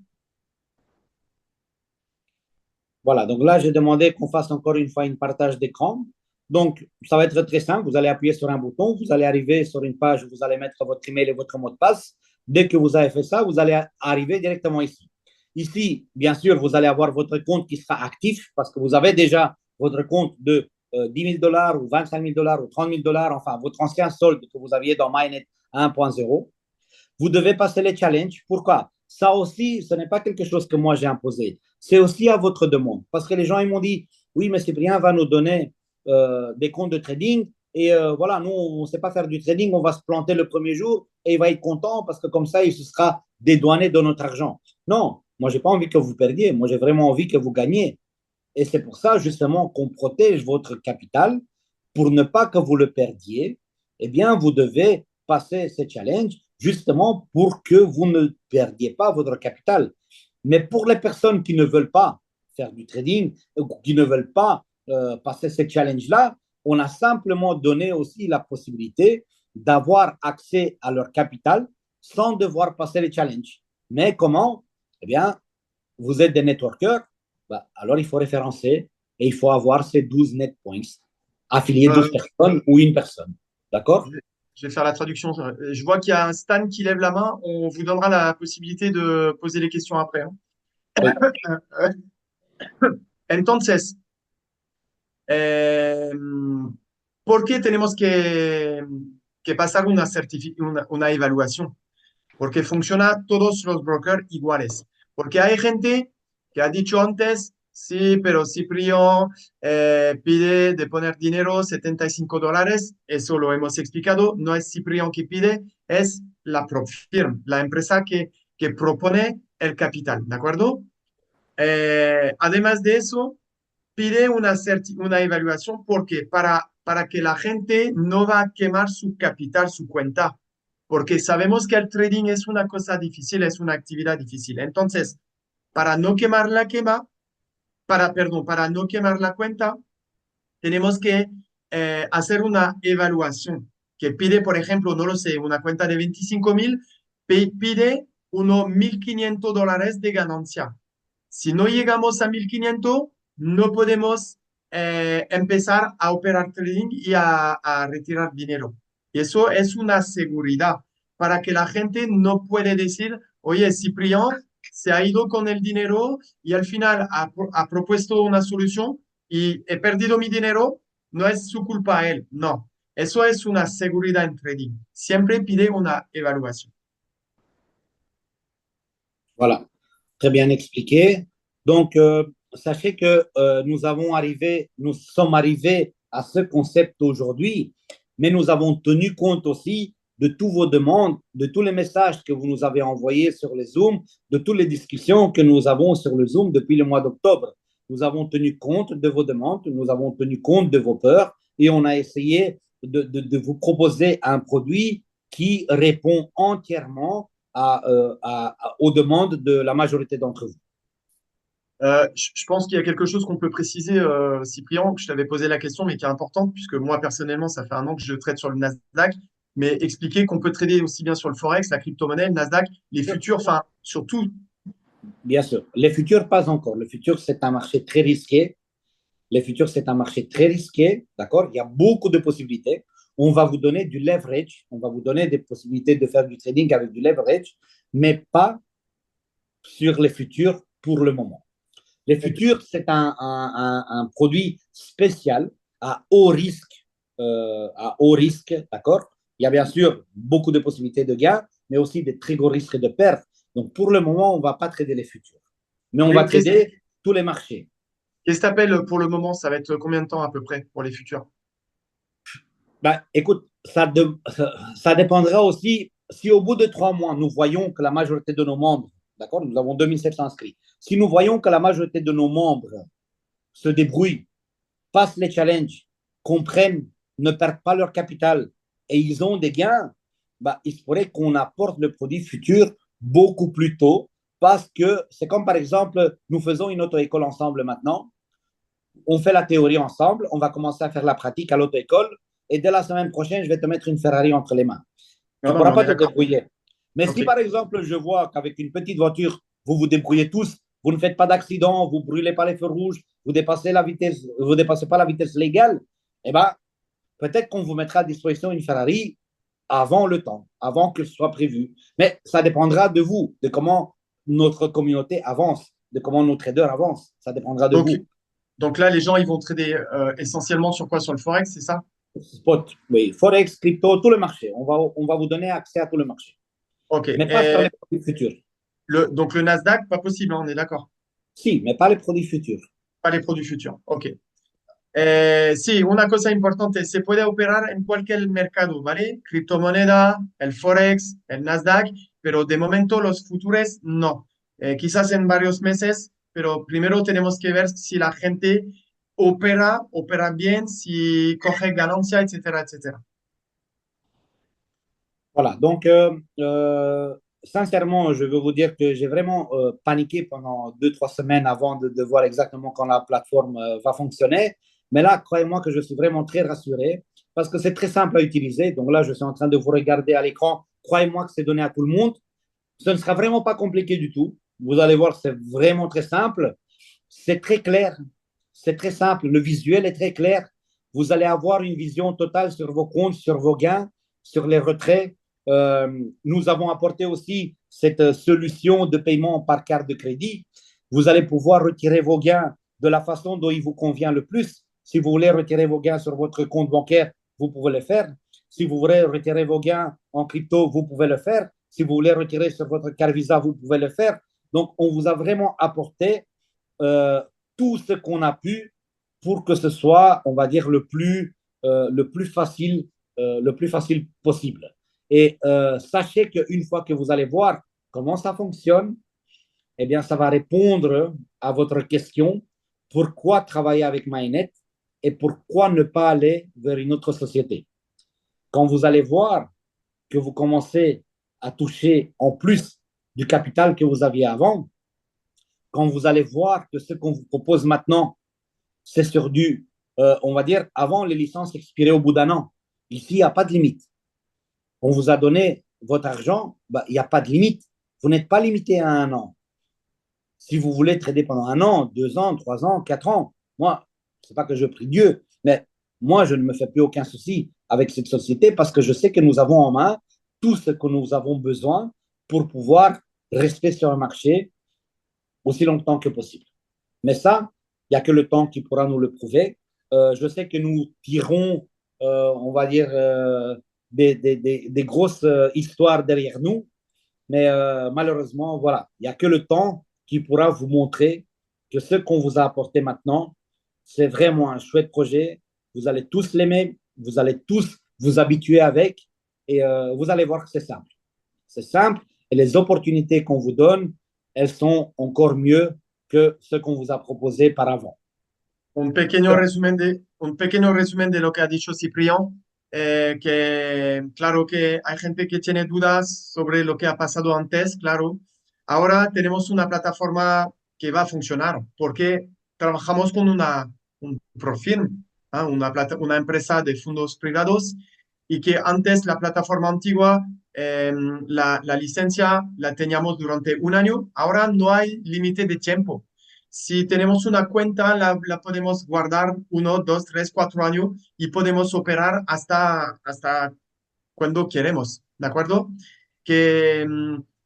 Voilà, donc là, j'ai demandé qu'on fasse encore une fois un partage d'écran. Donc, ça va être très simple. Vous allez appuyer sur un bouton, vous allez arriver sur une page où vous allez mettre votre email et votre mot de passe. Dès que vous avez fait ça, vous allez arriver directement ici. Ici, bien sûr, vous allez avoir votre compte qui sera actif parce que vous avez déjà votre compte de $10 000 ou $25 000 ou $30 000, enfin, votre ancien solde que vous aviez dans MyNet 1.0. Vous devez passer les challenges. Pourquoi? Ça aussi, ce n'est pas quelque chose que moi j'ai imposé. C'est aussi à votre demande. Parce que les gens, ils m'ont dit, oui, mais Cyprien va nous donner des comptes de trading. Et voilà, nous, on ne sait pas faire du trading. On va se planter le premier jour et il va être content parce que comme ça, il se sera dédouané de notre argent. Non, moi, je n'ai pas envie que vous perdiez. Moi, j'ai vraiment envie que vous gagniez. Et c'est pour ça, justement, qu'on protège votre capital pour ne pas que vous le perdiez. Eh bien, vous devez passer ces challenges justement pour que vous ne perdiez pas votre capital. Mais pour les personnes qui ne veulent pas faire du trading, qui ne veulent pas passer ce challenge-là, on a simplement donné aussi la possibilité d'avoir accès à leur capital sans devoir passer les challenges. Mais comment? Eh bien, vous êtes des networkers, bah, alors il faut référencer et il faut avoir ces 12 net points, affilier 12 personnes ou une personne. D'accord? Je vais faire la traduction. Je vois qu'il y a un Stan qui lève la main. On vous donnera la possibilité de poser les questions après. Hein. Oui. Entonces, ¿por qué tenemos que pasar una evaluación? Porque funciona todos los brokers iguales. Porque hay gente que ha dicho antes, sí, pero Ciprión pide de poner dinero $75. Eso lo hemos explicado. No es Ciprión que pide, es la firm, la empresa que propone el capital. ¿De acuerdo? Además de eso, pide una evaluación porque para que la gente no va a quemar su capital, su cuenta, porque sabemos que el trading es una cosa difícil, es una actividad difícil. Entonces, para no quemar para no quemar la cuenta, tenemos que hacer una evaluación que pide, por ejemplo, no lo sé, una cuenta de 25.000, pide unos $1.500 de ganancia. Si no llegamos a 1.500, no podemos empezar a operar trading y a retirar dinero. Y eso es una seguridad para que la gente no puede decir, oye, Ciprián se ha ido con el dinero y al final ha propuesto una solución y he perdido mi dinero, no es su culpa a él, no. Eso es una seguridad en trading. Siempre pide una evaluación. Voilà, très bien expliqué. Donc, sachez que nous sommes arrivés à ce concept aujourd'hui, mais nous avons tenu compte aussi de toutes vos demandes, de tous les messages que vous nous avez envoyés sur les Zoom, de toutes les discussions que nous avons sur le Zoom depuis le mois d'octobre. Nous avons tenu compte de vos demandes, nous avons tenu compte de vos peurs et on a essayé de vous proposer un produit qui répond entièrement aux demandes de la majorité d'entre vous. Je pense qu'il y a quelque chose qu'on peut préciser, Cyprien, que je t'avais posé la question, mais qui est importante, puisque moi, personnellement, ça fait un an que je trade sur le Nasdaq, mais expliquer qu'on peut trader aussi bien sur le Forex, la crypto-monnaie, le Nasdaq, les futurs, enfin, surtout. Bien sûr. Les futurs, pas encore. Le futur, c'est un marché très risqué. Les futurs, c'est un marché très risqué, d'accord? Il y a beaucoup de possibilités. On va vous donner du leverage, on va vous donner des possibilités de faire du trading avec du leverage, mais pas sur les futurs pour le moment. Les futurs, c'est un produit spécial à haut risque, d'accord? Il y a bien sûr beaucoup de possibilités de gains, mais aussi des très gros risques de perte. Donc, pour le moment, on ne va pas trader les futurs, mais on va trader tous les marchés. Qu'est-ce que tu appelles pour le moment? Ça va être combien de temps à peu près pour les futurs? Ben, écoute, ça dépendra aussi. Si au bout de 3 mois, nous voyons que la majorité de nos membres, d'accord, nous avons 2700 inscrits, si nous voyons que la majorité de nos membres se débrouillent, passent les challenges, comprennent, ne perdent pas leur capital et ils ont des gains, ben, il se pourrait qu'on apporte le produit futur beaucoup plus tôt parce que c'est comme par exemple, nous faisons une auto-école ensemble maintenant. On fait la théorie ensemble, on va commencer à faire la pratique à l'auto-école et dès la semaine prochaine, je vais te mettre une Ferrari entre les mains. Tu ne pourras pas te débrouiller. Mais si par exemple, je vois qu'avec une petite voiture, vous vous débrouillez tous, vous ne faites pas d'accident, vous ne brûlez pas les feux rouges, vous ne dépassez pas la vitesse légale, eh ben, peut-être qu'on vous mettra à disposition une Ferrari avant le temps, avant que ce soit prévu. Mais ça dépendra de vous, de comment notre communauté avance, de comment nos traders avancent. Ça dépendra de vous. Donc là, les gens, ils vont trader essentiellement sur quoi? Sur le Forex, c'est ça? Spot, oui. Forex, crypto, tout le marché. On va vous donner accès à tout le marché. OK. Mais pas sur les produits futurs. Donc le Nasdaq, pas possible, on est d'accord? Si, mais pas les produits futurs. Pas les produits futurs. OK. Sí, una cosa importante, se puede operar en cualquier mercado, ¿vale? Criptomoneda, el Forex, el Nasdaq, pero de momento los futuros no. Quizás en varios meses, pero primero tenemos que ver si la gente opera bien, si coge ganancia, etcétera, etcétera. Voilà, donc sincèrement, je veux vous dire que j'ai vraiment paniqué pendant 2, 3 semaines avant de voir exactement quand la plateforme va fonctionner. Mais là, croyez-moi que je suis vraiment très rassuré parce que c'est très simple à utiliser. Donc là, je suis en train de vous regarder à l'écran. Croyez-moi que c'est donné à tout le monde. Ce ne sera vraiment pas compliqué du tout. Vous allez voir, c'est vraiment très simple. C'est très clair. C'est très simple. Le visuel est très clair. Vous allez avoir une vision totale sur vos comptes, sur vos gains, sur les retraits. Nous avons apporté aussi cette solution de paiement par carte de crédit. Vous allez pouvoir retirer vos gains de la façon dont il vous convient le plus. Si vous voulez retirer vos gains sur votre compte bancaire, vous pouvez le faire. Si vous voulez retirer vos gains en crypto, vous pouvez le faire. Si vous voulez retirer sur votre carte Visa, vous pouvez le faire. Donc, on vous a vraiment apporté euh, tout ce qu'on a pu pour que ce soit, on va dire, le plus facile possible. Et sachez qu'une fois que vous allez voir comment ça fonctionne, eh bien, ça va répondre à votre question pourquoi travailler avec Mainnet et pourquoi ne pas aller vers une autre société. Quand vous allez voir que vous commencez à toucher en plus du capital que vous aviez avant, quand vous allez voir que ce qu'on vous propose maintenant, c'est sur du, on va dire, avant les licences expiraient au bout d'un an. Ici, il n'y a pas de limite. On vous a donné votre argent, il n'y a pas de limite. Vous n'êtes pas limité à un an. Si vous voulez trader pendant un an, 2 ans, 3 ans, 4 ans, moi, ce n'est pas que je prie Dieu, mais moi, je ne me fais plus aucun souci avec cette société parce que je sais que nous avons en main tout ce que nous avons besoin pour pouvoir rester sur le marché aussi longtemps que possible. Mais ça, il n'y a que le temps qui pourra nous le prouver. Je sais que nous tirons, on va dire, des grosses histoires derrière nous, mais malheureusement, voilà, il n'y a que le temps qui pourra vous montrer que ce qu'on vous a apporté maintenant, c'est vraiment un chouette projet. Vous allez tous l'aimer, vous allez tous vous habituer avec, et vous allez voir que c'est simple. C'est simple, et les opportunités qu'on vous donne, elles sont encore mieux que ce qu'on vous a proposé par avant. Un pequeño resumen de lo que ha dicho Ciprián, que claro que hay gente que tiene dudas sobre lo que ha pasado antes, claro. Ahora tenemos una plataforma que va a funcionar porque trabajamos con un Profirm, ¿ah? Una empresa de fondos privados y que antes la plataforma antigua, la licencia la teníamos durante un año, ahora no hay límite de tiempo. Si tenemos una cuenta, la podemos guardar 1, 2, 3, 4 años y podemos operar hasta cuando queremos, ¿de acuerdo? Que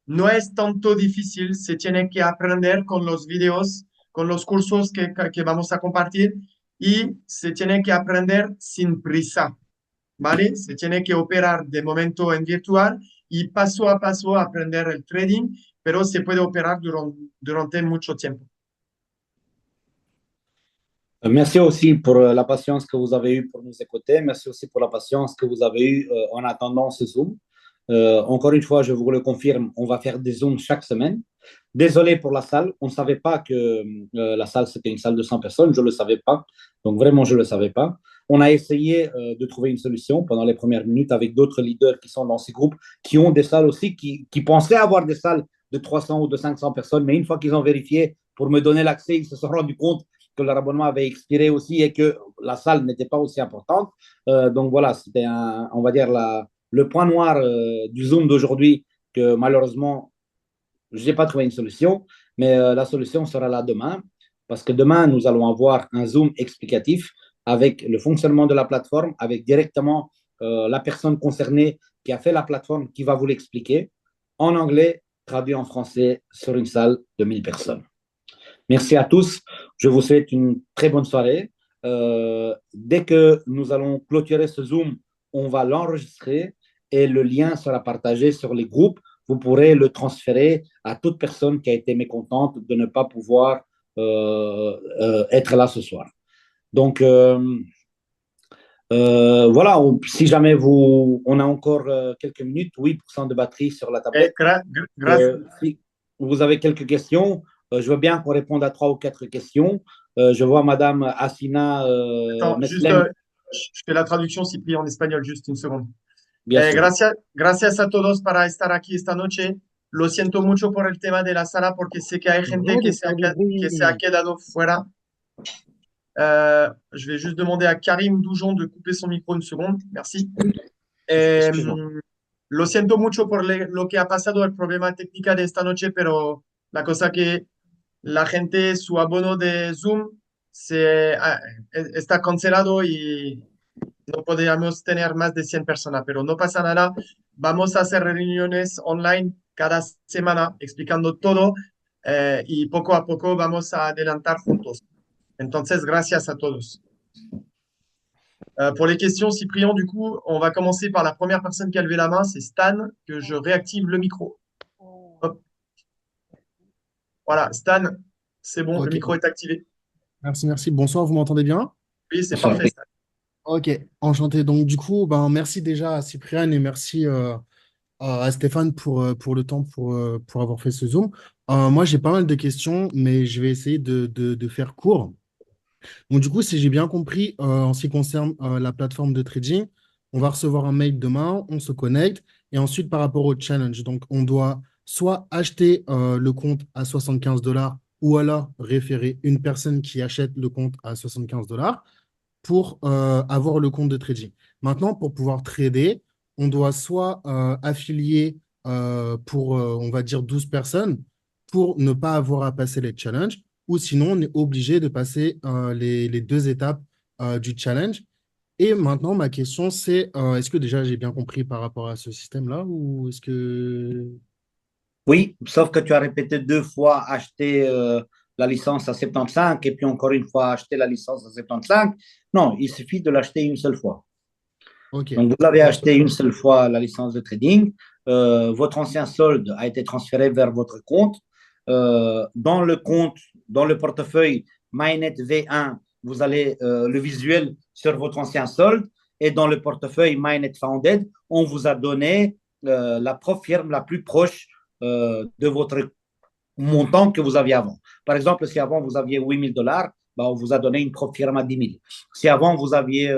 no es tanto difícil, se tiene que aprender con los videos, con los cursos que vamos a compartir y se tiene que aprender sin prisa, ¿vale? Se tiene que operar de momento en virtual y paso a paso aprender el trading, pero se puede operar durante mucho tiempo. Merci aussi pour la patience que vous avez eue pour nous écouter. Merci aussi pour la patience que vous avez eue en attendant ce Zoom. Encore une fois, je vous le confirme, on va faire des Zooms chaque semaine. Désolé pour la salle, on ne savait pas que la salle, c'était une salle de 100 personnes, je ne le savais pas. Donc vraiment, je ne le savais pas. On a essayé de trouver une solution pendant les premières minutes avec d'autres leaders qui sont dans ces groupes, qui ont des salles aussi, qui pensaient avoir des salles de 300 ou de 500 personnes, mais une fois qu'ils ont vérifié pour me donner l'accès, ils se sont rendus compte que leur abonnement avait expiré aussi et que la salle n'était pas aussi importante. Donc voilà, c'était, on va dire, le point noir du Zoom d'aujourd'hui, que malheureusement, je n'ai pas trouvé une solution, mais la solution sera là demain, parce que demain, nous allons avoir un Zoom explicatif avec le fonctionnement de la plateforme, avec directement la personne concernée qui a fait la plateforme qui va vous l'expliquer en anglais, traduit en français sur une salle de 1000 personnes. Merci à tous. Je vous souhaite une très bonne soirée. Dès que nous allons clôturer ce Zoom, on va l'enregistrer et le lien sera partagé sur les groupes. Vous pourrez le transférer à toute personne qui a été mécontente de ne pas pouvoir être là ce soir. Donc, voilà, si jamais on a encore quelques minutes, 8% de batterie sur la tablette. Si vous avez quelques questions, je veux bien qu'on réponde à 3 ou 4 questions. Je vois Madame Assina. Attends, juste, je fais la traduction, Cyprien, en espagnol, juste une seconde. Bien sûr. Gracias a todos para estar aquí esta noche. Lo siento mucho por el tema de la sala porque sé que hay gente que se ha quedado fuera. Je vais juste demander à Karim Doujon de couper son micro une seconde. Merci. Lo siento mucho por lo que ha pasado, el problema técnica de esta noche, pero la cosa que la gente, su abono de Zoom está cancelado y no podríamos tener más de 100 personas, pero no pasa nada. Vamos a hacer reuniones online cada semana explicando todo y poco a poco vamos a adelantar juntos. Entonces, gracias a todos. Pour les questions, Cyprien, du coup, on va commencer par la première personne qui a levé la main, c'est Stan, que je réactive le micro. Hop. Voilà, Stan, c'est bon, le micro est activé. Merci. Bonsoir, vous m'entendez bien? Oui, c'est parfait, Stan. Ok, enchanté. Donc, du coup, merci déjà à Cyprien et merci à Stéphane pour le temps pour avoir fait ce Zoom. Moi, j'ai pas mal de questions, mais je vais essayer de faire court. Donc, du coup, si j'ai bien compris, en ce qui concerne la plateforme de trading, on va recevoir un mail demain, on se connecte, et ensuite, par rapport au challenge, donc on doit soit acheter le compte à 75 $ ou alors référer une personne qui achète le compte à 75 $ pour avoir le compte de trading. Maintenant, pour pouvoir trader, on doit soit affilier pour, on va dire, 12 personnes pour ne pas avoir à passer les challenges, ou sinon, on est obligé de passer les 2 étapes du challenge. Et maintenant, ma question, c'est est-ce que déjà j'ai bien compris par rapport à ce système-là, ou est-ce que... Oui, sauf que tu as répété 2 fois acheter la licence à 75 et puis encore une fois acheter la licence à 75. Non, il suffit de l'acheter une seule fois. Ok. Donc, vous avez acheté une seule fois la licence de trading. Votre ancien solde a été transféré vers votre compte. Dans le portefeuille MyNet V1, vous avez le visuel sur votre ancien solde. Et dans le portefeuille MyNet Founded, on vous a donné la prop firme la plus proche de votre montant que vous aviez avant. Par exemple, si avant vous aviez 8 000 $, on vous a donné une propre firme à 10 000. Si avant vous aviez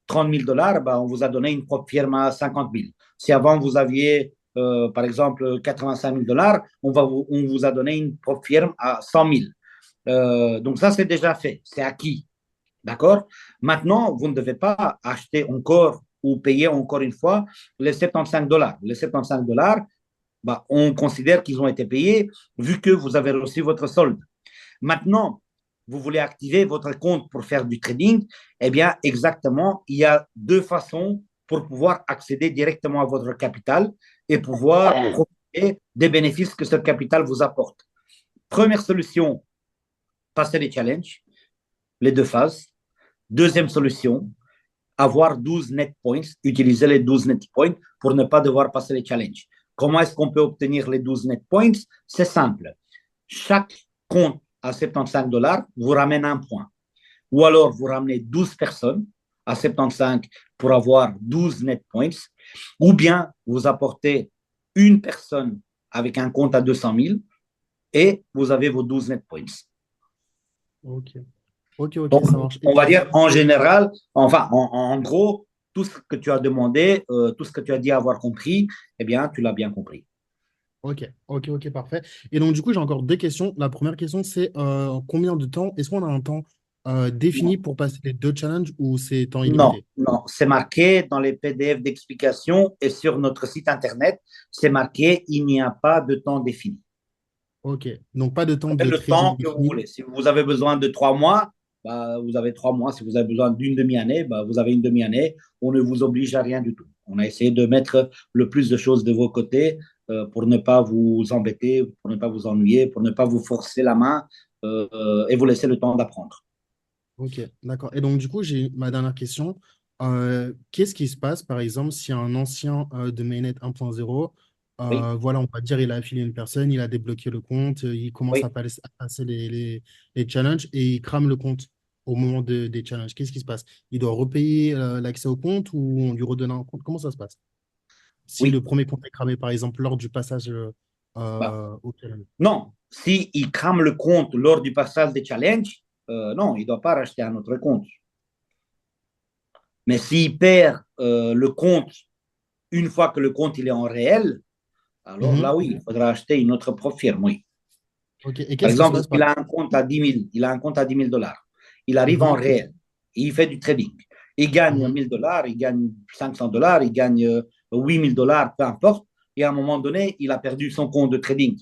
30 000 $, on vous a donné une propre firme à 50 000. Si avant vous aviez, par exemple, 85 000 $, on vous a donné une propre firme à 100 000. Donc ça, c'est déjà fait, c'est acquis. D'accord? Maintenant, vous ne devez pas acheter encore ou payer encore une fois les 75 $. Les 75 $, on considère qu'ils ont été payés vu que vous avez reçu votre solde. Maintenant, vous voulez activer votre compte pour faire du trading, eh bien, exactement, il y a 2 façons pour pouvoir accéder directement à votre capital et pouvoir profiter des bénéfices que ce capital vous apporte. Première solution, passer les challenges, les 2 phases. Deuxième solution, avoir 12 net points, utiliser les 12 net points pour ne pas devoir passer les challenges. Comment est-ce qu'on peut obtenir les 12 net points? C'est simple. Chaque compte à 75 $ vous ramène un point. Ou alors, vous ramenez 12 personnes à 75 pour avoir 12 net points. Ou bien, vous apportez une personne avec un compte à 200 000 et vous avez vos 12 net points. Ok. Ok, Donc, ça marche. on va dire en général, enfin, en gros, tout ce que tu as demandé, tout ce que tu as dit avoir compris, eh bien, tu l'as bien compris. Ok, parfait. Et donc, du coup, j'ai encore 2 questions. La première question, c'est combien de temps, est-ce qu'on a un temps défini pour passer les 2 challenges ou c'est temps illimité? Non, c'est marqué dans les PDF d'explication et sur notre site internet, c'est marqué il n'y a pas de temps défini. Ok, donc pas de temps de Le trading temps que vous défini. voulez. Si vous avez besoin de 3 mois, vous avez 3 mois. Si vous avez besoin d'une demi-année, vous avez une demi-année. On ne vous oblige à rien du tout. On a essayé de mettre le plus de choses de vos côtés pour ne pas vous embêter, pour ne pas vous ennuyer, pour ne pas vous forcer la main et vous laisser le temps d'apprendre. Ok, d'accord. Et donc, du coup, j'ai ma dernière question. Qu'est-ce qui se passe, par exemple, si un ancien de Mainnet 1.0, Oui, voilà, on va dire, il a affilié une personne, il a débloqué le compte, il commence oui. à passer les challenges et il crame le compte au moment des challenges. Qu'est-ce qui se passe? Il doit repayer l'accès au compte ou on lui redonne un compte? Comment ça se passe? Si le Oui. premier compte est cramé, par exemple, lors du passage Bah, au challenge. non, s'il crame le compte lors du passage des challenges, non, il ne doit pas racheter un autre compte. Mais s'il perd le compte une fois que le compte il est en réel, alors là, oui, il faudra acheter une autre propre firme, oui. Ok. Et Par qu'est-ce qui se exemple, passe il a un compte à 10 000, il a un compte à 10 000 dollars. Il arrive en Mhm. réel. Il fait du trading. Il gagne Mhm. 1 000 dollars, il gagne 500 dollars, il gagne 8 000 dollars, peu importe. Et à un moment donné, il a perdu son compte de trading.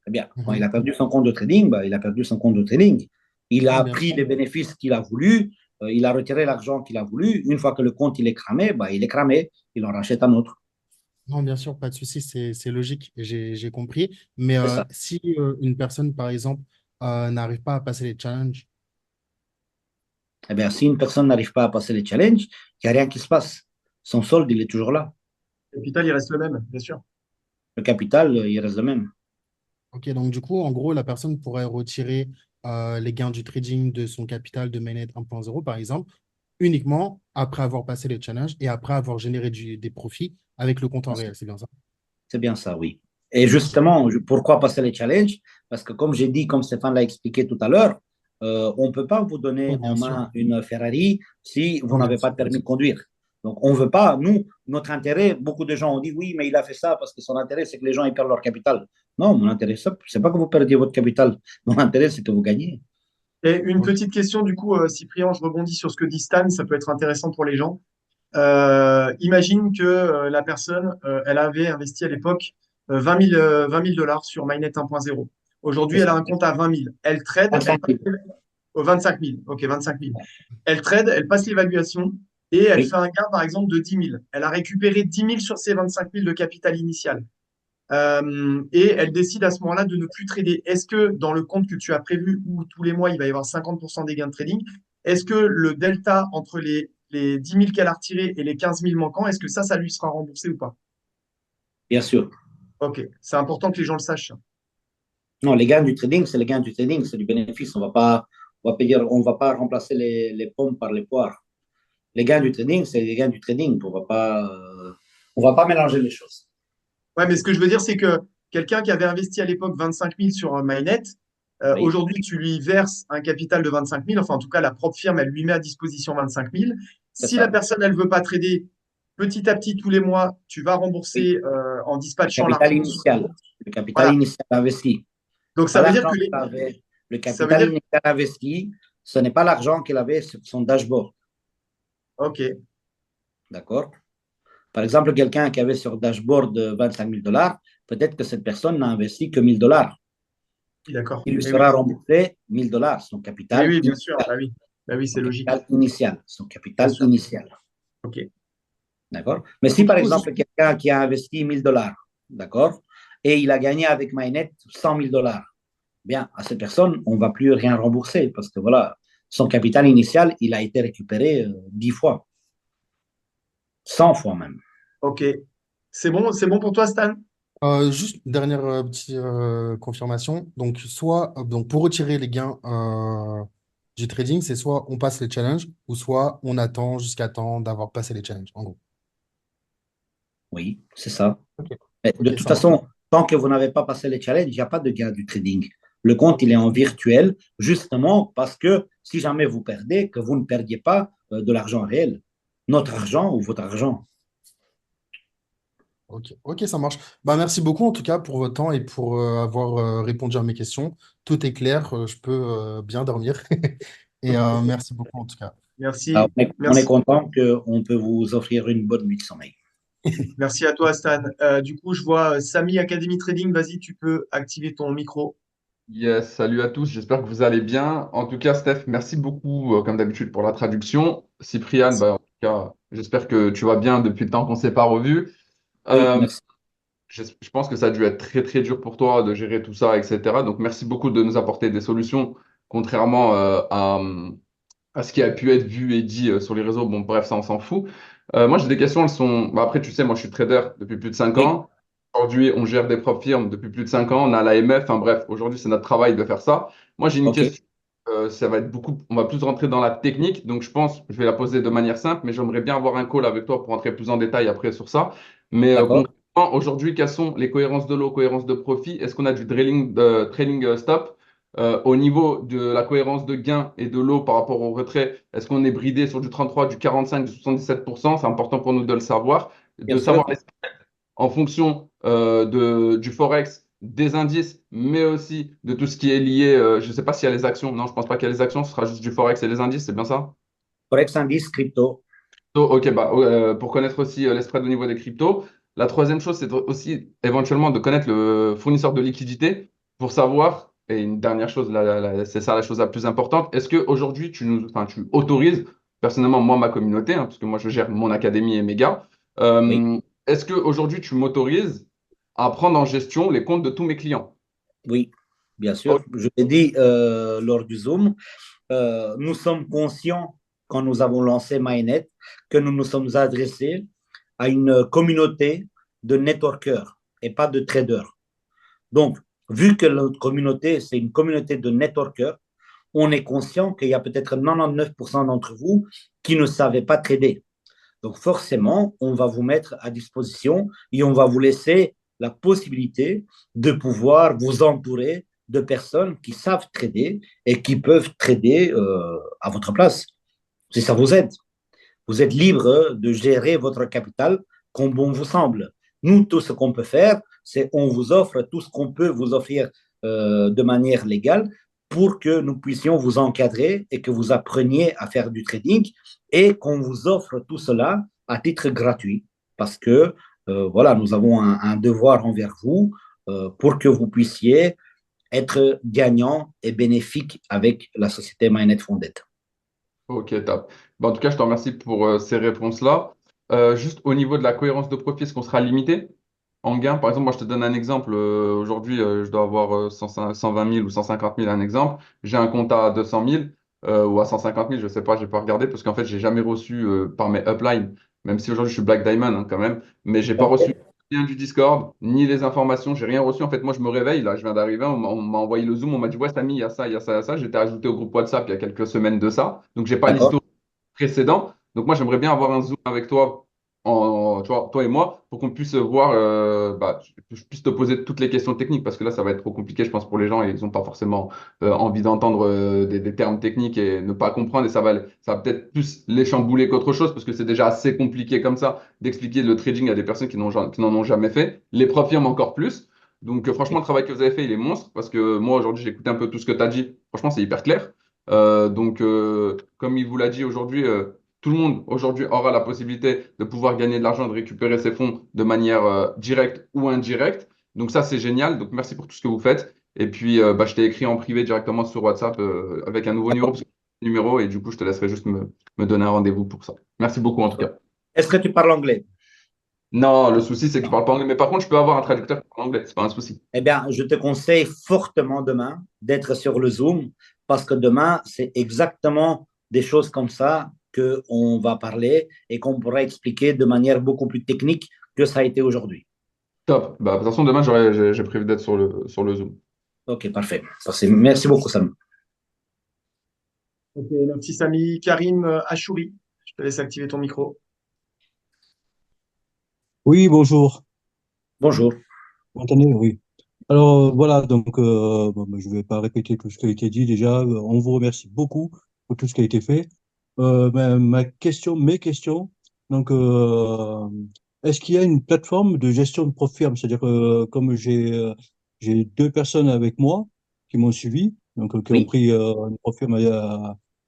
Eh bien, quand il Mhm. a perdu son compte de trading, bah, il a perdu son compte de trading. Il Non, a bien pris sûr. les bénéfices qu'il a voulu, il a retiré l'argent qu'il a voulu. Une fois que le compte il est cramé, bah, il est cramé. Il en rachète un autre. Non, bien sûr, pas de souci, c'est logique, j'ai compris. Mais C'est ça. si une personne, par exemple, n'arrive pas à passer les challenges, Eh bien, si une personne n'arrive pas à passer les challenges, il n'y a rien qui se passe. Son solde, il est toujours là. Le capital, il reste le même, bien sûr. Le capital, il reste le même. ok, donc du coup, en gros, la personne pourrait retirer les gains du trading de son capital de mainnet 1.0, par exemple, uniquement après avoir passé les challenges et après avoir généré des profits avec le compte en réel, c'est bien ça? C'est bien ça, oui. Et justement, pourquoi passer les challenges? Parce que comme j'ai dit, comme Stéphane l'a expliqué tout à l'heure, on ne peut pas vous donner Oui, en bien sûr. main une Ferrari si vous Non, bien n'avez pas sûr. de permis de conduire. Donc, on ne veut pas, nous, notre intérêt, beaucoup de gens ont dit oui, mais il a fait ça parce que son intérêt, c'est que les gens ils perdent leur capital. Non, mon intérêt, c'est pas que vous perdiez votre capital. Mon intérêt, c'est que vous gagnez. Et une Ok. petite question, du coup, Cyprien, je rebondis sur ce que dit Stan, ça peut être intéressant pour les gens. Imagine que la personne, elle avait investi à l'époque 20 000 dollars sur Mynet 1.0. Aujourd'hui, C'est elle ça. a un compte à 20 000. Elle trade, elle 25 passe 000. 25 000. OK, 25 000. Elle trade, elle passe l'évaluation et elle Oui, fait un gain, par exemple, de 10 000. Elle a récupéré 10 000 sur ses 25 000 de capital initial. Et elle décide à ce moment-là de ne plus trader. Est-ce que dans le compte que tu as prévu, où tous les mois, il va y avoir 50% des gains de trading, est-ce que le delta entre les 10 000 qu'elle a retirés et les 15 000 manquants, est-ce que ça lui sera remboursé ou pas? bien sûr. Ok, c'est important que les gens le sachent. Non, les gains du trading, c'est les gains du trading, c'est du bénéfice. On va pas remplacer les pommes par les poires. Les gains du trading, c'est les gains du trading. On va pas mélanger les choses. Ouais, mais ce que je veux dire, c'est que quelqu'un qui avait investi à l'époque 25 000 sur MyNet, Oui, aujourd'hui, tu lui verses un capital de 25 000, enfin, en tout cas, la propre firme, elle lui met à disposition 25 000. c'est Si la ça. personne, elle veut pas trader, petit à petit, tous les mois, tu vas Oui, rembourser en le dispatchant capital l'argent. initial. Le capital Voilà. initial investi. Donc, Pas ça veut dire l'argent que qu'il avait. Le ça veut capital dire, initial investi, ce n'est pas l'argent qu'il avait sur son dashboard. OK, D'accord? Par exemple, quelqu'un qui avait sur dashboard 25 000 dollars, peut-être que cette personne n'a investi que 1 000 dollars. d'accord. Il lui Eh oui, sera remboursé 1 000 dollars, eh oui, bien sûr. Bah oui, son c'est logique. capital initial, son Bien capital sûr. initial. OK. D'accord? Mais si Donc, du par coup, juste, exemple, quelqu'un qui a investi 1 000 dollars, d'accord, et il a gagné avec MyNet 100 000 dollars, bien, à cette personne, on ne va plus rien rembourser parce que voilà, son capital initial, il a été récupéré 10 fois, 100 fois même. OK. C'est bon pour toi, Stan? juste une dernière petite confirmation. Donc, soit donc pour retirer les gains du trading, c'est soit on passe les challenges ou soit on attend jusqu'à temps d'avoir passé les challenges, en gros. Oui, c'est ça. Ok, Mais de ok, toute ça marche. façon, tant que vous n'avez pas passé les challenges, il n'y a pas de gain du trading. Le compte, il est en virtuel, justement parce que si jamais vous perdez, que vous ne perdiez pas de l'argent réel, notre argent ou votre argent. Ok, ok, ça marche. Bah, merci beaucoup en tout cas pour votre temps et pour avoir répondu à mes questions. Tout est clair, je peux bien dormir. Et merci beaucoup en tout cas. Alors, Merci. on est Merci. content qu'on peut vous offrir une bonne nuit de sommeil. Merci à toi, Stan. Du coup, je vois Samy Academy Trading. Vas-y, tu peux activer ton micro. Yes, salut à tous, j'espère que vous allez bien. En tout cas, Steph, merci beaucoup, comme d'habitude, pour la traduction. Cyprien, bah, en tout cas, j'espère que tu vas bien depuis le temps qu'on ne s'est pas revus. Oui, Euh, merci. je pense que ça a dû être très, très dur pour toi de gérer tout ça, etc. Donc, merci beaucoup de nous apporter des solutions, contrairement à ce qui a pu être vu et dit sur les réseaux. Bon, bref, ça, on s'en fout. Moi, j'ai des questions, elles sont... bah, après, tu sais, moi, je suis trader depuis plus de 5 Oui, ans. Aujourd'hui, on gère des propres firmes depuis plus de 5 ans. On a l'AMF. Enfin, bref, aujourd'hui, c'est notre travail de faire ça. Moi, j'ai une ok, question. Ça va être beaucoup... On va plus rentrer dans la technique. Donc, je pense que je vais la poser de manière simple, mais j'aimerais bien avoir un call avec toi pour rentrer plus en détail après sur ça. Mais d'accord. concrètement, aujourd'hui, quelles sont les cohérences de lot, cohérences de profit? Est-ce qu'on a du trailing stop? Au niveau de la cohérence de gain et de lot par rapport au retrait, est-ce qu'on est bridé sur du 33, du 45, du 77%? C'est important pour nous de le savoir. de sûr. savoir les en fonction du forex, des indices, mais aussi de tout ce qui est lié. Je ne sais pas s'il y a les actions. Non, je ne pense pas qu'il y a les actions. Ce sera juste du forex et les indices. C'est bien ça? Forex, indice, crypto. Ok, bah, pour connaître aussi les spreads au niveau des cryptos. La troisième chose, c'est aussi éventuellement de connaître le fournisseur de liquidité pour savoir, et une dernière chose, c'est ça la chose la plus importante, est-ce qu'aujourd'hui, enfin, tu autorises, personnellement, moi, ma communauté, hein, parce que moi, je gère mon académie et mes gars, Oui, est-ce qu'aujourd'hui, tu m'autorises à prendre en gestion les comptes de tous mes clients? oui, bien sûr. Ok, Je l'ai dit lors du Zoom, nous sommes conscients, quand nous avons lancé MyNet, que nous nous sommes adressés à une communauté de networkers et pas de traders. Donc, vu que notre communauté, c'est une communauté de networkers, on est conscient qu'il y a peut-être 99% d'entre vous qui ne savaient pas trader. Donc, forcément, on va vous mettre à disposition et on va vous laisser la possibilité de pouvoir vous entourer de personnes qui savent trader et qui peuvent trader à votre place, si ça vous aide. Vous êtes libre de gérer votre capital comme bon vous semble. Nous, tout ce qu'on peut faire, c'est on vous offre tout ce qu'on peut vous offrir de manière légale pour que nous puissions vous encadrer et que vous appreniez à faire du trading et qu'on vous offre tout cela à titre gratuit parce que voilà, nous avons un devoir envers vous pour que vous puissiez être gagnant et bénéfique avec la société MyNet Founded. ok, top. Bah, en tout cas, je te remercie pour ces réponses-là. Juste au niveau de la cohérence de profil, est-ce qu'on sera limité en gain? Par exemple, moi, je te donne un exemple. Aujourd'hui, je dois avoir 120 000 ou 150 000, un exemple. J'ai un compte à 200 000 ou à 150 000, je ne sais pas, je n'ai pas regardé parce qu'en fait, j'ai jamais reçu par mes uplines, même si aujourd'hui, je suis Black Diamond hein, quand même, mais j'ai pas reçu rien du Discord, ni les informations, j'ai rien reçu. En fait, moi, je me réveille, là, je viens d'arriver, on m'a envoyé le Zoom, on m'a dit, ouais, Samy, il y a ça, il y a ça, il y a ça. J'étais ajouté au groupe WhatsApp il y a quelques semaines de ça, donc j'ai pas D'accord? l'histoire précédent. Donc moi, j'aimerais bien avoir un Zoom avec toi, tu vois, toi et moi, pour qu'on puisse voir, que je puisse te poser toutes les questions techniques, parce que là, ça va être trop compliqué, je pense, pour les gens, et ils n'ont pas forcément envie d'entendre des termes techniques et ne pas comprendre, et ça va peut-être plus les chambouler qu'autre chose, parce que c'est déjà assez compliqué comme ça d'expliquer le trading à des personnes qui n'en ont jamais fait. Les profils encore plus. Donc franchement, le travail que vous avez fait, il est monstre, parce que moi, aujourd'hui, j'ai écouté un peu tout ce que tu as dit. Franchement, c'est hyper clair. Comme il vous l'a dit aujourd'hui, tout le monde aujourd'hui aura la possibilité de pouvoir gagner de l'argent, de récupérer ses fonds de manière directe ou indirecte. Donc ça, c'est génial. Donc merci pour tout ce que vous faites. Et puis, je t'ai écrit en privé directement sur WhatsApp avec un nouveau numéro, parce que c'est un numéro, et du coup, je te laisserai juste me donner un rendez-vous pour ça. Merci beaucoup en tout cas. Est-ce que tu parles anglais? Non, le souci, c'est que je Non. parle pas anglais. Mais par contre, je peux avoir un traducteur qui parle anglais. C'est pas un souci. Eh bien, je te conseille fortement demain d'être sur le Zoom parce que demain, c'est exactement des choses comme ça qu'on va parler et qu'on pourra expliquer de manière beaucoup plus technique que ça a été aujourd'hui. Top. Bah, de toute façon, demain, j'ai prévu d'être sur le Zoom. Ok, parfait. Merci beaucoup, Sam. Ok, merci Samy. Karim Achouri, je te laisse activer ton micro. Oui, bonjour. Bonjour. Vous m'entendez? Oui. Alors voilà, donc bon, je ne vais pas répéter tout ce qui a été dit déjà. On vous remercie beaucoup pour tout ce qui a été fait. Mes questions, donc est-ce qu'il y a une plateforme de gestion de profil? C'est-à-dire que comme j'ai deux personnes avec moi qui m'ont suivi, donc qui ont Oui, pris une profil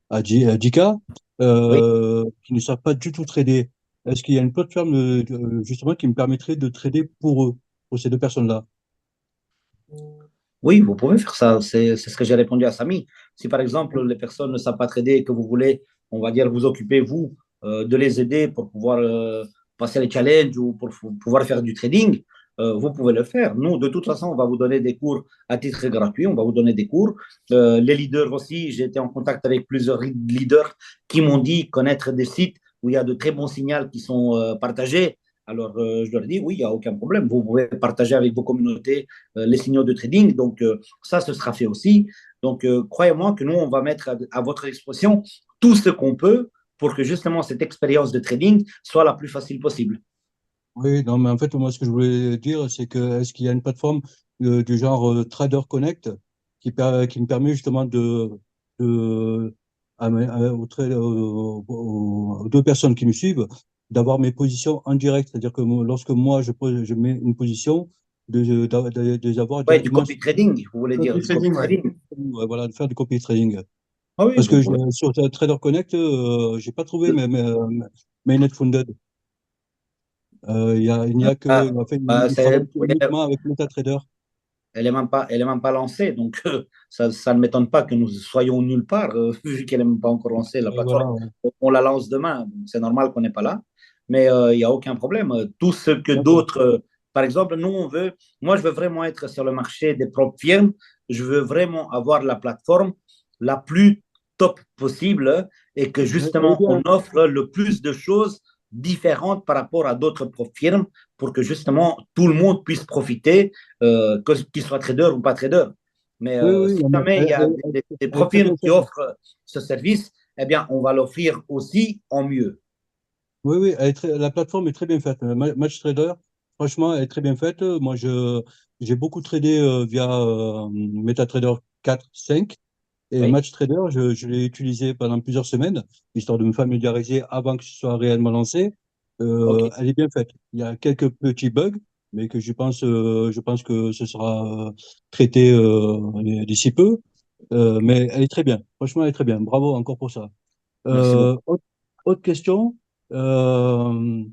à 10K, oui. qui ne savent pas du tout trader. Est-ce qu'il y a une plateforme justement qui me permettrait de trader pour eux, pour ces deux personnes-là? Oui, vous pouvez faire ça. C'est ce que j'ai répondu à Samy. Si par exemple les personnes ne savent pas trader et que vous voulez, on va dire, vous occuper, vous, de les aider pour pouvoir passer les challenges ou pour pouvoir faire du trading, vous pouvez le faire. Nous, de toute façon, on va vous donner des cours à titre gratuit. On va vous donner des cours. Les leaders aussi, j'ai été en contact avec plusieurs leaders qui m'ont dit connaître des sites où il y a de très bons signaux qui sont partagés. Alors, je leur dis, oui, il n'y a aucun problème. Vous pouvez partager avec vos communautés les signaux de trading. Donc, ça, ce sera fait aussi. Donc, croyez-moi que nous, on va mettre à votre disposition tout ce qu'on peut pour que justement cette expérience de trading soit la plus facile possible. Oui, non, mais en fait, moi, ce que je voulais dire, c'est que est-ce qu'il y a une plateforme du genre Trader Connect qui me permet justement de aux deux personnes qui me suivent, d'avoir mes positions en direct. C'est-à-dire que lorsque moi, je mets une position, de les avoir Ouais, du directement copy trading, vous voulez dire Copy du copy trading, ouais. trading. ouais, voilà, de faire du copy trading. Ah oui, Parce vous que pouvez. sur Trader Connect, j'ai pas trouvé mainnet funded. Il n'y a que, en fait, il travaille Oui, uniquement avec MetaTrader. elle est même pas lancée, donc ça ne m'étonne pas que nous soyons nulle part, vu qu'elle n'est même pas encore lancée, la Voilà, plateforme. ouais. On la lance demain, donc c'est normal qu'on n'est pas là, mais il n'y a aucun problème. Tout ce que D'accord. d'autres, par exemple, moi je veux vraiment être sur le marché des propres firmes, je veux vraiment avoir la plateforme la plus top possible et que Elle est justement on bien. offre le plus de choses différentes par rapport à d'autres firmes pour que justement tout le monde puisse profiter qu'il soit trader ou pas trader. Mais Oui, oui, si non, mais jamais il y a des elle est très profils bien qui faite. offrent ce service, eh bien, on va l'offrir aussi en mieux. Oui, oui, la plateforme est très bien faite. MatchTrader, franchement, elle est très bien faite. Moi, j'ai beaucoup tradé via MetaTrader 4, 5. Et Oui, MatchTrader, je l'ai utilisé pendant plusieurs semaines, histoire de me familiariser avant que ce soit réellement lancé. ok. Elle est bien faite. Il y a quelques petits bugs, mais que je pense que ce sera traité d'ici peu. Mais elle est très bien. Franchement, elle est très bien. Bravo encore pour ça. Merci beaucoup. Euh, autre, autre question. Euh,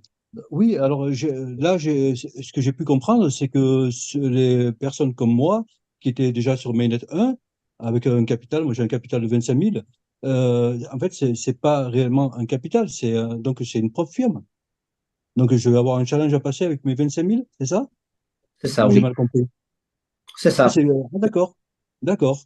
oui, alors là, ce que j'ai pu comprendre, c'est que les personnes comme moi, qui étaient déjà sur Mainnet 1, avec un capital, moi j'ai un capital de 25 000, en fait, c'est pas réellement un capital, donc c'est une propre firme. Donc je vais avoir un challenge à passer avec mes 25 000, c'est ça? C'est ça, Ou j'ai oui. mal compris? C'est Ah, ça. d'accord, d'accord,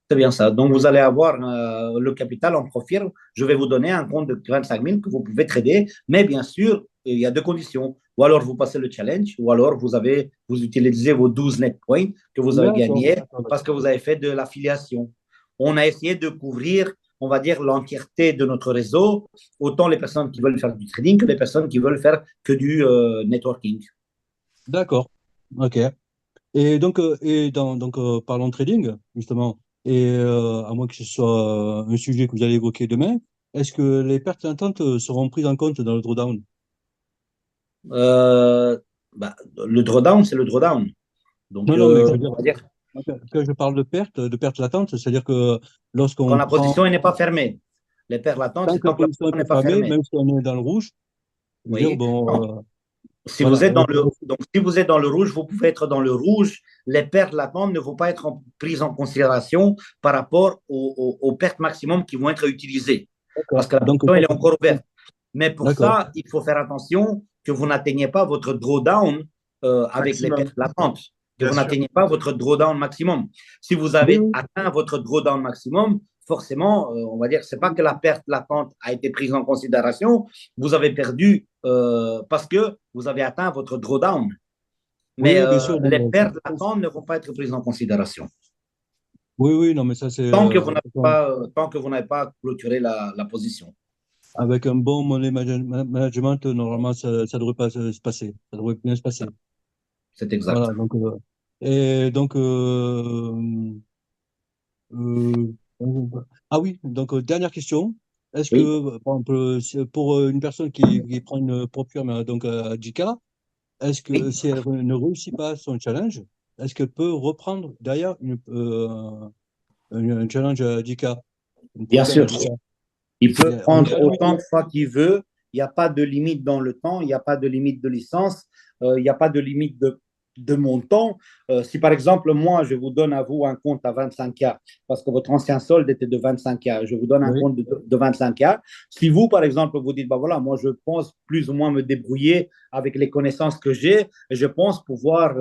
C'est bien ça. Donc, vous allez avoir le capital en profit. Je vais vous donner un compte de 25 000 que vous pouvez trader. Mais bien sûr, il y a deux conditions. Ou alors, vous passez le challenge, ou alors, vous utilisez vos 12 net points que vous avez d'accord, gagnés d'accord, parce d'accord. que vous avez fait de l'affiliation. On a essayé de couvrir, on va dire, l'entièreté de notre réseau, autant les personnes qui veulent faire du trading que les personnes qui veulent faire que du networking. D'accord, ok. Et donc, parlons trading, justement, et à moins que ce soit un sujet que vous allez évoquer demain, est-ce que les pertes ententes seront prises en compte dans le drawdown? Euh, le drawdown, c'est le drawdown. Donc, Non, non, mais je veux on dire, va dire, quand je parle de pertes latentes, c'est-à-dire que quand lorsqu'on la prend, position n'est pas fermée. Les paires latentes, tant c'est que la tant que la position n'est position pas n'est pas fermée, fermée. même si on est dans le rouge, je veux dire, Oui. Non. bon, Si vous voilà. êtes donc, si vous êtes dans le rouge, vous pouvez être dans le rouge. Les pertes latentes ne vont pas être prises en considération par rapport aux pertes maximum qui vont être utilisées. Parce D'accord. que la Donc, position, ça, elle est encore ouverte. Mais pour d'accord. ça, il faut faire attention que vous n'atteigniez pas votre drawdown avec les Maximum, pertes latentes, que bien vous sûr. n'atteigniez pas votre drawdown maximum. Si vous Oui, avez oui, atteint votre drawdown maximum, forcément, on va dire, c'est pas que la perte latente a été prise en considération, vous avez perdu parce que vous avez atteint votre drawdown. oui, Mais oui, bien sûr. les pertes latentes ne vont pas être prises en considération Oui, oui, non, mais ça, c'est tant que vous n'avez pas clôturé la position. avec un bon management, normalement, ça devrait pas se passer. Ça devrait bien se passer. C'est exact. Voilà. Donc, et donc, euh, ah oui. Donc, dernière question. Est-ce Oui. que, par exemple, pour une personne qui prend une propre firme, donc à JK, est-ce que Oui. si elle ne réussit pas son challenge, est-ce qu'elle peut reprendre derrière un challenge à JK, une Bien propre firme à sûr. JK? Il peut On est prendre d'accord? autant de fois qu'il veut. Il n'y a pas de limite dans le temps, il n'y a pas de limite de licence, il n'y a pas de limite de montant. Si par exemple, moi, je vous donne à vous un compte à 25K, parce que votre ancien solde était de 25K, je vous donne un Oui. compte de 25K. Si vous, par exemple, vous dites, bah voilà, moi, je pense plus ou moins me débrouiller avec les connaissances que j'ai, et je pense pouvoir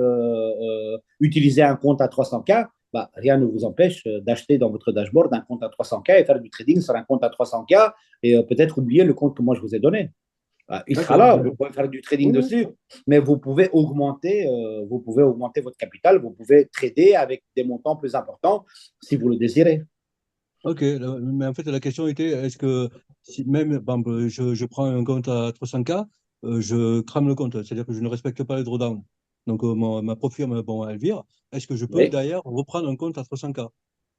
utiliser un compte à 300K, bah, rien ne vous empêche d'acheter dans votre dashboard un compte à 300K et faire du trading sur un compte à 300K et peut-être oublier le compte que moi je vous ai donné. Il sera D'accord. là, vous pouvez faire du trading Oui, oui. dessus, mais vous pouvez augmenter votre capital, vous pouvez trader avec des montants plus importants si vous le désirez. Ok, mais en fait, la question était, est-ce que si même par exemple, je prends un compte à 300K, je crame le compte, c'est-à-dire que je ne respecte pas les drawdowns. Donc, ma propre firme, bon, elle vire. Est-ce que je peux Oui, derrière reprendre un compte à 300K?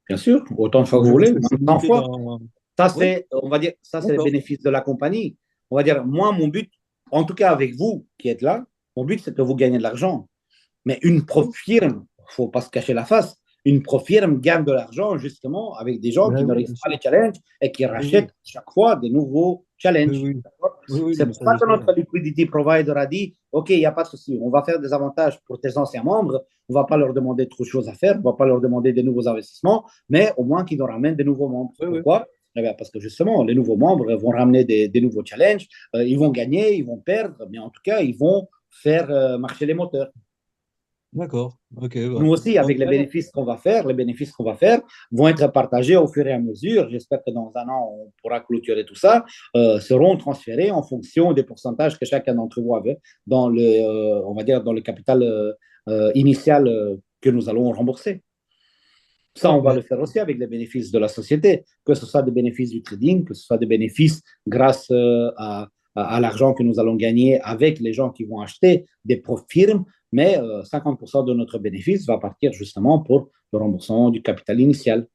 bien sûr, autant de fois Ou que vous voulez, est-ce que même je suis 100 limité fois. dans. Ça, Oui, c'est, on va dire, ça, c'est le d'accord. bénéfice de la compagnie. On va dire, moi, mon but, en tout cas avec vous qui êtes là, mon but c'est que vous gagnez de l'argent. Mais une firme, il ne faut pas se cacher la face, une firme gagne de l'argent justement avec des gens Ouais, qui ne oui, réussissent bien pas sûr. les challenges et qui Oui, rachètent oui, chaque fois des nouveaux challenges. oui, oui, D'accord. oui, oui, C'est mais pour ça, ça je que sais. notre liquidity provider a dit, OK, il n'y a pas de souci, on va faire des avantages pour tes anciens membres, on ne va pas leur demander trop de choses à faire, on ne va pas leur demander des nouveaux investissements, mais au moins qu'ils nous ramènent des nouveaux membres. Oui, oui, Pourquoi? Eh bien, parce que justement, les nouveaux membres vont ramener des nouveaux challenges, ils vont gagner, ils vont perdre, mais en tout cas, ils vont faire marcher les moteurs. d'accord. Ok. Nous aussi, avec les bénéfices qu'on va faire vont être partagés au fur et à mesure. J'espère que dans un an, on pourra clôturer tout ça, seront transférés en fonction des pourcentages que chacun d'entre vous avait dans on va dire, dans le capital initial que nous allons rembourser. Ça, on va Parfait. le faire aussi avec les bénéfices de la société, que ce soit des bénéfices du trading, que ce soit des bénéfices grâce à l'argent que nous allons gagner avec les gens qui vont acheter des firmes, mais 50% de notre bénéfice va partir justement pour le remboursement du capital initial.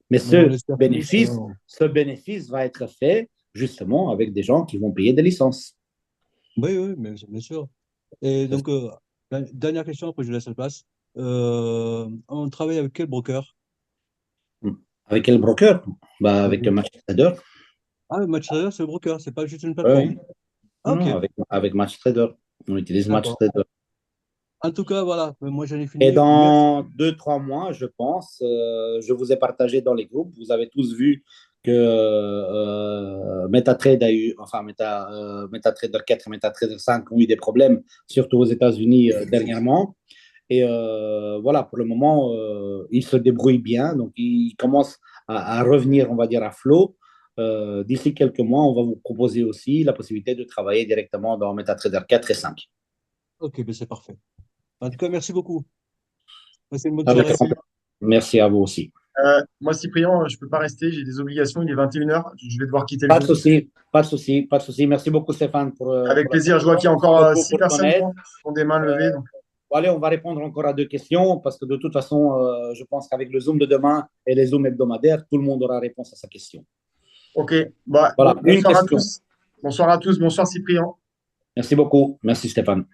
Mais Mais on espère tous. ce bénéfice va être fait justement avec des gens qui vont payer des licences. Oui, oui, mais bien sûr. Et donc, dernière question, après je laisse la place. On travaille avec quel broker? Avec quel broker? Bah, Oui, avec oui. MatchTrader. Ah, MatchTrader, c'est le broker, c'est pas juste une Oui, plateforme. Ah, non, ok, avec MatchTrader. On utilise d'accord. MatchTrader. En tout cas, voilà, moi j'en ai Et fini. Merci. dans 2, 3 mois, je pense, je vous ai partagé dans les groupes. Vous avez tous vu que MetaTrade a eu, enfin MetaTrader 4 et MetaTrader 5 ont eu des problèmes, surtout aux États-Unis dernièrement. Et voilà, pour le moment, ils se débrouillent bien. Donc, ils commencent à revenir, on va dire, à flot. D'ici quelques mois, on va vous proposer aussi la possibilité de travailler directement dans MetaTrader 4 et 5. Ok, ben c'est parfait. En tout cas, merci beaucoup. Passez une bonne Avec soirée. grand plaisir. Merci à vous aussi. Moi, Cyprien, je ne peux pas rester, j'ai des obligations, il est 21h, je vais devoir quitter le Pas de groupe. souci, pas de souci, pas de souci. Merci beaucoup, Stéphane, Avec pour la plaisir, je vois qu'il y a Merci encore beaucoup 6 pour ton personnes qui aide. ont des mains levées. Donc. Allez, on va répondre encore à 2 questions parce que de toute façon, je pense qu'avec le Zoom de demain et les Zooms hebdomadaires, tout le monde aura réponse à sa question. Ok, bah, Voilà, une bonsoir à question. tous. Bonsoir à tous, bonsoir Cyprien. Merci beaucoup. Merci, Stéphane.